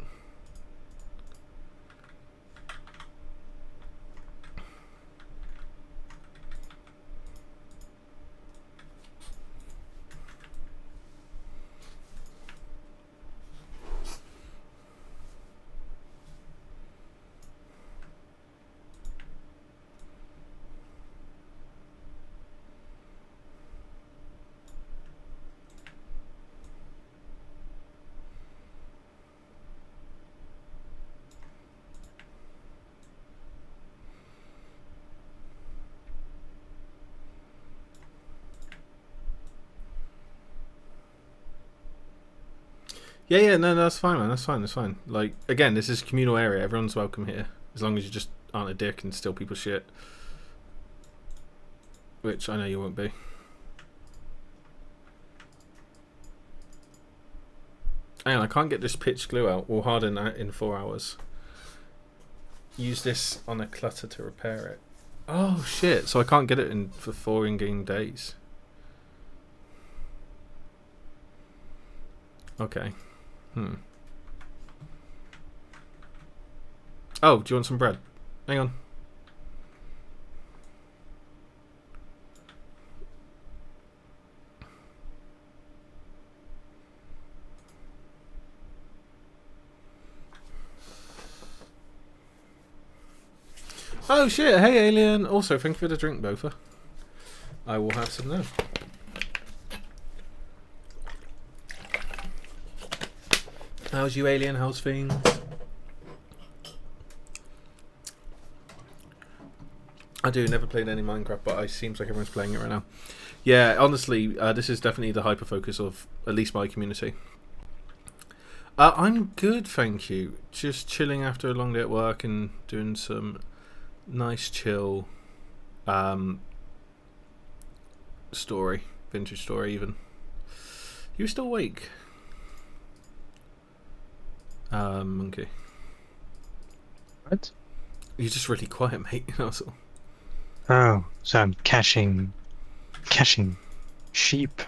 Yeah, no, that's fine, man. That's fine. Like, again, this is a communal area. Everyone's welcome here. As long as you just aren't a dick and steal people's shit. Which I know you won't be. Hang on, I can't get this pitch glue out. We'll harden that in 4 hours. Use this on a clutter to repair it. Oh, shit. So I can't get it in for 4 in-game days. Okay. Oh, do you want some bread? Hang on. Oh shit, hey Alien. Also, thank you for the drink, Bofa. I will have some now. How's you, Alien? How's things? I do, never played any Minecraft, but it seems like everyone's playing it right now. Yeah, honestly, this is definitely the hyper-focus of at least my community. I'm good, thank you. Just chilling after a long day at work and doing some nice chill story. Vintage story, even. You still awake? Monkey. What? You're just really quiet, mate. That's all. Oh, so I'm caching sheep.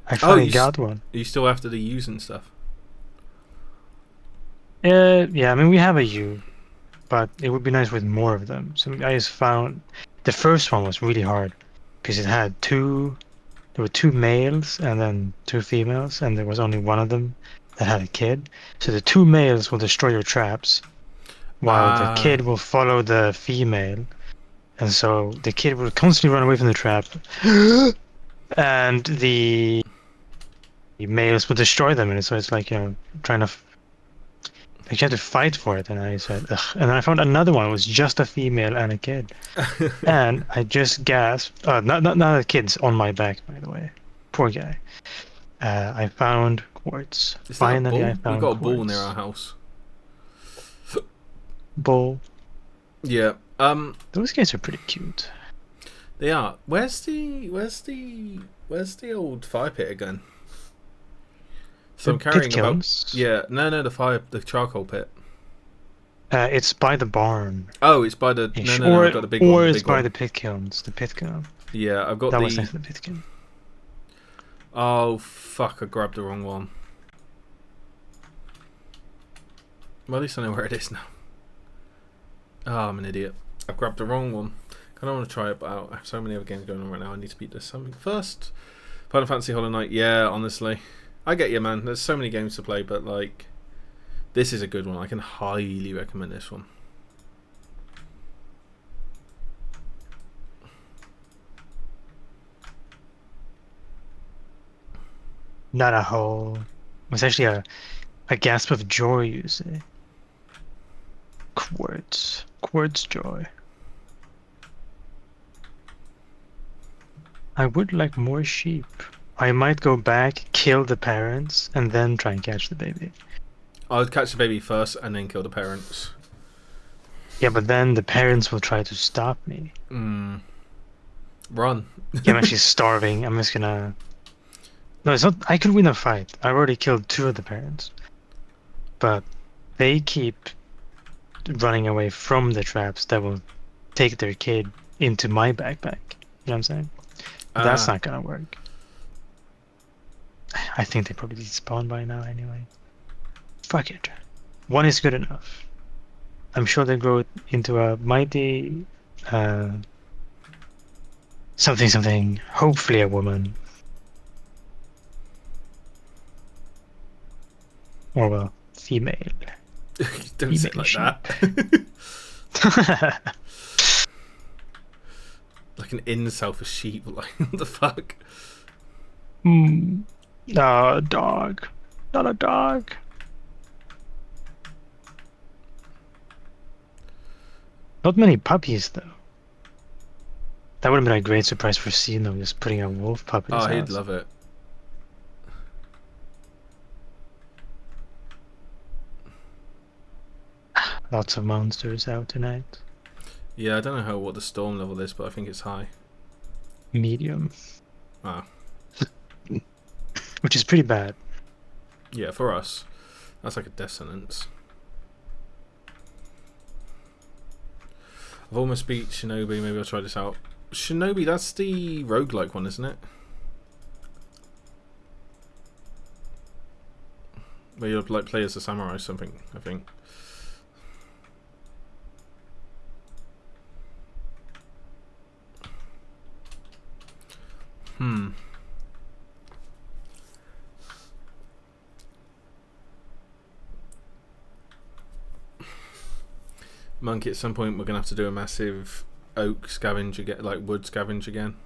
I finally got one. Are you still after the ewes and stuff? Yeah, I mean we have a ewe. but it would be nice with more of them. So I just found the first one was really hard because it had two. There were two males and then two females, and there was only one of them that had a kid. So the two males will destroy your traps, while the kid will follow the female. And so the kid will constantly run away from the trap, and the males will destroy them. And so it's like, trying to. Like you have to fight for it, and I said, ugh. And then I found another one. It was just a female and a kid, and I just gasped. Not the kids on my back, by the way. Poor guy. I found quartz. Finally, I found. We've got a quartz. ball near our house. Bull. Yeah. Those guys are pretty cute. They are. Where's the old fire pit again? So I'm carrying about. Yeah. No. The charcoal pit. It's by the barn. Oh, it's by the. No. I've got the big one. Or it's by the pit kilns. The pit kiln. Yeah, I've got that was next to the pit kiln. Oh fuck! I grabbed the wrong one. Well, at least I know where it is now. Oh, I'm an idiot. I've grabbed the wrong one. I don't want to try it, but I have so many other games going on right now. I need to beat this something first. Final Fantasy Hollow Knight. Yeah, honestly, I get you, man. There's so many games to play, but like, this is a good one. I can highly recommend this one. Not a hole. It was actually a gasp of joy, you say. Quartz joy. I would like more sheep. I might go back, kill the parents, and then try and catch the baby. I would catch the baby first and then kill the parents. Yeah, but then the parents will try to stop me. Run. Yeah, I'm actually starving. I'm just gonna... No, it's not... I could win a fight. I've already killed two of the parents. But they keep running away from the traps that will take their kid into my backpack. You know what I'm saying? That's not gonna work. I think they probably despawned by now anyway. Fuck it. One is good enough. I'm sure they grow into a mighty... something. Hopefully a woman. Or, well, female. Don't say it like sheep. that. Like an incel for sheep. Like, what the fuck? A dog. Not a dog. Not many puppies, though. That would have been a great surprise for Sino, just putting a wolf puppy in his he'd house. love it. Lots of monsters out tonight. Yeah, I don't know what the storm level is, but I think it's high. Medium. Ah. Which is pretty bad. Yeah, for us. That's like a death sentence. I've almost beat Shinobi. Maybe I'll try this out. Shinobi, that's the roguelike one, isn't it? Where you like play as a samurai or something, I think. Monkey, at some point we're gonna have to do a massive oak scavenge again, like wood scavenge again.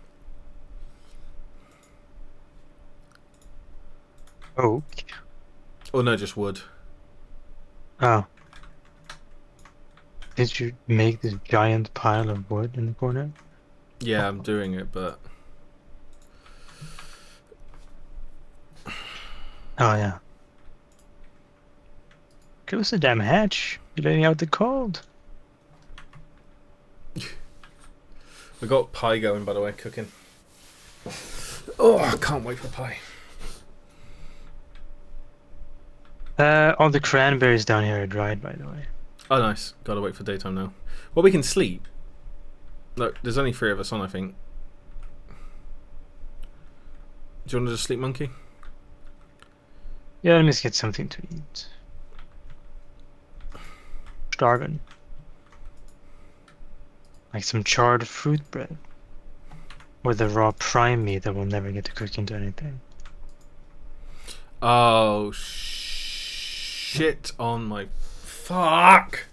Oak? Or no, just wood. Oh. Did you make this giant pile of wood in the corner? Yeah, I'm doing it, but... Oh, yeah. Close the damn hatch. You're letting out the cold. We got pie going, by the way, cooking. Oh, I can't wait for pie. All the cranberries down here are dried, by the way. Oh, nice. Gotta wait for daytime now. Well, we can sleep. Look, there's only 3 of us on, I think. Do you want to just sleep, Monkey? Yeah, let me just get something to eat. Starving. Like some charred fruit bread. Or the raw prime meat that will never get to cook into anything. Oh, shit on my... Fuck!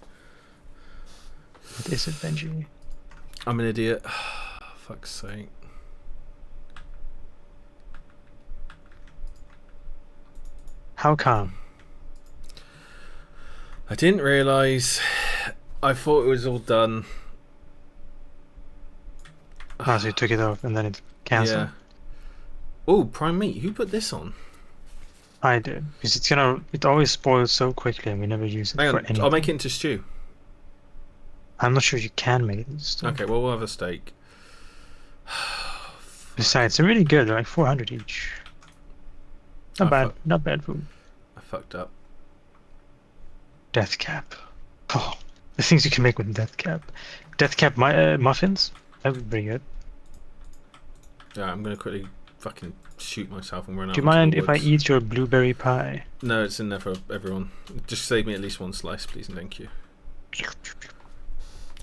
What is it, Benji? I'm an idiot. Fuck's sake. How come? I didn't realise. I thought it was all done. Ah, so you took it off and then it cancelled? Yeah. Oh, prime meat. Who put this on? I did. Because it always spoils so quickly and we never use it Hang for on, anything. I'll make it into stew. I'm not sure you can make it into stew. Okay, well, we'll have a steak. Besides, they're really good. They're like 400 each. Not Oh, bad. fuck. Not bad food. I fucked up. Death cap. Oh, the things you can make with death cap. Death cap muffins. That would be pretty good. Yeah, I'm gonna quickly fucking shoot myself and run out. Do you into the mind if I woods. eat your blueberry pie? No, it's in there for everyone. Just save me at least one slice, please, and thank you.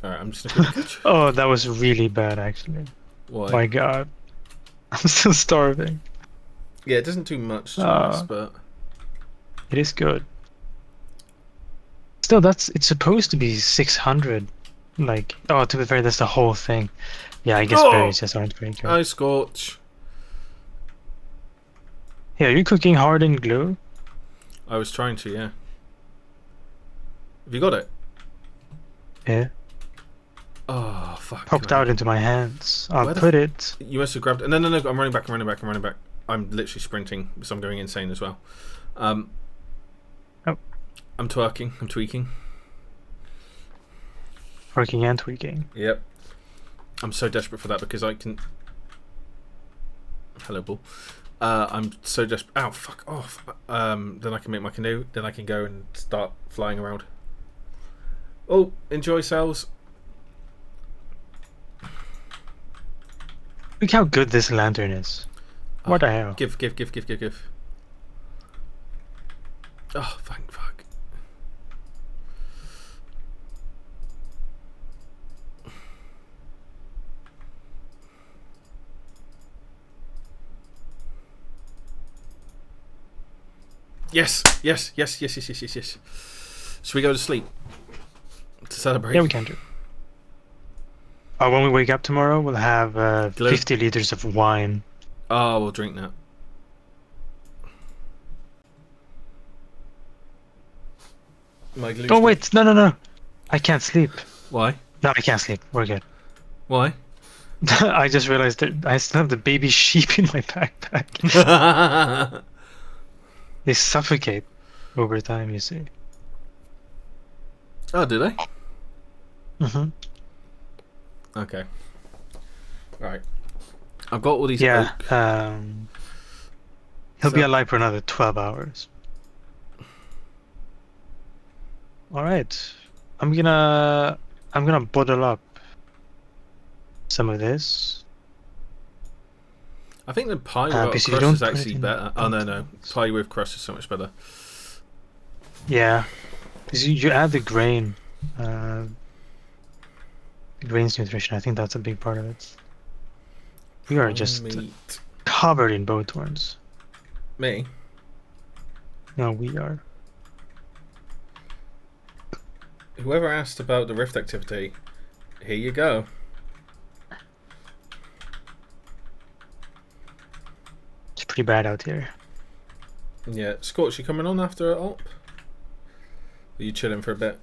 Alright, I'm just gonna catch. Oh, that was really bad, actually. Why? My God, I'm still starving. Yeah, it doesn't do much to us, but It is good. Still, it's supposed to be 600. Like, oh, to be fair, that's the whole thing. Yeah, I guess Oh! berries just aren't very good. I scorch. Yeah, you're cooking hard in glue. I was trying to, yeah. Have you got it? Yeah, Oh fuck! popped man. out into my hands. I'll Where the put it. You must have grabbed. No, no, no! I'm running back. I'm running back. I'm running back. I'm literally sprinting, so I'm going insane as well. Oh. I'm twerking. I'm tweaking. Working and tweaking. Yep. I'm so desperate for that because I can. Hello, bull. I'm so desperate. Ow! Fuck off. Then I can make my canoe. Then I can go and start flying around. Oh, enjoy cells. Look how good this lantern is. What the hell? Give. Oh, thank fuck. Yes. Should we go to sleep to celebrate? Yeah, we can do. When we wake up tomorrow, we'll have Glue. 50 liters of wine. Oh, we'll drink that. My glue Oh stick. wait, no. I can't sleep. Why? No, I can't sleep. We're good. Why? I just realized that I still have the baby sheep in my backpack. They suffocate over time, you see. Oh, do they? Mm-hmm. Okay. Right. I've got all these. Yeah. Oak. He'll be So- alive for another 12 hours. All right. I'm gonna bottle up some of this. I think the pie because without you crust don't is put it actually in better. Oh no, no, containers. pie with crust is so much better. Yeah, because you add the grain, the grain's nutrition. I think that's a big part of it. We are just Meat. covered in bow thorns. Me. No, we are. Whoever asked about the Rift activity, here you go. It's pretty bad out here. Yeah, Scorch, you coming on after Alp? Are you chilling for a bit?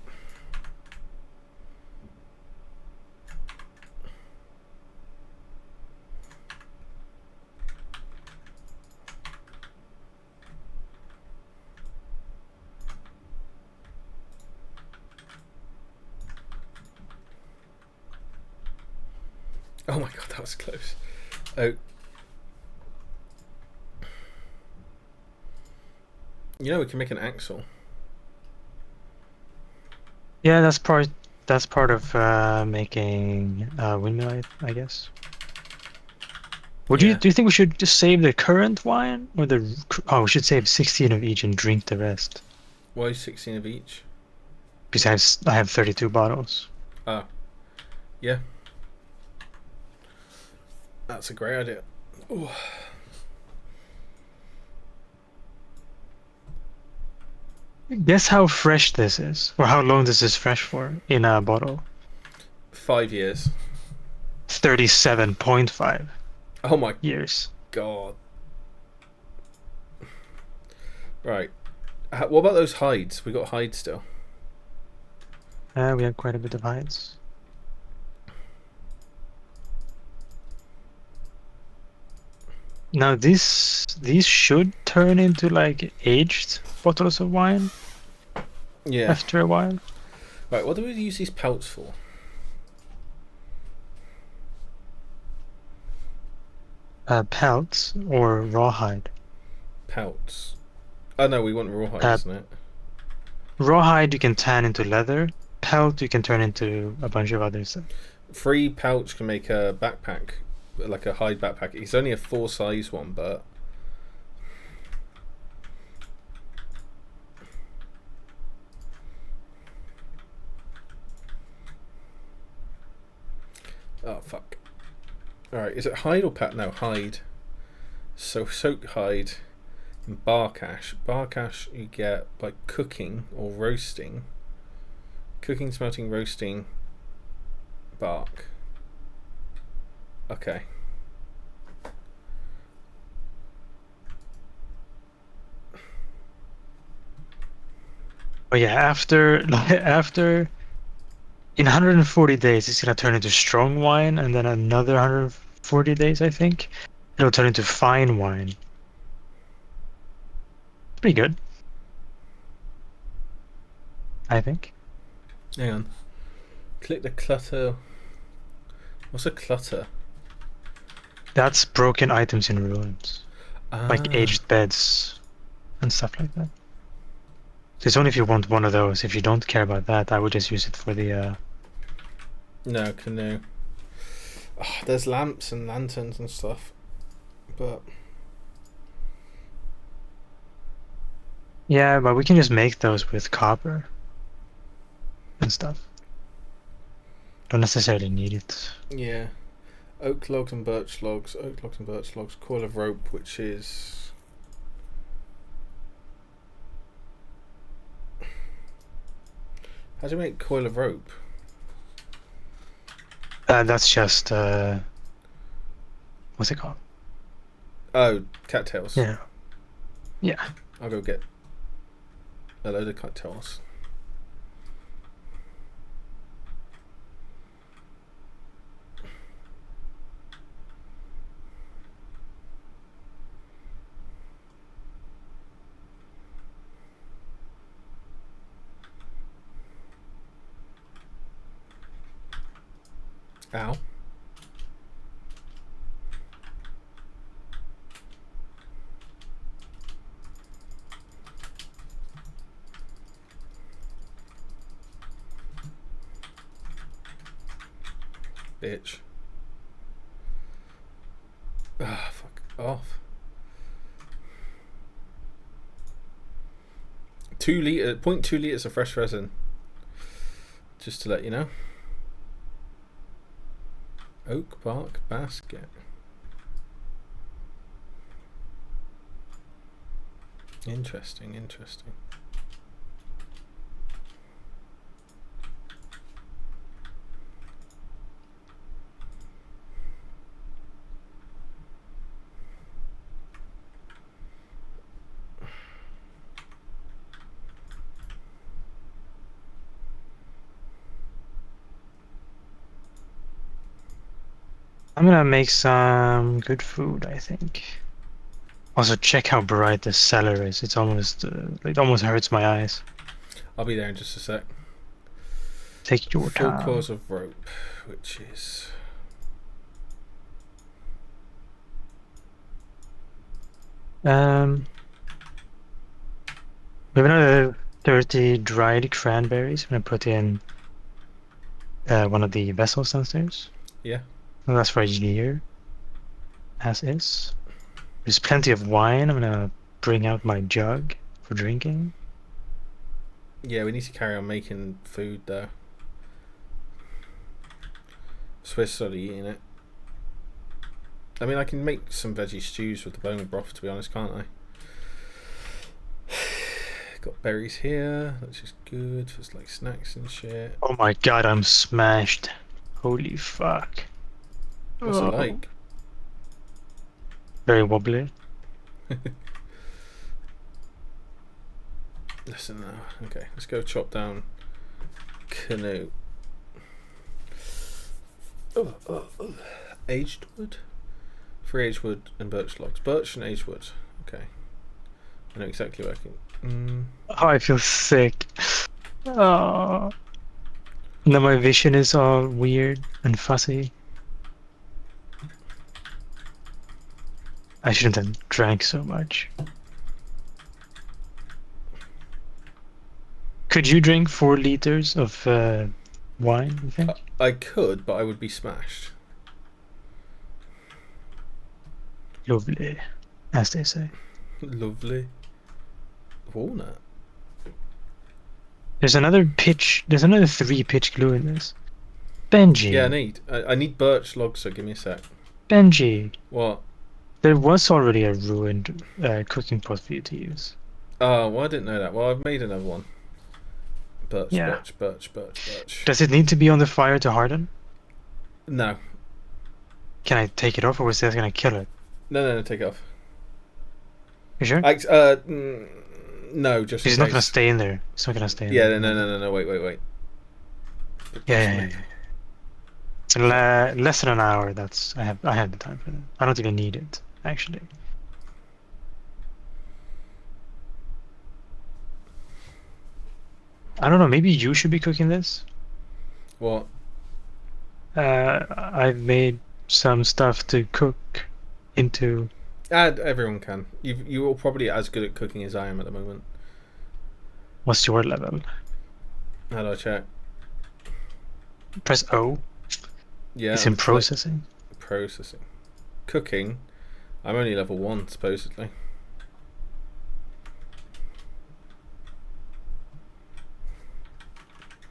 Oh my god, that was close. Oh. You know we can make an axle. Yeah, that's part of making windmill, I guess. Do you think we should just save the current wine or we should save 16 of each and drink the rest? Why 16 of each? Because I have 32 bottles. Oh. Yeah. That's a great idea. Ooh. Guess how fresh this is, or how long this is fresh for in a bottle. 5 years. 37.5 Oh my years. god. Right. What about those hides? We got hides still. We have quite a bit of hides. Now these should turn into like aged bottles of wine Yeah. after a while. Right, what do we use these pelts for? Pelts or rawhide. Pelts. Oh no, we want rawhide, isn't it? Rawhide you can tan into leather. Pelt you can turn into a bunch of other stuff. 3 pelts can make a backpack, like a hide backpack. It's only a 4 size one, but oh fuck. Alright, is it hide or pelt? No, hide. So soak hide and bark ash. Bark ash you get by cooking or roasting. Cooking, smelting, roasting bark. Okay. But yeah, after in 140 days it's gonna turn into strong wine, and then another 140 days I think it'll turn into fine wine. Pretty good, I think. Hang on. Click the clutter. What's a clutter? That's broken items in ruins, like Ah. aged beds and stuff like that. So it's only if you want one of those. If you don't care about that, I would just use it for the No, canoe. Oh, there's lamps and lanterns and stuff. But yeah, but we can just make those with copper and stuff. Don't necessarily need it. yeah. Oak logs and birch logs. Oak logs and birch logs. Coil of rope, which is... How do you make coil of rope? That's just what's it called? Oh, cattails. Yeah. Yeah. I'll go get a load of cattails. Ow. Bitch. Ah, fuck off. 0.2 litres of fresh resin. Just to let you know. Oak bark basket. Interesting, interesting. I'm gonna make some good food, I think. Also, check how bright the cellar is. It's almost it almost hurts my eyes. I'll be there in just a sec. Take your 4 time. coils of rope, which is... We have another 30 dried cranberries. I'm gonna put in one of the vessels downstairs. Yeah. And that's for a year, as is. There's plenty of wine. I'm gonna bring out my jug for drinking. Yeah, we need to carry on making food though. Swiss started eating it. I mean, I can make some veggie stews with the bone broth, to be honest, can't I? Got berries here, which is good. It's like snacks and shit. Oh my god, I'm smashed. Holy fuck. What's it like? Very wobbly. Listen now. Okay, let's go chop down canoe. Aged wood? 3 aged wood and birch logs. Birch and aged wood. Okay. I know exactly where I can. Oh, I feel sick. Oh. Now my vision is all weird and fuzzy. I shouldn't have drank so much. Could you drink 4 liters of wine, you think? I could, but I would be smashed. Lovely, as they say. Lovely. Walnut. There's another 3 pitch glue in this. Benji. Yeah, I need birch logs, so give me a sec. Benji. What? There was already a ruined cooking pot for you to use. Oh, well, I didn't know that. Well, I've made another one. Birch, Yeah. birch. Does it need to be on the fire to harden? No. Can I take it off, or is that gonna kill it? No, take it off. You sure? No, just in He's not gonna case. stay in there. He's not gonna stay in Yeah, there. no, wait. Yeah. So less than an hour. I have the time for that. I don't even need it, actually. I don't know. Maybe you should be cooking this. What? I've made some stuff to cook into. Everyone can. You're probably as good at cooking as I am at the moment. What's your level? How do I check? Press O. Yeah. It's in I'm processing. Processing. Cooking. I'm only level 1, supposedly.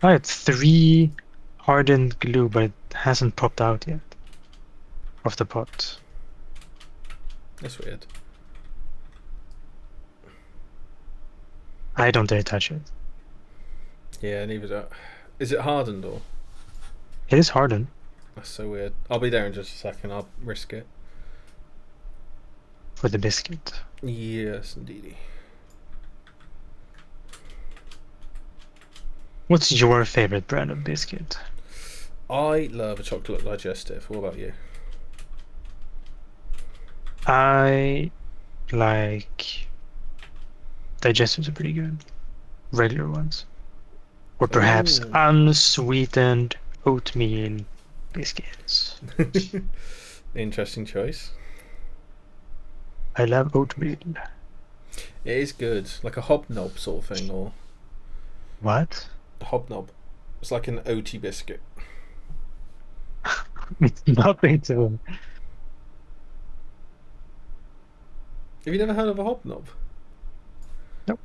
I had 3 hardened glue, but it hasn't popped out yet. Of the pot. That's weird. I don't dare touch it. Yeah, neither do I. Is it hardened or? It is hardened. That's so weird. I'll be there in just a second. I'll risk it. For the biscuit. Yes, indeedy. What's your favorite brand of biscuit? I love a chocolate digestive. What about you? I like digestives are pretty good. Regular ones. Or perhaps Ooh. unsweetened oatmeal biscuits. Interesting choice. I love oatmeal. It is good. Like a hobnob sort of thing, or What? a hobnob. It's like an oaty biscuit. Nothing to. Have you never heard of a hobnob? Nope.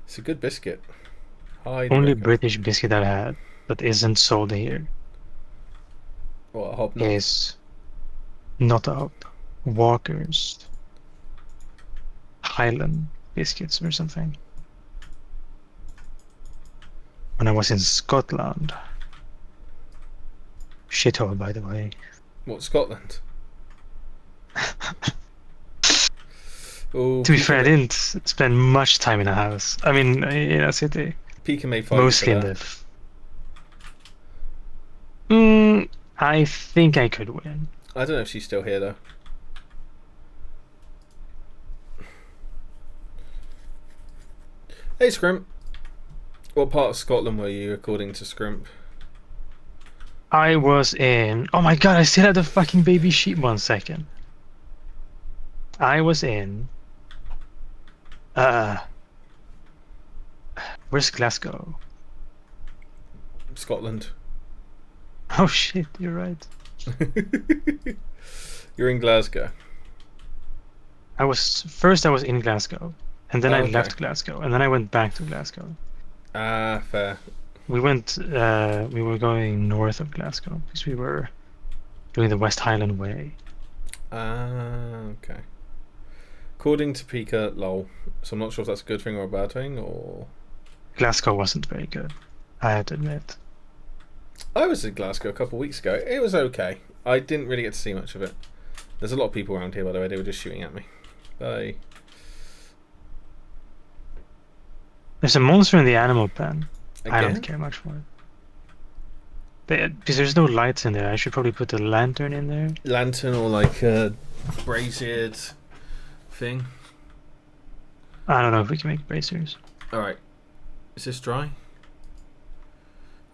It's a good biscuit. Highly Only recommend. British biscuit I had that isn't sold here What, a hobnob? is not up. Walker's Highland biscuits or something. When I was in Scotland. Shithole, by the way. What, Scotland? Oh, To be fair, I didn't spend much time in a house. I mean, in a city. Pika may fight you Mostly for in that. the. I think I could win. I don't know if she's still here though. Hey Scrimp. What part of Scotland were you according to Scrimp? I was in. Oh my god! I still have the fucking baby sheep. 1 second. I was in. Where's Glasgow? Scotland. Oh shit! You're right. You're in Glasgow. I was in Glasgow, and then Oh, I okay. left Glasgow, and then I went back to Glasgow. Ah, fair. We were going north of Glasgow because we were doing the West Highland Way. Okay. According to Pika, lol. So I'm not sure if that's a good thing or a bad thing, or... Glasgow wasn't very good, I have to admit. I was in Glasgow a couple of weeks ago. It was okay. I didn't really get to see much of it. There's a lot of people around here, by the way. They were just shooting at me. Bye. There's a monster in the animal pen. Again? I don't care much for it. Because there's no lights in there. I should probably put a lantern in there. Lantern or like a braziered thing. I don't know if we can make bracers. Alright. Is this dry?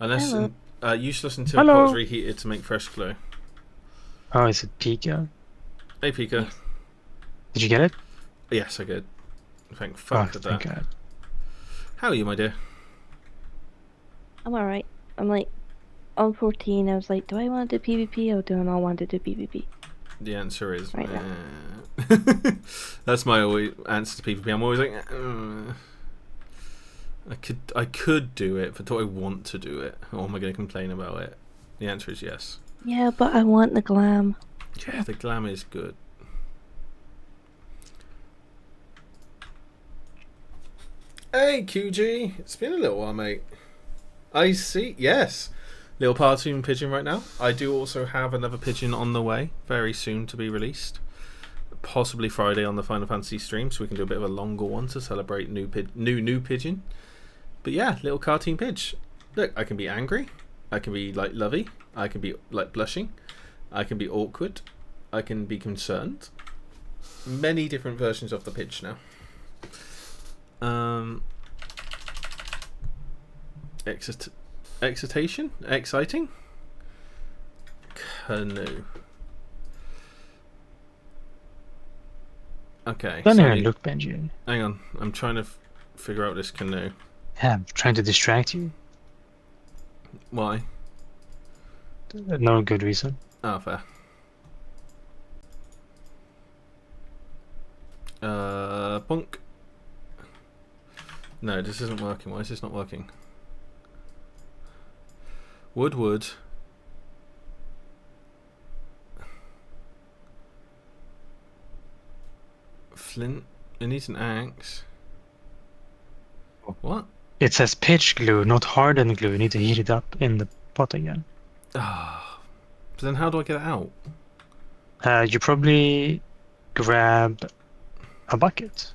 Unless Hello. useless until Hello. pot is reheated to make fresh glue. Oh, is it Pika? Hey Pika. Did you get it? Yes, I did. Thank fuck for thank that. God. How are you, my dear? I'm alright. I'm like, on 14, I was like, do I want to do PvP or do I not want to do PvP? The answer is Right now. That's my always answer to PvP. I'm always like, I could do it, but do I want to do it? Or am I going to complain about it? The answer is yes. Yeah, but I want the glam. Yeah, the glam is good. Hey QG, it's been a little while, mate. I see. Yes, little cartoon pigeon right now. I do also have another pigeon on the way, very soon to be released. Possibly Friday on the Final Fantasy stream, so we can do a bit of a longer one to celebrate new pigeon. But yeah, little cartoon pidge. Look, I can be angry, I can be like lovey, I can be like blushing, I can be awkward, I can be concerned. Many different versions of the pidge now. Excitation? Exciting? Canoe. Okay. Don't so even look, Benji. hang on. I'm trying to figure out this canoe. Yeah, I'm trying to distract you. Why? No good reason. Oh, fair. Punk. No, this isn't working. Why is this not working? Wood. Flint. It needs an axe. What? It says pitch glue, not hardened glue. You need to heat it up in the pot again. Ah. But then how do I get it out? You probably grab a bucket.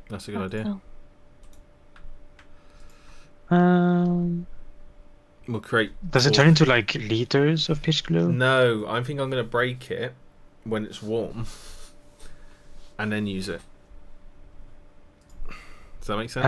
That's a good idea. Oh. We'll create. Does it turn into like liters of pitch glue? No, I think I'm going to break it when it's warm and then use it. Does that make sense?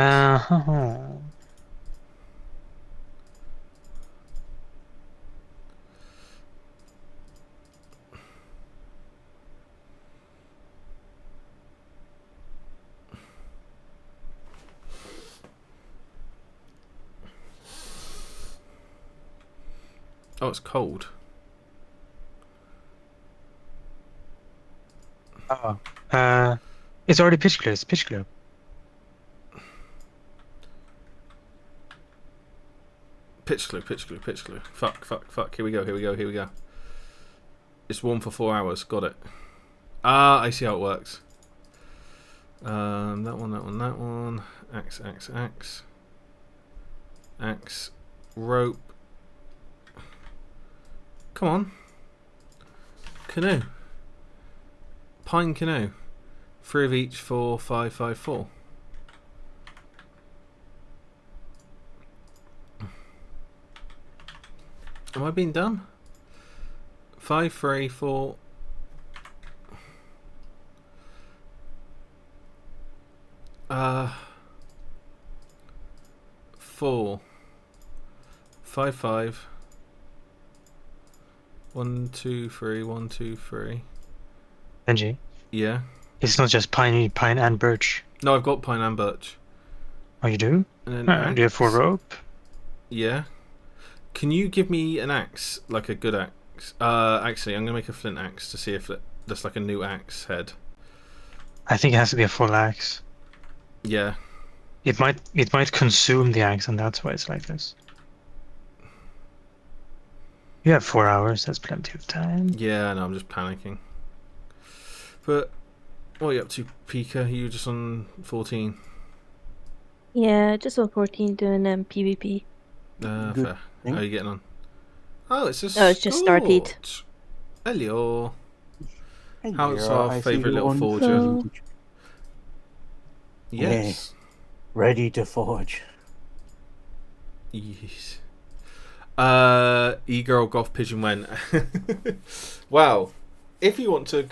Oh, it's cold. Oh. It's already pitch glue. It's pitch glue. Pitch glue. Fuck. Here we go. It's warm for 4 hours. Got it. Ah, I see how it works. That one. Axe. Rope. Come on. Canoe. Pine canoe. 3 of each, 4, 5, 5, 4. Am I being dumb? 5, 3, 4. Four. 5, 5. 1, 2, 3. 1, 2, 3. Benji, Yeah. it's not just pine and birch. No, I've got pine and birch. Oh, you do? And then Do you have 4 rope? Yeah. Can you give me an axe, like a good axe? Actually, I'm gonna make a flint axe to see if that's like a new axe head. I think it has to be a full axe. Yeah. It might consume the axe, and that's why it's like this. You have 4 hours. That's plenty of time. Yeah, no, I'm just panicking. But what are you up to, Pika? You just on 14? Yeah, just on 14 doing PvP. Good Fair. thing. How are you getting on? Oh, it's just Oh, it's just started. Scott. Hello. Hey, How's Vera, our I see favourite you little on forger? So- Yes. ready to forge. Yes. E-girl goth pigeon went. Wow. If you want to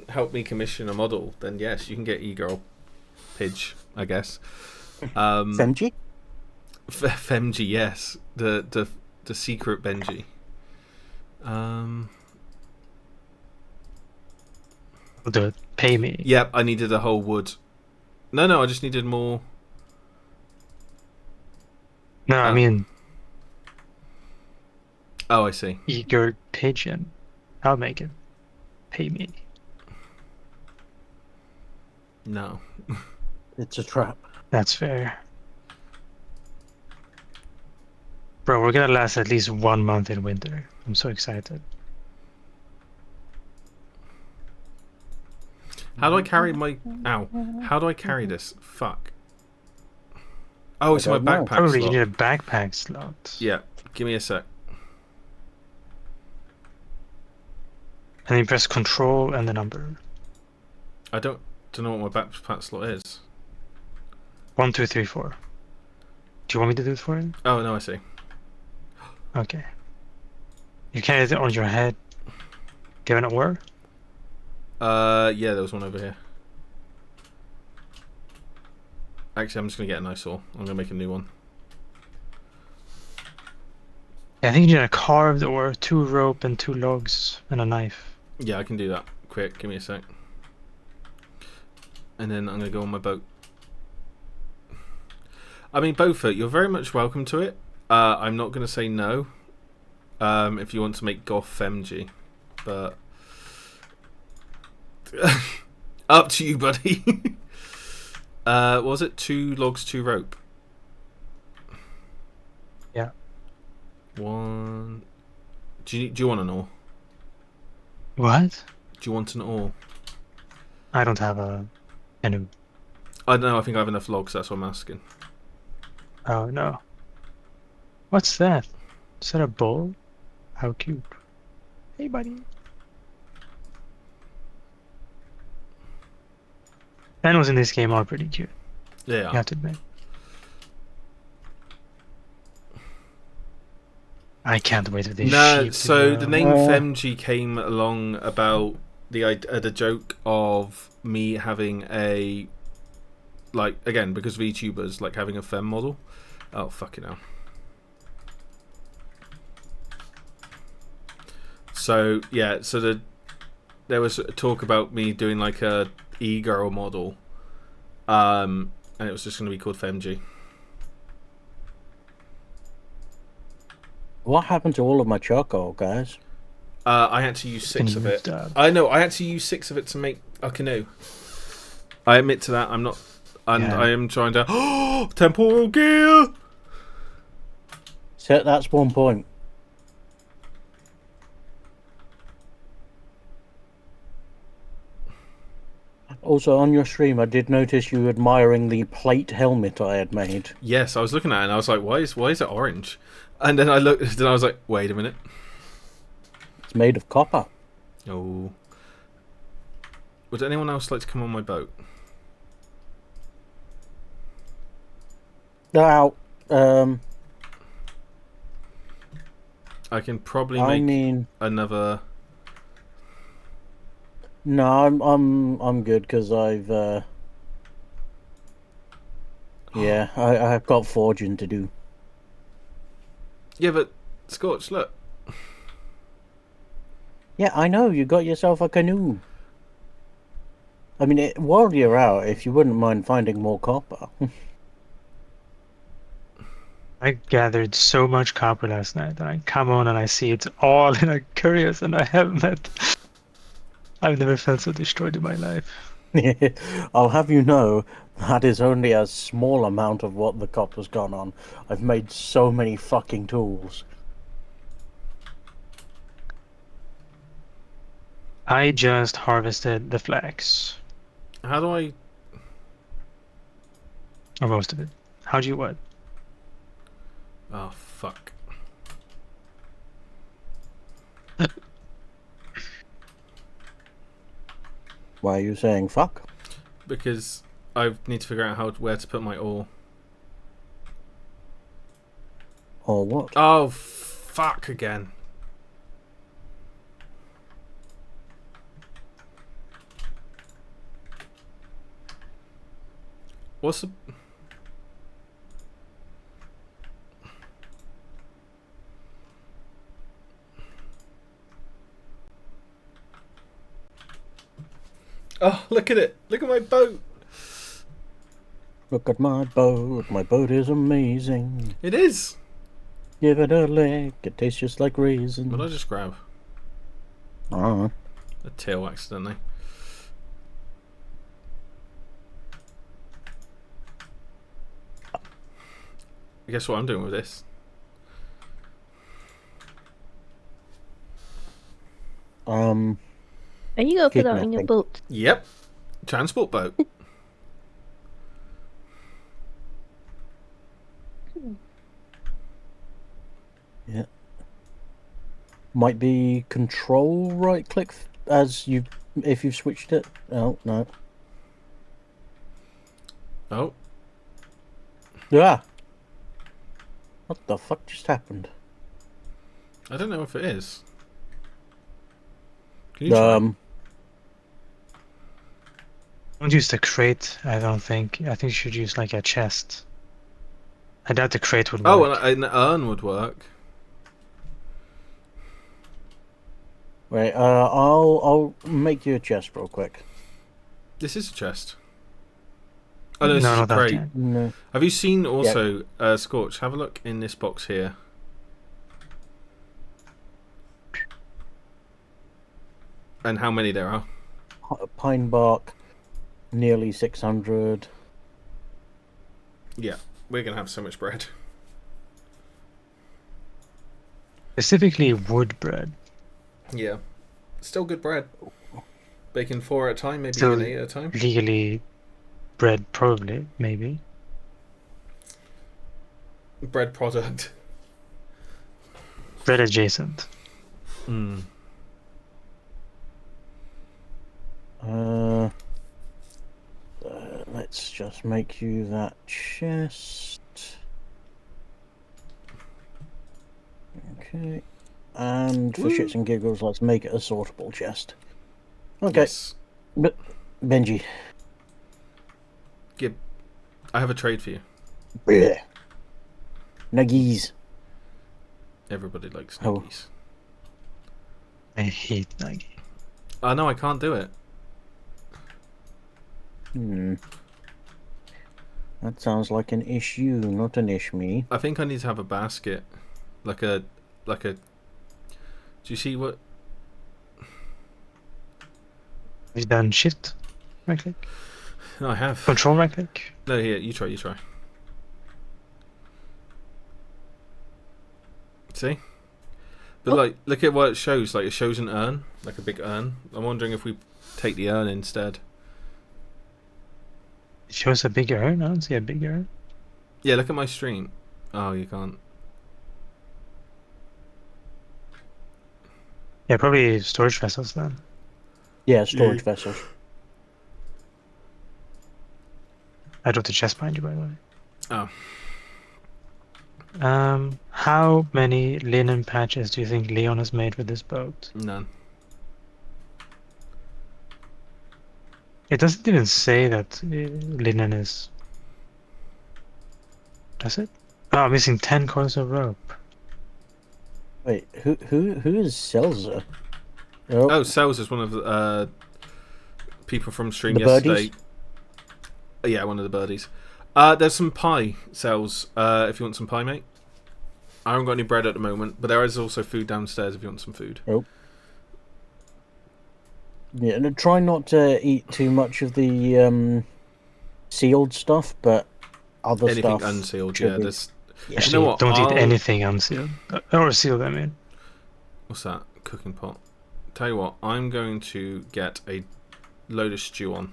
help me commission a model, then yes, you can get e-girl pidge, I guess. Femji? Femji, yes. The secret Benji. I'll do it. Pay me. Yep, I needed a whole wood. No, I just needed more. No, I mean, Oh, I see. eager pigeon. I'll make it. Pay me. No. It's a trap. That's fair. Bro, we're gonna last at least 1 month in winter. I'm so excited. How do I carry my... Ow. How do I carry this? Fuck. Oh, it's I my don't know. backpack Probably you slot. need a backpack slot. Yeah, give me a sec. And then you press control and the number. I don't know what my backpack slot is. 1, 2, 3, 4. Do you want me to do it for you? Oh, no, I see. Okay. You carry it on your head. Do you have an oar? Yeah, there was one over here. Actually, I'm just going to get a nice oar. I'm going to make a new one. Yeah, I think you need a carved oar, 2 rope and 2 logs and a knife. Yeah, I can do that. Quick, give me a sec. And then I'm going to go on my boat. I mean, Beaufort, you're very much welcome to it. I'm not going to say no. If you want to make Goth Femg. But... up to you, buddy. What was it? 2 logs, 2 rope? Yeah. 1... Do you want an oar? What? Do you want an oar? I don't have a canoe. I don't know, I think I have enough logs, that's what I'm asking. Oh no. What's that? Is that a bull? How cute. Hey buddy. Animals in this game are pretty cute, you Yeah. have to admit. I can't wait for this No, sheep to so go. the name Femg came along about the joke of me having a, like, again, because of VTubers, like having a fem model. Oh, fucking hell. So, yeah, so there was a talk about me doing like a e-girl model, and it was just going to be called Femg. What happened to all of my charcoal, guys? I had to use 6 of it. Moved up. I know, I had to use 6 of it to make a canoe. I admit to that, I'm not... And Yeah. I am trying to... Oh! Temporal gear! So that's 1 point. Also, on your stream, I did notice you admiring the plate helmet I had made. Yes, I was looking at it and I was like, why is it orange? And then I looked, then I was like, wait a minute. It's made of copper. Oh. Would anyone else like to come on my boat? Now, I can probably I make mean, another... no, I'm good because I've yeah, I've got forging to do. Yeah, but Scorch, look. Yeah, I know, you got yourself a canoe. I mean, while you're out, if you wouldn't mind finding more copper. I gathered so much copper last night, and I come on and I see it's all in a curious and a helmet. I've never felt so destroyed in my life. I'll have you know, that is only a small amount of what the copper's gone on. I've made so many fucking tools. I just harvested the flax, How do I? or most of it. How do you what? Oh fuck. Why are you saying fuck? Because I need to figure out where to put my ore. Or what? Oh fuck again. What's the? Oh, look at it! Look at my boat. Look at my boat. My boat is amazing. It is. Give it a lick. It tastes just like raisins. What did I just grab? Ah. A tail accidentally. Guess what I'm doing with this? Are you gonna put that on your Kidnapping. boat? Yep. Transport boat. Yeah. Might be control right click as you if you've switched it. Oh no. Oh. Yeah. What the fuck just happened? I don't know if it is. Can you try? Don't use the crate, I don't think. I think you should use like a chest. I doubt the crate would work. Oh, an urn would work. Wait, I'll make you a chest real quick. This is a chest. Oh no, this No, is a not that crate. kind. No. Have you seen also, Scorch, have a look in this box here. And how many there are. Pine bark, nearly 600. Yeah, we're going to have so much bread. Specifically wood bread. Yeah. Still good bread. Baking 4 at a time, maybe Still even 8 at a time. legally bread, probably, maybe. Bread product. Bread adjacent. Mm. Let's just make you that chest. Okay. And for shits and giggles, let's make it a sortable chest. Okay. Yes. Benji. I have a trade for you. Blech. Nuggies. Everybody likes Oh. nuggies. I hate nugget. Oh no, I can't do it. That sounds like an issue, not an ish-me. I think I need to have a basket. Like a... Do you see what... Have you done shift? Right click? No, I have. Control right click? No, here, you try. See? But like, look at what it shows. Like, it shows an urn, like a big urn. I'm wondering if we take the urn instead. It shows a bigger urn. I don't see a bigger urn. Yeah, look at my stream. Oh, you can't. Yeah, probably storage vessels then. Yeah, storage vessels. I dropped the chest behind you, by the way. Oh. How many linen patches do you think Leon has made with this boat? None. It doesn't even say that linen is. Does it? Oh, I'm missing 10 coils of rope. Wait, who is Selza? Oh, Cells is one of the people from stream The yesterday. birdies? Yeah, one of the birdies. There's some pie, Cells, if you want some pie, mate. I haven't got any bread at the moment, but there is also food downstairs if you want some food. Oh. Yeah, and try not to eat too much of the sealed stuff, but other Anything stuff. unsealed, should yeah. be- There's Yeah. Actually, what? don't eat I'll- anything unsealed. Or sealed, I mean. what's that? Cooking pot. Tell you what, I'm going to get a load of stew on.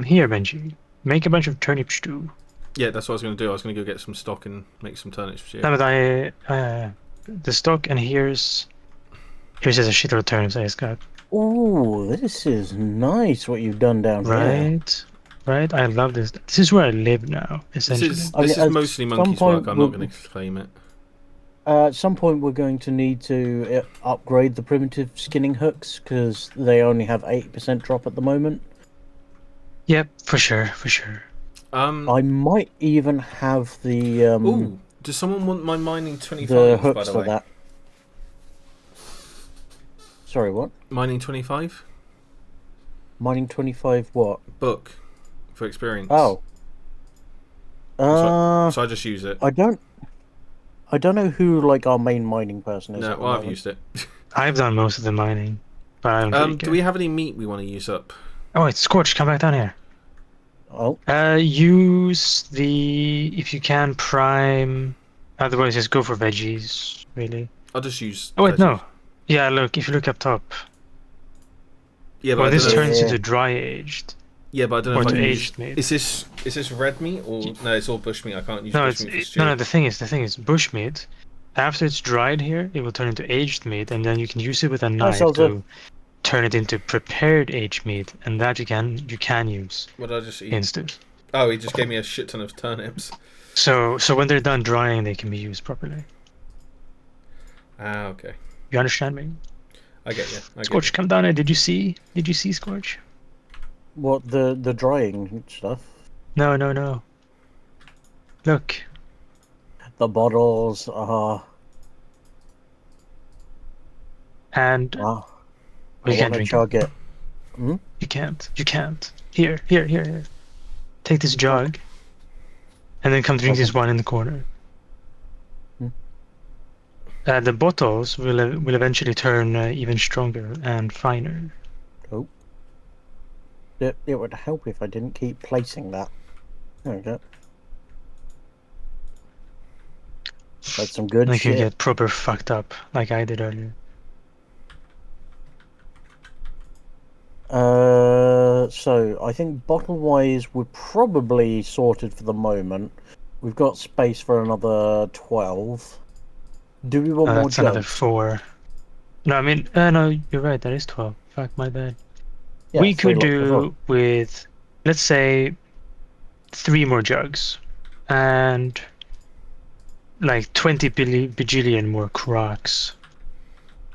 Here, Benji. Make a bunch of turnip stew. Yeah, that's what I was going to do. I was going to go get some stock and make some turnip stew. No, but the stock, and here's a shitload of turnips I just got. Oh, this is nice what you've done down here. Right. I love this. This is where I live now, essentially. This I mean, is at mostly some monkey's point work. I'm not we'll- going to claim it. At some point, we're going to need to upgrade the primitive skinning hooks because they only have 8% drop at the moment. Yep, for sure. I might even have the Ooh, does someone want my mining 25? the by hooks the for way? that. Sorry, what? Mining 25 Mining 25 what? book for experience. Oh. So I just use it. I don't know who like our main mining person is. No, at the well, I've moment. used it. I've done most of the mining, but I don't really Do care. we have any meat we want to use up? Oh, it's Scorch. Come back down here. Oh, Use the if you can prime. Otherwise, just go for veggies. Really. I'll just use. Oh wait, veggies. no. Yeah, look. If you look up top, Yeah, but well, I this don't know. turns Yeah. into dry aged. Yeah, but I don't know or if I to can use. aged meat. Is this red meat or no? It's all bush meat. I can't use No, bush it's meat for stew. no. The thing is, bushmeat. After it's dried here, it will turn into aged meat, and then you can use it with a knife sounds to turn it into prepared aged meat, and that you can use What did I just eat? instant. Oh, he just gave me a shit ton of turnips. So when they're done drying, they can be used properly. Ah, okay. You understand me? I get you. I get Scorch, come down here. Did you see Scorch? what the drying stuff? No. Look. The bottles are. And Wow. well, you I can't want to drink chug it. it. You can't. Here. Take this jug. And then come drink Okay. this one in the corner. Hmm. The bottles will eventually turn even stronger and finer. It would help if I didn't keep placing that. There we go. That's some good And you can shit. get proper fucked up like I did earlier. So I think bottle-wise we're probably sorted for the moment. We've got space for another 12. Do we want more That's another jugs? 4. No, I mean, no, you're right. That is 12. Fuck, my bad. Yeah, We 3 could lots of do with, let's say, 3 more jugs, and like 20 bajillion more crocs.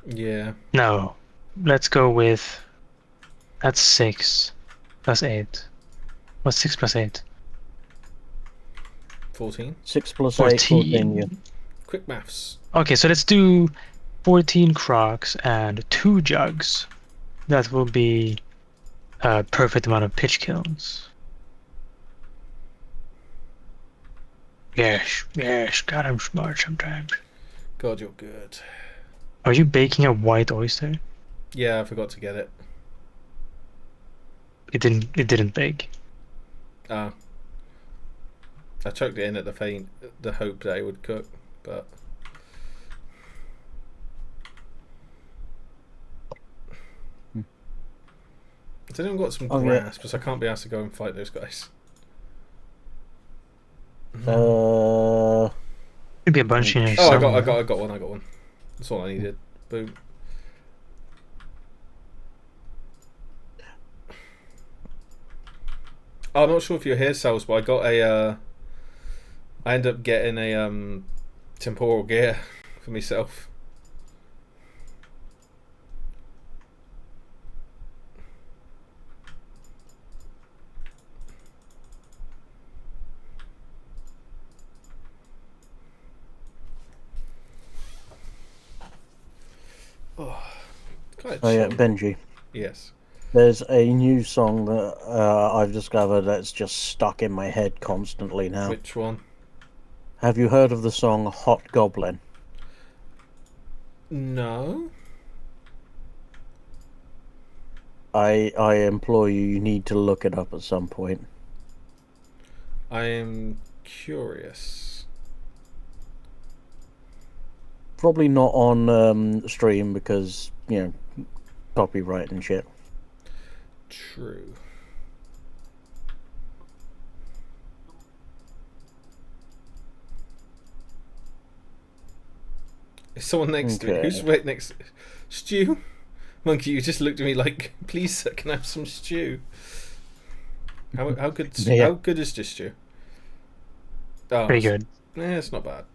Yeah. No, let's go with. That's 6 plus 8. What's 6 plus 8? 14. 6 plus 8, 14, yeah. Quick maths. Okay, so let's do 14 crocs and 2 jugs. That will be a perfect amount of pitch kilns. Yes, God, I'm smart sometimes. God, you're good. Are you baking a white oyster? Yeah, I forgot to get it. It didn't bake. Ah. I chucked it in at the hope that it would cook, but has anyone got some Oh, yeah. grass? Because I can't be asked to go and fight those guys. Could be a bunch in here. Oh, somewhere. I got one. That's all I needed. Boom. I'm not sure if you're here, Sals, but I got a. I ended up getting a temporal gear for myself. Oh, quite Oh yeah, chill. Benji. Yes. There's a new song that I've discovered that's just stuck in my head constantly now. Which one? Have you heard of the song Hot Goblin? No. I implore you, you need to look it up at some point. I am curious. probably not on stream because copyright and shit. True. Is someone next to me? Okay. Who's right next? Stew? Monkey, you just looked at me like, please, sir, can I have some stew? How good? Yeah. How good is this stew? Oh, Pretty good. Yeah, it's not bad.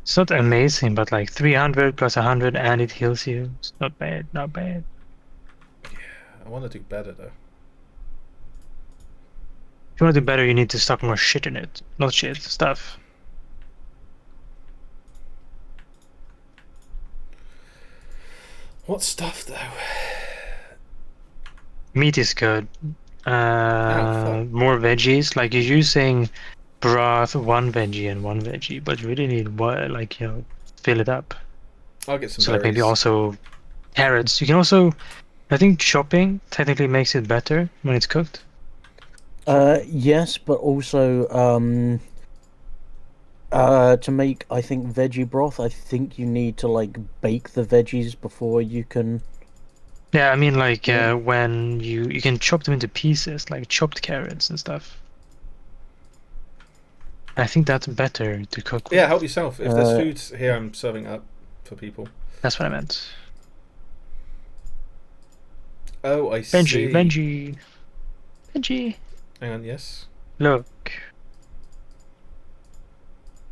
It's not amazing, but like 300 plus 100 and it heals you. It's not bad, not bad. I want to do better though. If you want to do better, you need to stock more shit in it. Not shit, stuff. What stuff though? Meat is good. fuck. More veggies. Like you're using broth, one veggie and one veggie, but you really need one, like, fill it up. I'll get some So berries. like maybe also carrots. You can also, I think chopping technically makes it better when it's cooked. Yes, but also to make, I think, veggie broth, I think you need to like bake the veggies before you can. Yeah, I mean like when you can chop them into pieces, like chopped carrots and stuff. I think that's better to cook with. Yeah, help yourself. If there's foods here, I'm serving up for people. That's what I meant. Oh, I see. Veggie. Hang on, yes. Look.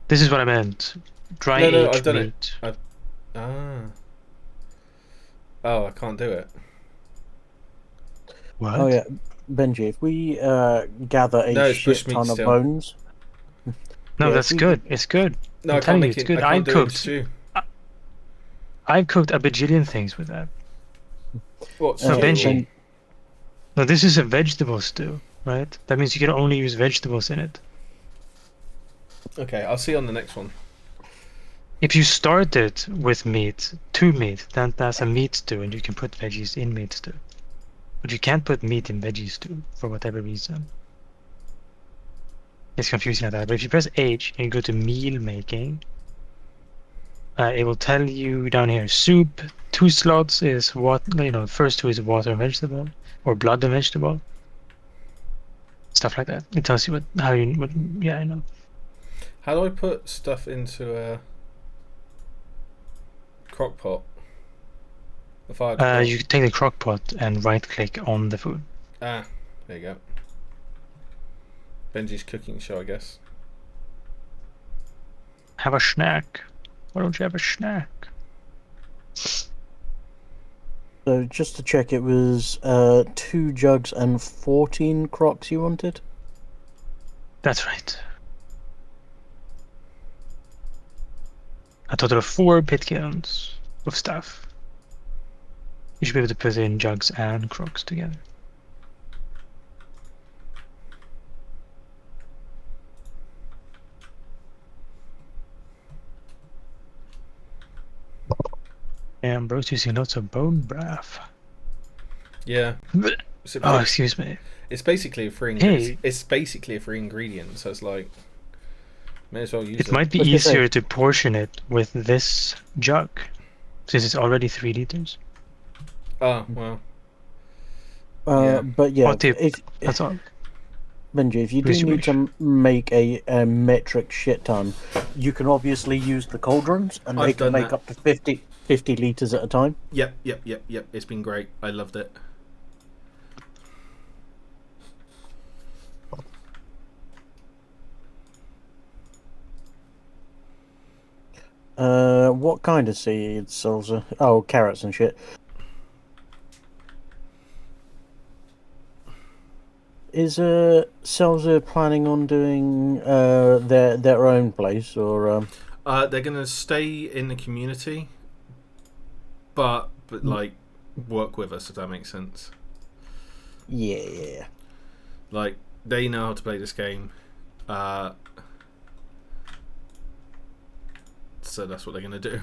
This is what I meant. Dry No, aged I've done meat. it. Ah. Oh, I can't do it. What? Oh yeah, Benji, if we gather No, a it's shit bushmeat ton of still. bones. No, Yeah, that's we- good. It's good. No, I'm I can't telling you, make it's it. good. I can't I've do it in cooked. stew. I've cooked a bajillion things with that. What? No, stew? Benji. No, this is a vegetable stew, right? That means you can only use vegetables in it. Okay, I'll see you on the next one. If you start it with meat, then that's a meat stew, and you can put veggies in meat stew. But you can't put meat in veggie stew for whatever reason. It's confusing like that. But if you press H and you go to meal making, it will tell you down here soup. 2 slots is what first 2 is water and vegetable, or blood and vegetable. Stuff like that. It tells you yeah, I know. How do I put stuff into a crock pot? A fire pot? You take the crock pot and right click on the food. Ah, there you go. Benji's cooking show, I guess. Have a snack. Why don't you have a snack? So just to check, it was 2 jugs and 14 crocks you wanted? That's right. A total of 4 pit kilns of stuff. You should be able to put in jugs and crocks together. And bro's using lots of bone broth. Yeah. So Oh, excuse me. it's basically a free Hey. ingredient. It's basically a free ingredient, so it's like may as well use it. It might be I was gonna say- easier to portion it with this jug, since it's already 3 liters. Oh well. Yeah. But yeah, Hot tip. if That's all. Benji, if you do Wish you need wish. to make a metric shit ton, you can obviously use the cauldrons, and I've they can done make that. up to 50 liters at a time. Yep. It's been great. I loved it. What kind of seeds, Salsa? Oh, carrots and shit. Is Salsa planning on doing their own place, or They're gonna stay in the community, but like work with us, if that makes sense. yeah? Like they know how to play this game, so that's what they're gonna do.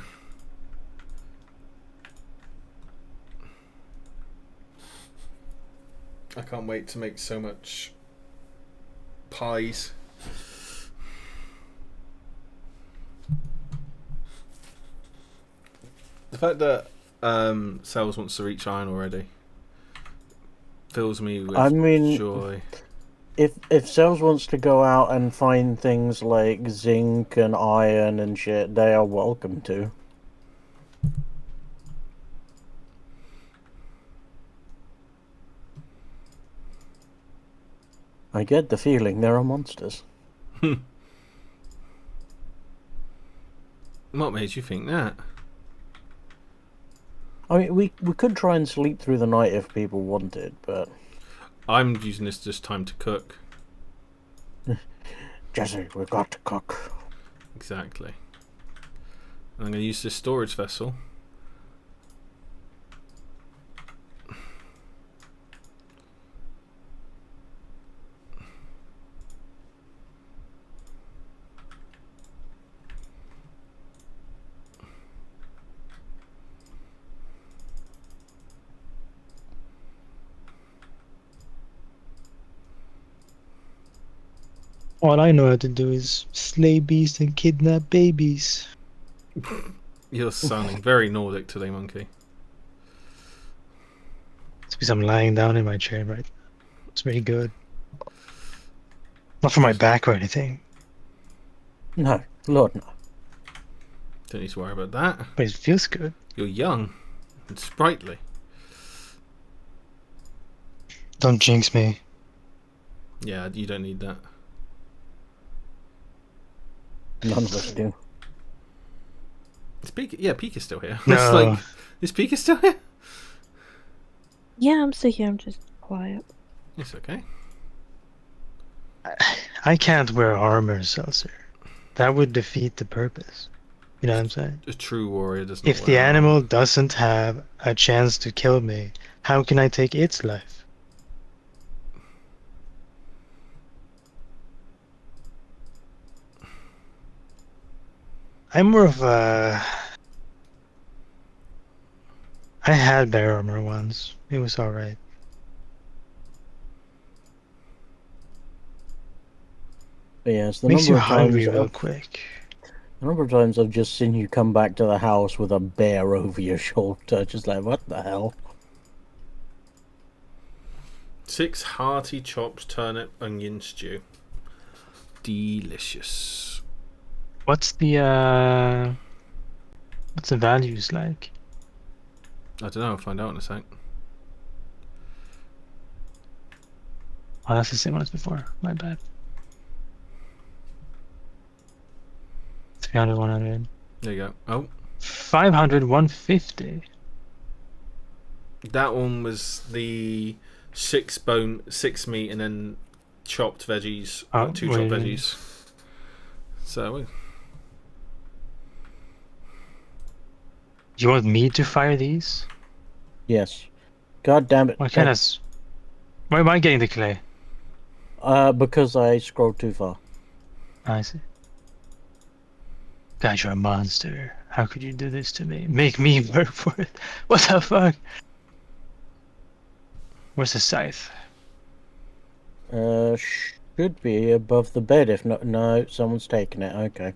I can't wait to make so much pies. fact that Cells wants to reach iron already fills me with I mean, joy. if Cells wants to go out and find things like zinc and iron and shit, they are welcome to. I get the feeling there are monsters. What made you think that? I mean, we could try and sleep through the night if people wanted, but I'm using this just time to cook. Jesse, we've got to cook. Exactly. And I'm going to use this storage vessel. All I know how to do is slay beasts and kidnap babies. You're sounding very Nordic today, Monkey. It's because I'm lying down in my chair right now. It's very good. Not for my back or anything, No, Lord, no. Don't need to worry about that. but it feels good. You're young and sprightly. Don't jinx me. Yeah, you don't need that. None of us do. Is Pika? Yeah, Pika's still here. No. It's like, is Pika still here? Yeah, I'm still here. I'm just quiet. It's okay. I can't wear armor, Seltzer. That would defeat the purpose. You know what I'm saying? A true warrior does not If the wear armor. animal doesn't have a chance to kill me, how can I take its life? I'm more of a... I had bear armor once. It was alright. But yes, the Makes you number of times hungry real quick. the number of times I've just seen you come back to the house with a bear over your shoulder, just like, what the hell? 6 hearty chopped turnip onion stew. Delicious. What's the values like? I don't know. I'll find out in a sec. Oh, that's the same one as before. My bad. 300, 100. There you go. Oh, 500, 150. that one was the 6 meat, and then chopped veggies. Oh, 2 chopped wait. veggies. So, You want me to fire these? Yes. God damn it. Why can't I? Why am I getting the clay? Because I scrolled too far. I see. God, you're a monster. How could you do this to me? Make me work for it. What the fuck? Where's the scythe? Should be above the bed. If not, no, someone's taken it. Okay,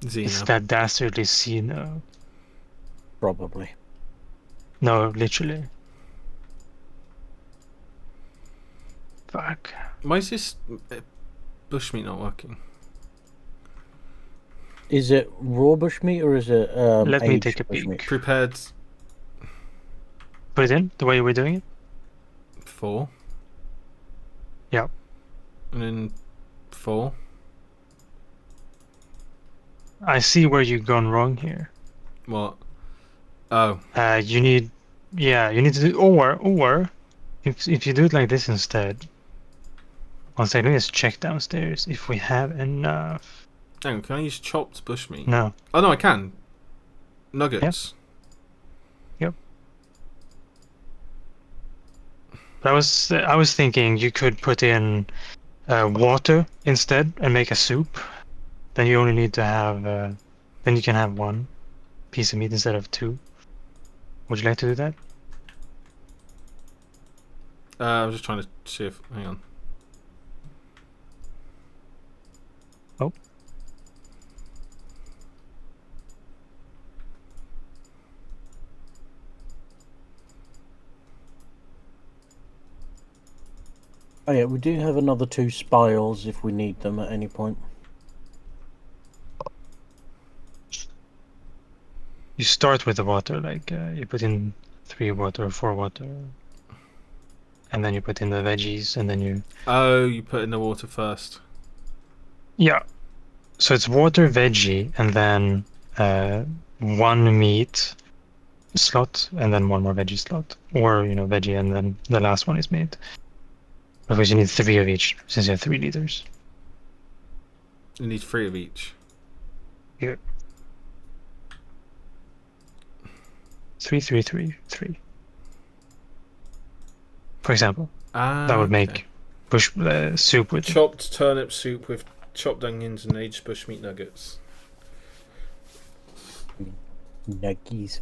It's Xena. that dastardly Xeno. probably. No, literally. Fuck. Why is this bushmeat not working? Is it raw bushmeat or is it Let me aged take a peek. bushmeat? Prepared Put it in the way we're doing it. 4. Yep. And then 4. I see where you've gone wrong here. What? Oh, You need to do or if you do it like this instead. One second, let me just check downstairs if we have enough. hang on. Can I use chopped bushmeat? No. Oh no, I can. Nuggets. Yep. But I was thinking you could put in water instead and make a soup. Then you only need to have then you can have 1 piece of meat instead of 2. Would you like to do that? I'm just trying to see if. Hang on. Oh. Oh yeah, we do have another 2 spiles if we need them at any point. You start with the water, like you put in 3 water, 4 water, and then you put in the veggies, and then you. Oh, you put in the water first. Yeah. So it's water, veggie, and then 1 meat slot, and then 1 more veggie slot, or veggie, and then the last one is meat. Because you need 3 of each, since you have 3 liters. You need 3 of each. Yeah. 3, 3, 3, 3. For example, that would make bush soup with chopped turnip soup with chopped onions and aged bushmeat nuggets. Nuggies.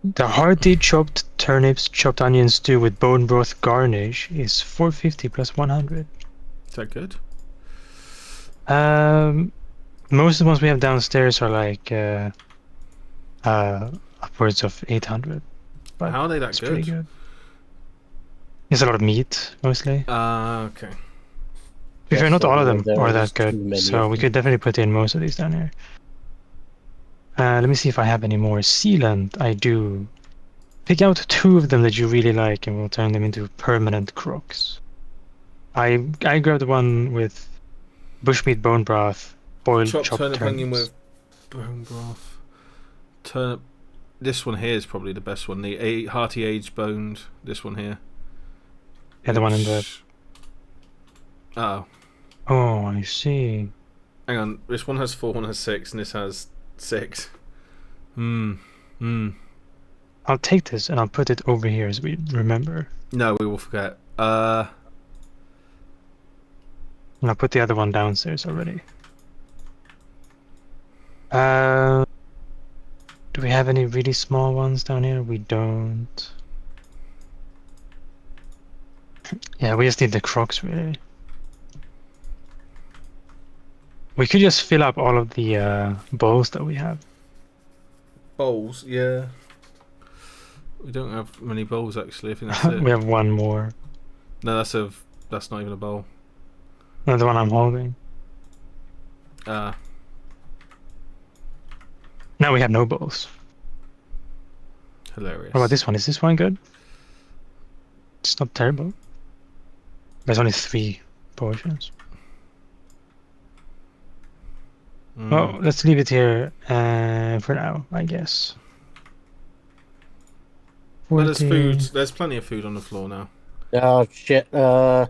The hearty chopped turnips, chopped onions stew with bone broth garnish is 450 plus 100. Is that good? Most of the ones we have downstairs are like upwards of 800. But How are they that it's good? pretty good. It's a lot of meat, mostly. Okay. If you're not so all of them there are is that too good, many so of we them. could definitely put in most of these down here. Let me see if I have any more sealant. I do. Pick out 2 of them that you really like, and we'll turn them into permanent crocs. I grabbed the one with bushmeat bone broth, boiled Chopped turnip turnips. onion with bone broth. Turnip. This one here is probably the best one. The hearty aged boned. This one here. Yeah, the one in the. Which- Oh. Oh, I see. Hang on. This one has 4, one has 6, and this has 6. I'll take this and I'll put it over here as we remember. No, we will forget. And I'll put the other one downstairs already. Do we have any really small ones down here? We don't. Yeah, we just need the crocs, really. We could just fill up all of the bowls that we have. Bowls, yeah. We don't have many bowls actually. I think that's it. We have 1 more. No, that's not even a bowl. No, the one I'm holding. Ah. Now we have no bowls. Hilarious. What about this one? Is this one good? It's not terrible. There's only 3 portions. Well, let's leave it here for now, I guess. Well, there's 40. food. There's plenty of food on the floor now. Oh shit! Bowl.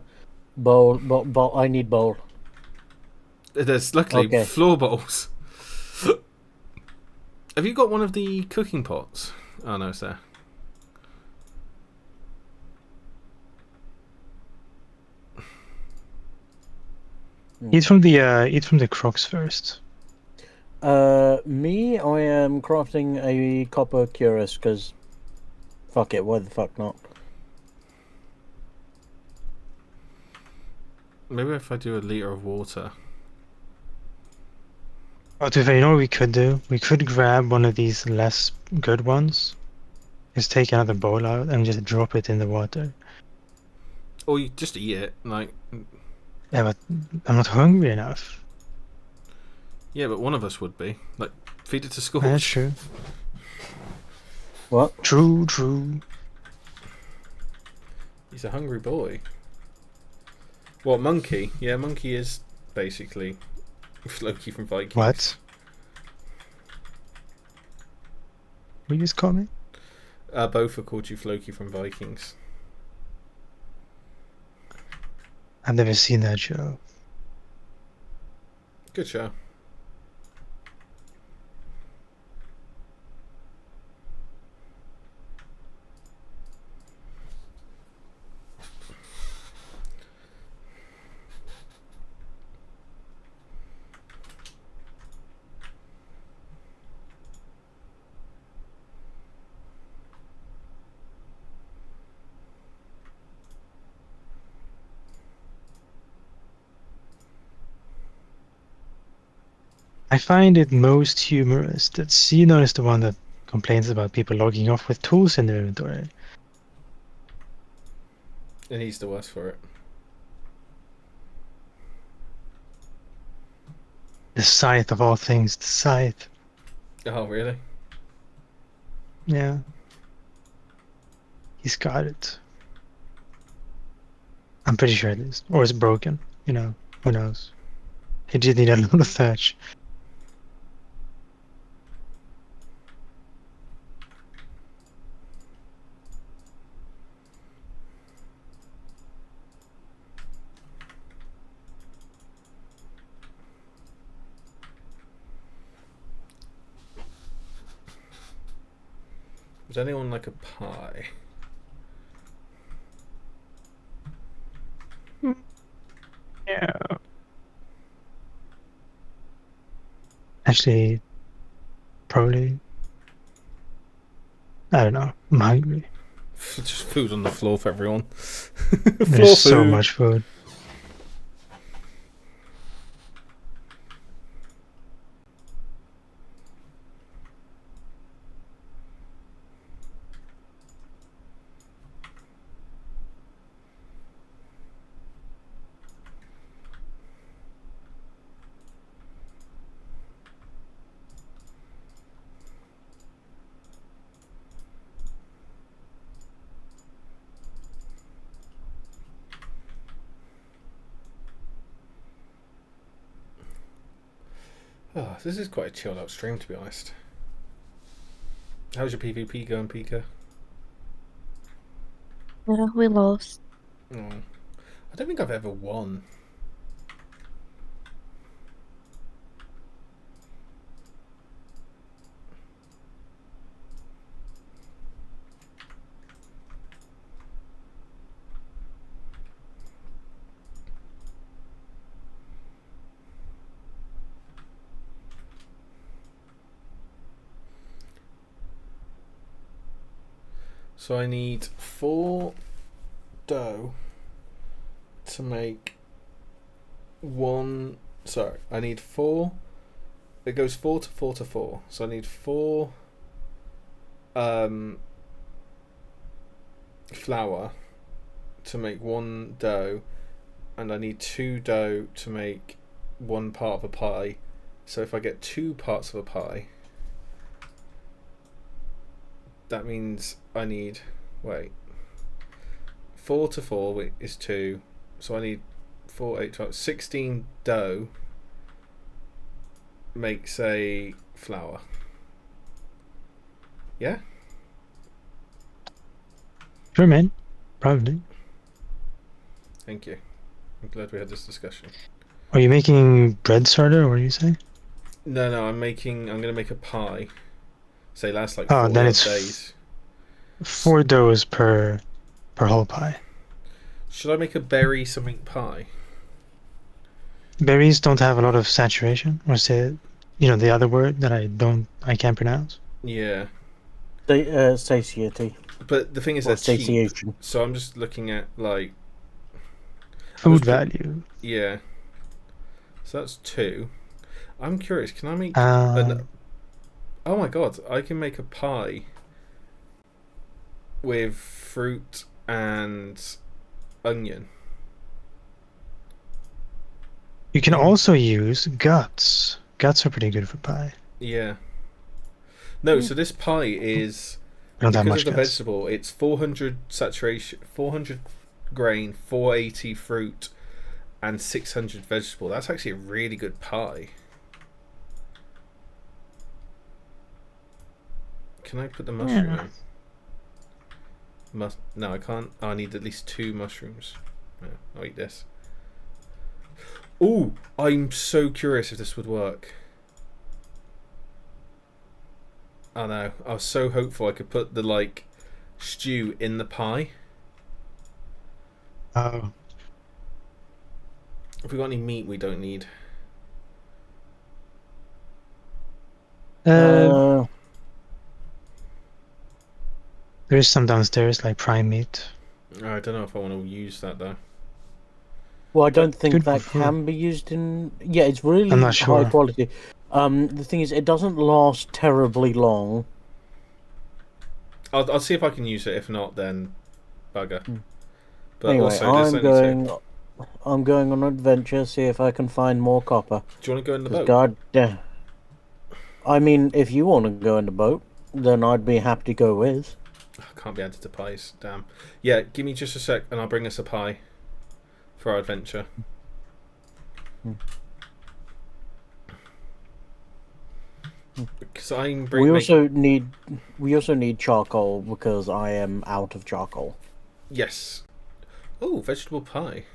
I need bowl. There's luckily Okay. floor bowls. Have you got one of the cooking pots? Oh no, it's there. Eat from the crocs first. Me, I am crafting a copper cuirass because, fuck it, why the fuck not? Maybe if I do a liter of water. Oh, to be fair, you know what we could do? We could grab one of these less good ones. Just take another bowl out and just drop it in the water. Or you just eat it, like. Yeah, but I'm not hungry enough. Yeah, but one of us would be. Like, feed it to school. That's true. What? True. He's a hungry boy. What, Monkey? Yeah, Monkey is basically Floki from Vikings. What? What you just call me? Both have called you Floki from Vikings. I've never seen that show. Good show. I find it most humorous that Xenon is the one that complains about people logging off with tools in their inventory. And he's the worst for it. The scythe of all things, the scythe. Oh, really? Yeah. He's got it. I'm pretty sure it is. Or it's broken. You know, who knows? He did need a lot of thatch. Does anyone like a pie? Yeah. Actually, probably. I don't know. I'm hungry. Just food on the floor for everyone. There's so much food. Oh, this is quite a chilled out stream, to be honest. How's your PvP going, Pika? Yeah, we lost. Oh, I don't think I've ever won. So I need 4 dough to make 1. Sorry, I need 4. It goes 4 to 4 to 4. So I need 4 flour to make 1 dough, and I need 2 dough to make 1 part of a pie. So if I get 2 parts of a pie, that means I need, wait, 4 to 4 is 2, so I need 4, 8, 12, 16 dough makes a flour. Yeah? Sure, man. Probably. Thank you. I'm glad we had this discussion. Are you making bread starter, or what do you say? No, I'm going to make a pie. Say lasts like Oh, 40 then odd it's days. 4 doughs per whole pie. Should I make a berry something pie? Berries don't have a lot of saturation, or say, the other word that I can't pronounce. Yeah. Satiety. But the thing is Or they're cheap. satiation. So I'm just looking at like Food value. Yeah. So that's 2. I'm curious, can I make oh my god, I can make a pie with fruit and onion. You can also use guts. Guts are pretty good for pie. Yeah. No, so this pie is, I don't have because much of the guts. vegetable, it's 400 saturation, 400 grain, 480 fruit, and 600 vegetable. That's actually a really good pie. Can I put the mushroom Yeah. in? No, I can't. Oh, I need at least 2 mushrooms. No, I'll eat this. Ooh, I'm so curious if this would work. Oh no, I was so hopeful I could put the stew in the pie. Oh. If we got any meat we don't need. Uh, There is some downstairs, like prime meat. I don't know if I want to use that though. well, I don't think Good that for can be used in. Yeah, it's really I'm not high sure. quality. The thing is, it doesn't last terribly long. I'll see if I can use it. If not, then bugger. But Anyway, also, there's I'm only 2. going I'm going on an adventure, see if I can find more copper. Do you want to go in the 'Cause boat? God damn. I mean, if you want to go in the boat, then I'd be happy to go with. I can't be added to pies. Damn. Yeah, give me just a sec, and I'll bring us a pie for our adventure. Because I'm We also need charcoal because I am out of charcoal. Yes. Oh, vegetable pie.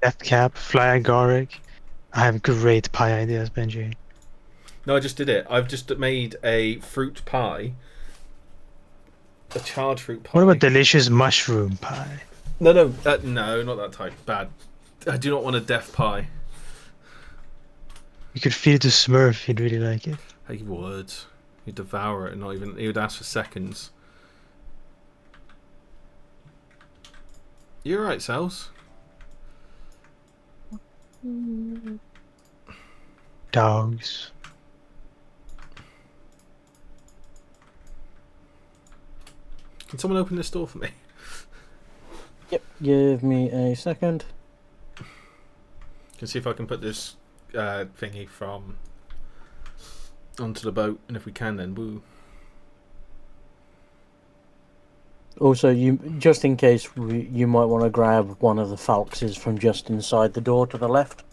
Death cap, fly agaric. I have great pie ideas, Benji. No, I just did it. I've just made a fruit pie. A charred fruit pie. What about delicious mushroom pie? No, no, not that type. Bad. I do not want a death pie. You could feed it to Smurf, he'd really like it. He would. He'd devour it, and not even. He would ask for seconds. You alright, Sals? Dogs. Can someone open this door for me? Yep, give me a second. Can see if I can put this thingy from onto the boat, and if we can, then woo. Also, just in case, you might want to grab one of the falxes from just inside the door to the left.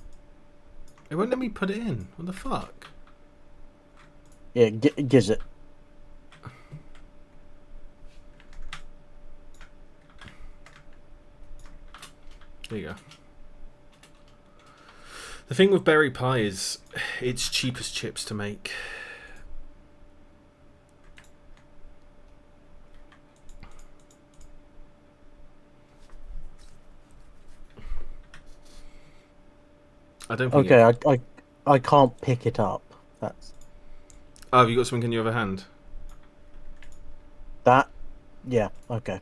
It won't let me put it in. What the fuck? Yeah, gives it. There you go. The thing with berry pie is it's cheap as chips to make. I don't think. Okay, I can't pick it up. That's Oh, have you got something in your other hand? that. Yeah. Okay.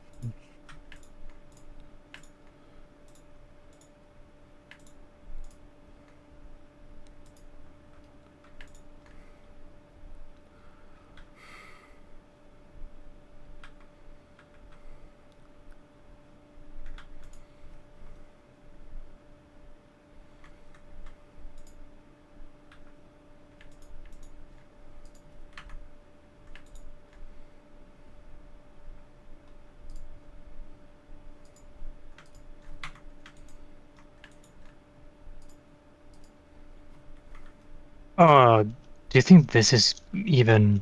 Oh, do you think this is even...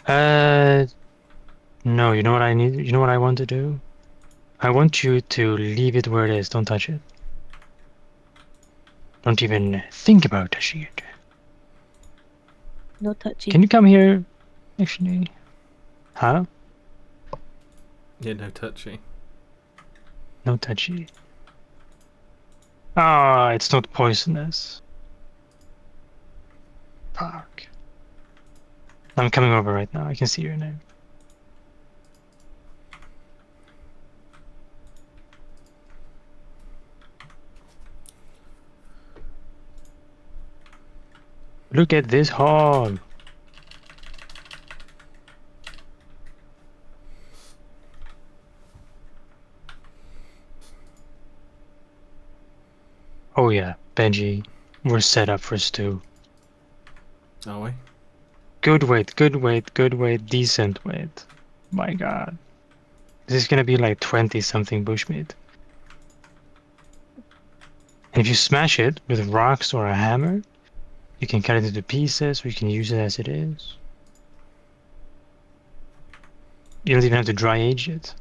No, you know what I need? You know what I want to do? I want you to leave it where it is. Don't touch it. Don't even think about touching it. No touchy. Can you come here? Actually. Huh? Yeah, no touchy. No touchy. Ah, it's not poisonous. Fuck. I'm coming over right now. I can see your name. Look at this hog. Oh yeah, Benji, we're set up for stew. Are we? Good weight, good weight, good weight, decent weight. My god. This is gonna be like 20 something bushmeat. And if you smash it with rocks or a hammer, you can cut it into pieces or you can use it as it is. You don't even have to dry age it.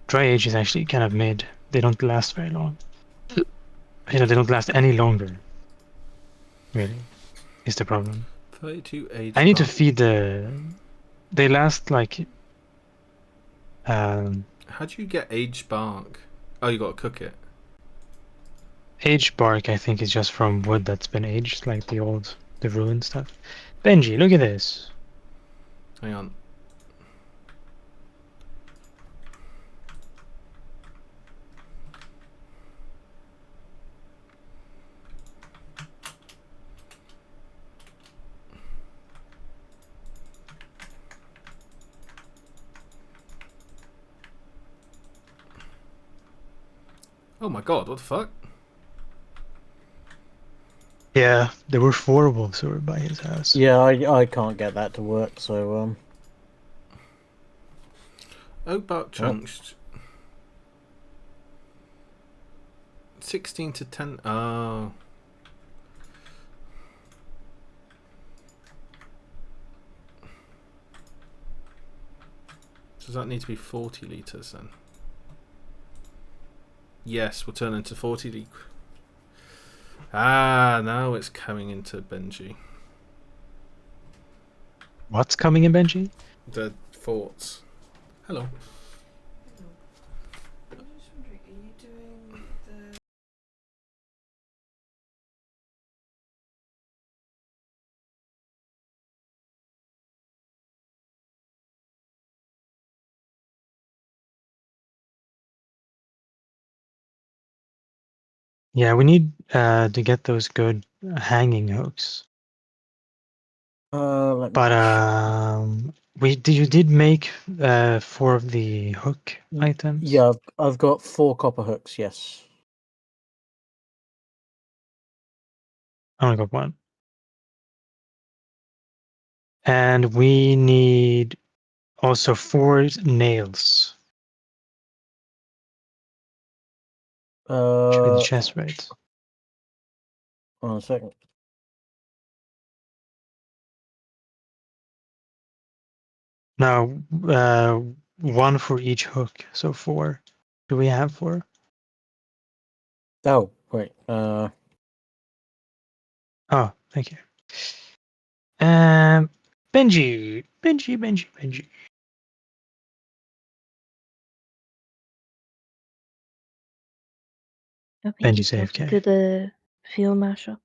Dry age is actually kind of mid. They don't last very long. You know, they don't last any longer. Really, is the problem. 32 age. I need to bar. feed the... They last like... How do you get aged bark? Oh, you got to cook it. Aged bark, I think, is just from wood that's been aged, like the ruined stuff. Benji, look at this. Hang on. Oh my god, what the fuck? Yeah, there were 4 wolves over by his house. Yeah, I can't get that to work, so Oak bark chunks. 16 to 10. Oh. Does that need to be 40 litres then? Yes, we'll turn into 40 litres. Ah, now it's coming into Benji. What's coming in, Benji? The forts. Hello. I'm just wondering, are you doing the... Yeah, we need to get those good hanging hooks. let me But you did make 4 of the hook items. yeah, I've got 4 copper hooks. Yes. I only got 1. And we need also 4 nails. Should be the chest plate. Hold on a second. No, 1 for each hook, so 4. Do we have 4? Oh, wait. Oh, thank you. Benji. I think Benji he's talking AFK. to the field marshal.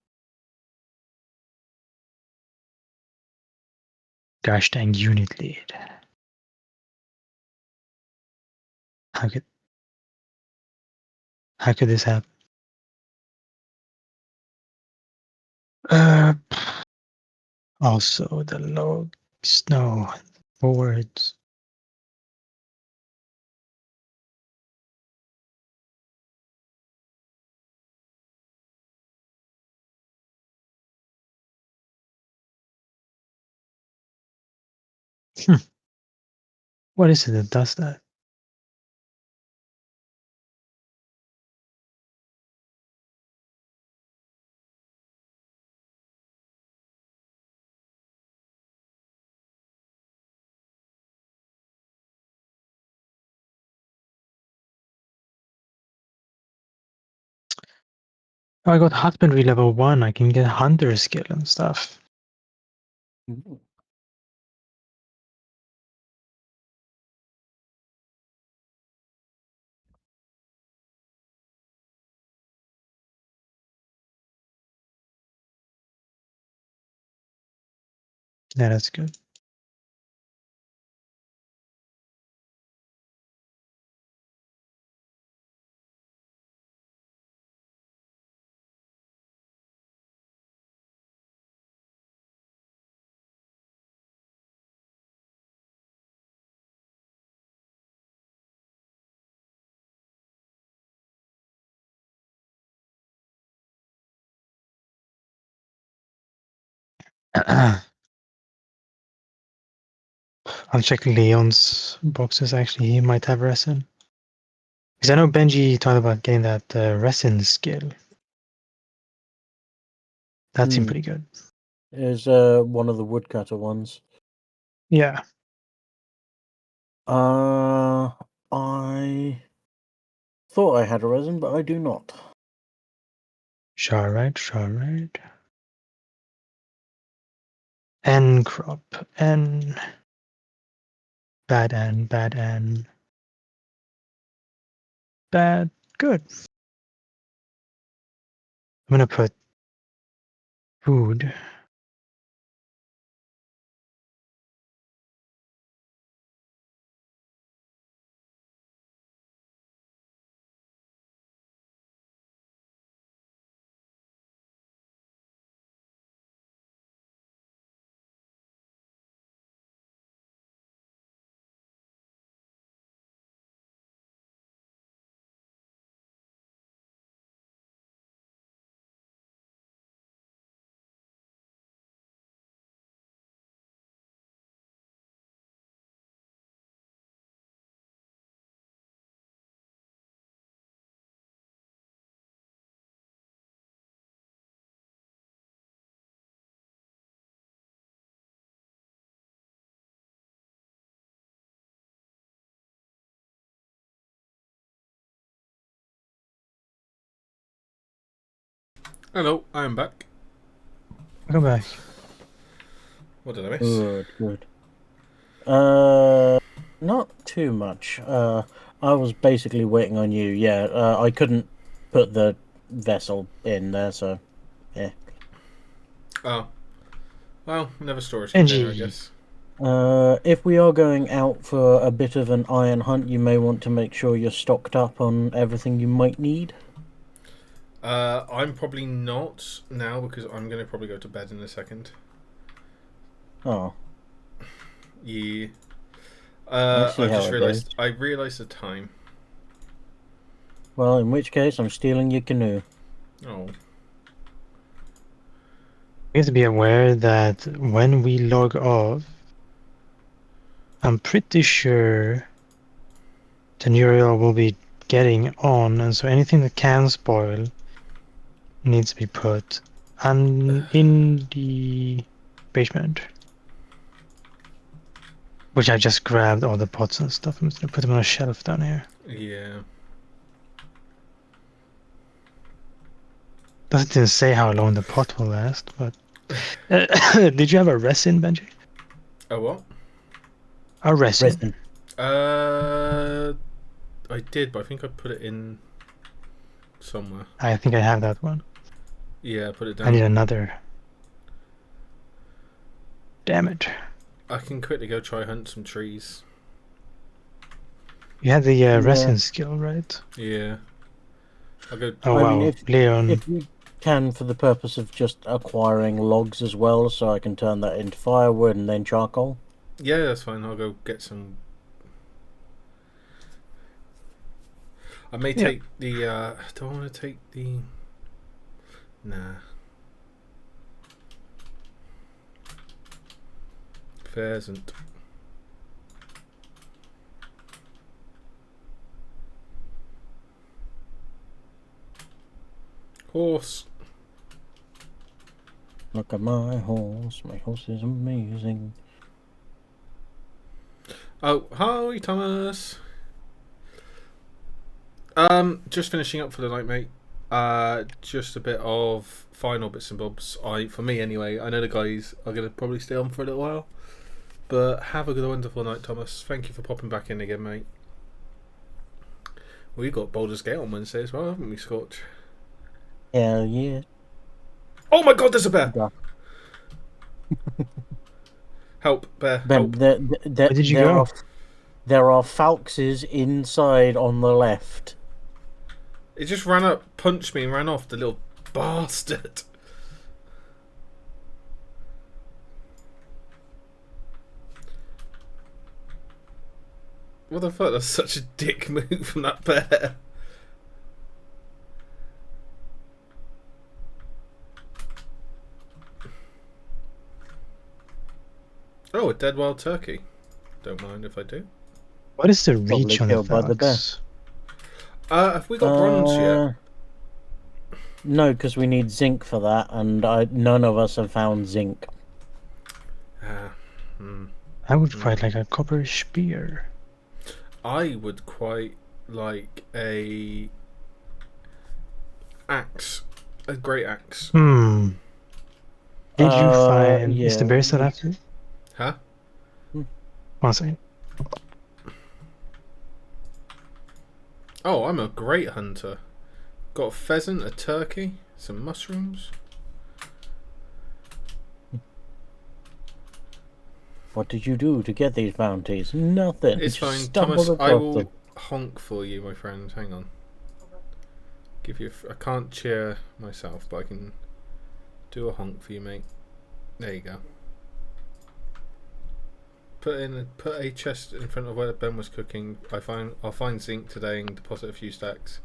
Gosh dang unit lead. How could this happen? Also the log snow forwards. What is it that does that? Oh, I got husbandry level 1. I can get hunter skill and stuff. Yeah, that's good. I'll check Leon's boxes. Actually, he might have resin. Because I know Benji talked about getting that resin skill. That seemed pretty good. Is one of the woodcutter ones. Yeah. I thought I had a resin, but I do not. Sure, right. N crop. N. Bad N. Bad. Good. I'm gonna put food. Hello, I am back. Welcome back. What did I miss? Good. Not too much. I was basically waiting on you. Yeah, I couldn't put the vessel in there, so yeah. Oh. Well, never storage container, I NG. guess. If we are going out for a bit of an iron hunt, you may want to make sure you're stocked up on everything you might need. I'm probably not now because I'm going to probably go to bed in a second. Oh, Yeah. I see I've how just it realised. I realised the time. well, in which case I'm stealing your canoe. Oh. We have to be aware that when we log off, I'm pretty sure Tenuriel will be getting on, and so anything that can spoil needs to be put in the basement. Which I just grabbed all the pots and stuff. I'm just gonna put them on a shelf down here. Yeah. Doesn't say how long the pot will last, but did you have a resin, Benji? Oh, what? A resin. Resin. I did, but I think I put it in somewhere. I think I have that one. Yeah, I put it I need down. another. Damn it. I can quickly go try hunt some trees. You had the Yeah. resin skill, right? Yeah. I'll go. Oh I wow, mean, Leon. If you can, for the purpose of just acquiring logs as well, so I can turn that into firewood and then charcoal. Yeah, that's fine. I'll go get some. I may Yeah. take the. Do I want to take the? Nah. Pheasant. Horse. Look at my horse. My horse is amazing. Oh, hi, Thomas. Just finishing up for the night, mate. Just a bit of final bits and bobs. For me anyway. I know the guys are gonna probably stay on for a little while, but have a good, wonderful night, Thomas. Thank you for popping back in again, mate. We've got Baldur's Gate on Wednesday as well, haven't we, Scorch? Hell yeah. Oh my God, there's a bear! Yeah. Help, bear! Ben, Help! Where did you go? There are falxes inside on the left. It just ran up, punched me, and ran off. The little bastard. What the fuck? That's such a dick move from that bear. Oh, a dead wild turkey. Don't mind if I do. What is the Probably reach on the killed by the bear. fox? Have we got bronze yet? No, because we need zinc for that, and none of us have found zinc. I would quite like a copper spear. I would quite like a axe. A great axe. Did you find... Is the yeah. bear still after you? Huh? 1 second. Oh, I'm a great hunter. Got a pheasant, a turkey, some mushrooms. What did you do to get these bounties? Nothing. It's Just fine, stumbled Thomas. I across will them. honk for you, my friend. Hang on. Give you. I can't cheer myself, but I can do a honk for you, mate. There you go. Put a chest in front of where Ben was cooking. I'll find zinc today and deposit a few stacks.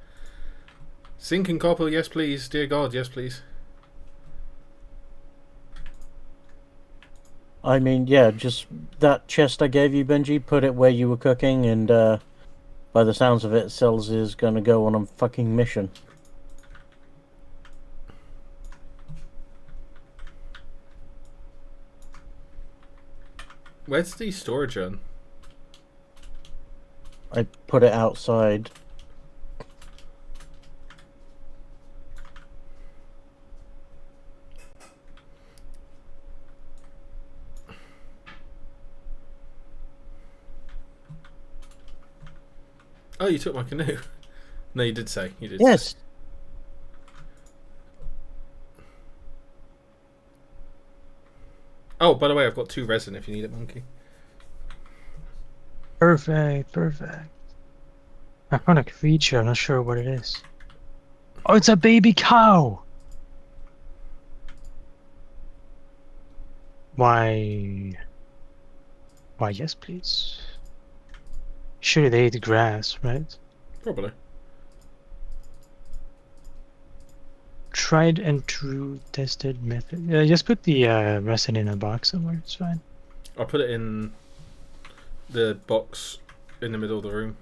Zinc and copper, yes please. Dear God, yes please. I mean, yeah, just that chest I gave you, Benji, put it where you were cooking, and by the sounds of it, Cells is gonna go on a fucking mission. Where's the storage urn? I put it outside. Oh, you took my canoe. No, you did say. You did. Yes. Oh, by the way, I've got 2 resin if you need it, monkey. Perfect, perfect. I found a creature, I'm not sure what it is. Oh, it's a baby cow! Why, yes, please. Surely they eat grass, right? Probably. Tried and true tested method. Just put the resin in a box somewhere, it's fine. I'll put it in the box in the middle of the room.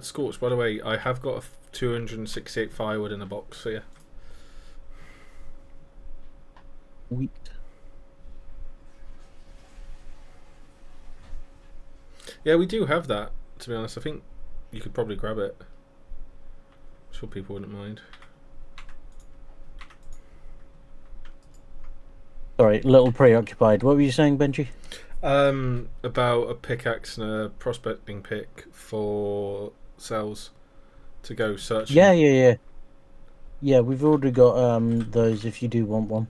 Scorch, by the way, I have got a 268 firewood in a box, so yeah. Wheat. Yeah, we do have that, to be honest. I think you could probably grab it. I'm sure people wouldn't mind. Sorry, a little preoccupied. What were you saying, Benji? About a pickaxe and a prospecting pick for cells to go searching. Yeah. Yeah, we've already got those if you do want one.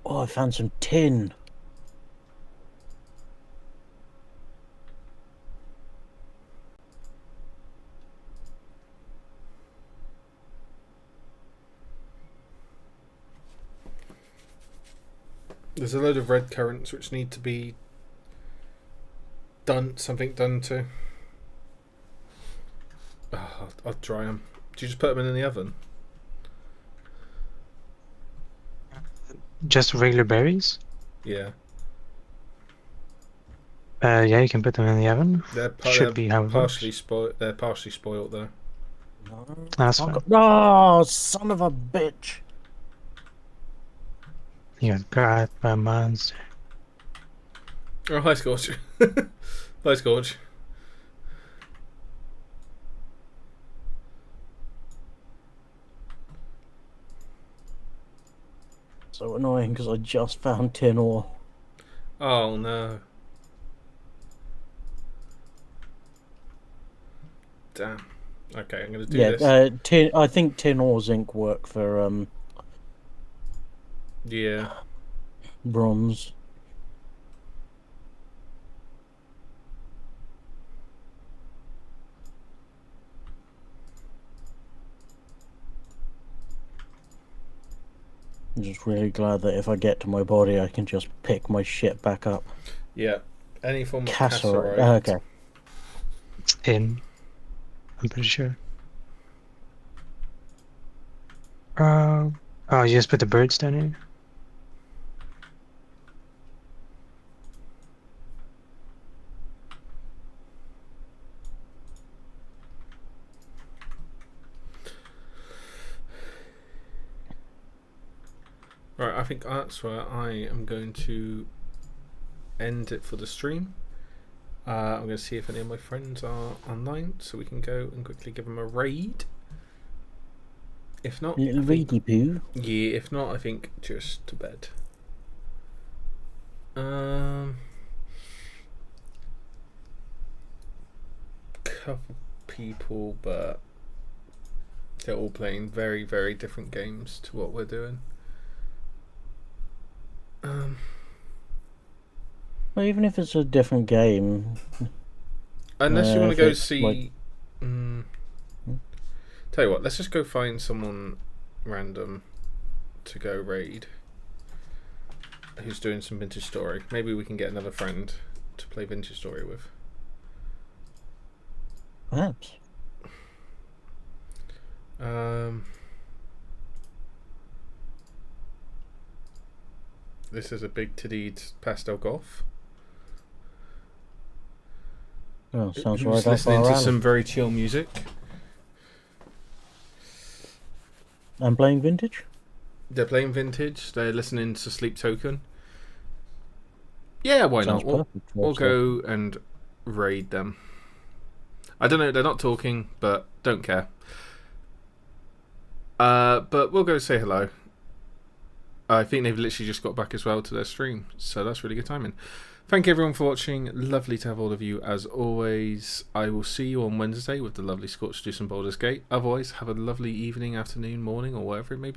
Oh, I found some tin. There's a load of red currants which need to be something done to. Oh, I'll dry them. Do you just put them in the oven? Just regular berries? Yeah. Yeah, you can put them in the oven. Should be how it partially works. spoiled. They're partially spoiled though. No, That's I fine. Oh, son of a bitch! You got by monster. Oh, hi, Scorch. Hi, Scorch. So annoying because I just found tin ore. Oh no. Damn. Okay, I'm gonna do Yeah, this. tin. I think tin ore zinc work for Yeah. bronze. I'm just really glad that if I get to my body, I can just pick my shit back up. Yeah. Any form of Casserole. casserole. Okay. It's tin. I'm pretty sure. Oh, you just put the birds down here? Right, I think that's where I am going to end it for the stream. I'm going to see if any of my friends are online so we can go and quickly give them a raid. If not, Little I think- reedy poo. yeah, if not, I think just to bed. Couple people, but they're all playing very, very different games to what we're doing. Well, even if it's a different game, Unless you want to if go it's see. like- Tell you what, let's just go find someone random to go raid who's doing some Vintage Story. Maybe we can get another friend to play Vintage Story with. perhaps. This is a big tittied pastel golf. Oh, sounds Who's right up listening our to alley. some very chill music. I'm playing vintage. They're playing Vintage. They're listening to Sleep Token. Yeah, why Sounds not? perfect. We'll actually. go and raid them. I don't know, they're not talking, but don't care. But we'll go say hello. I think they've literally just got back as well to their stream, so that's really good timing. Thank you everyone for watching. Lovely to have all of you as always. I will see you on Wednesday with the lovely Scorch to do some Baldur's Gate. Otherwise, have a lovely evening, afternoon, morning, or whatever it may be.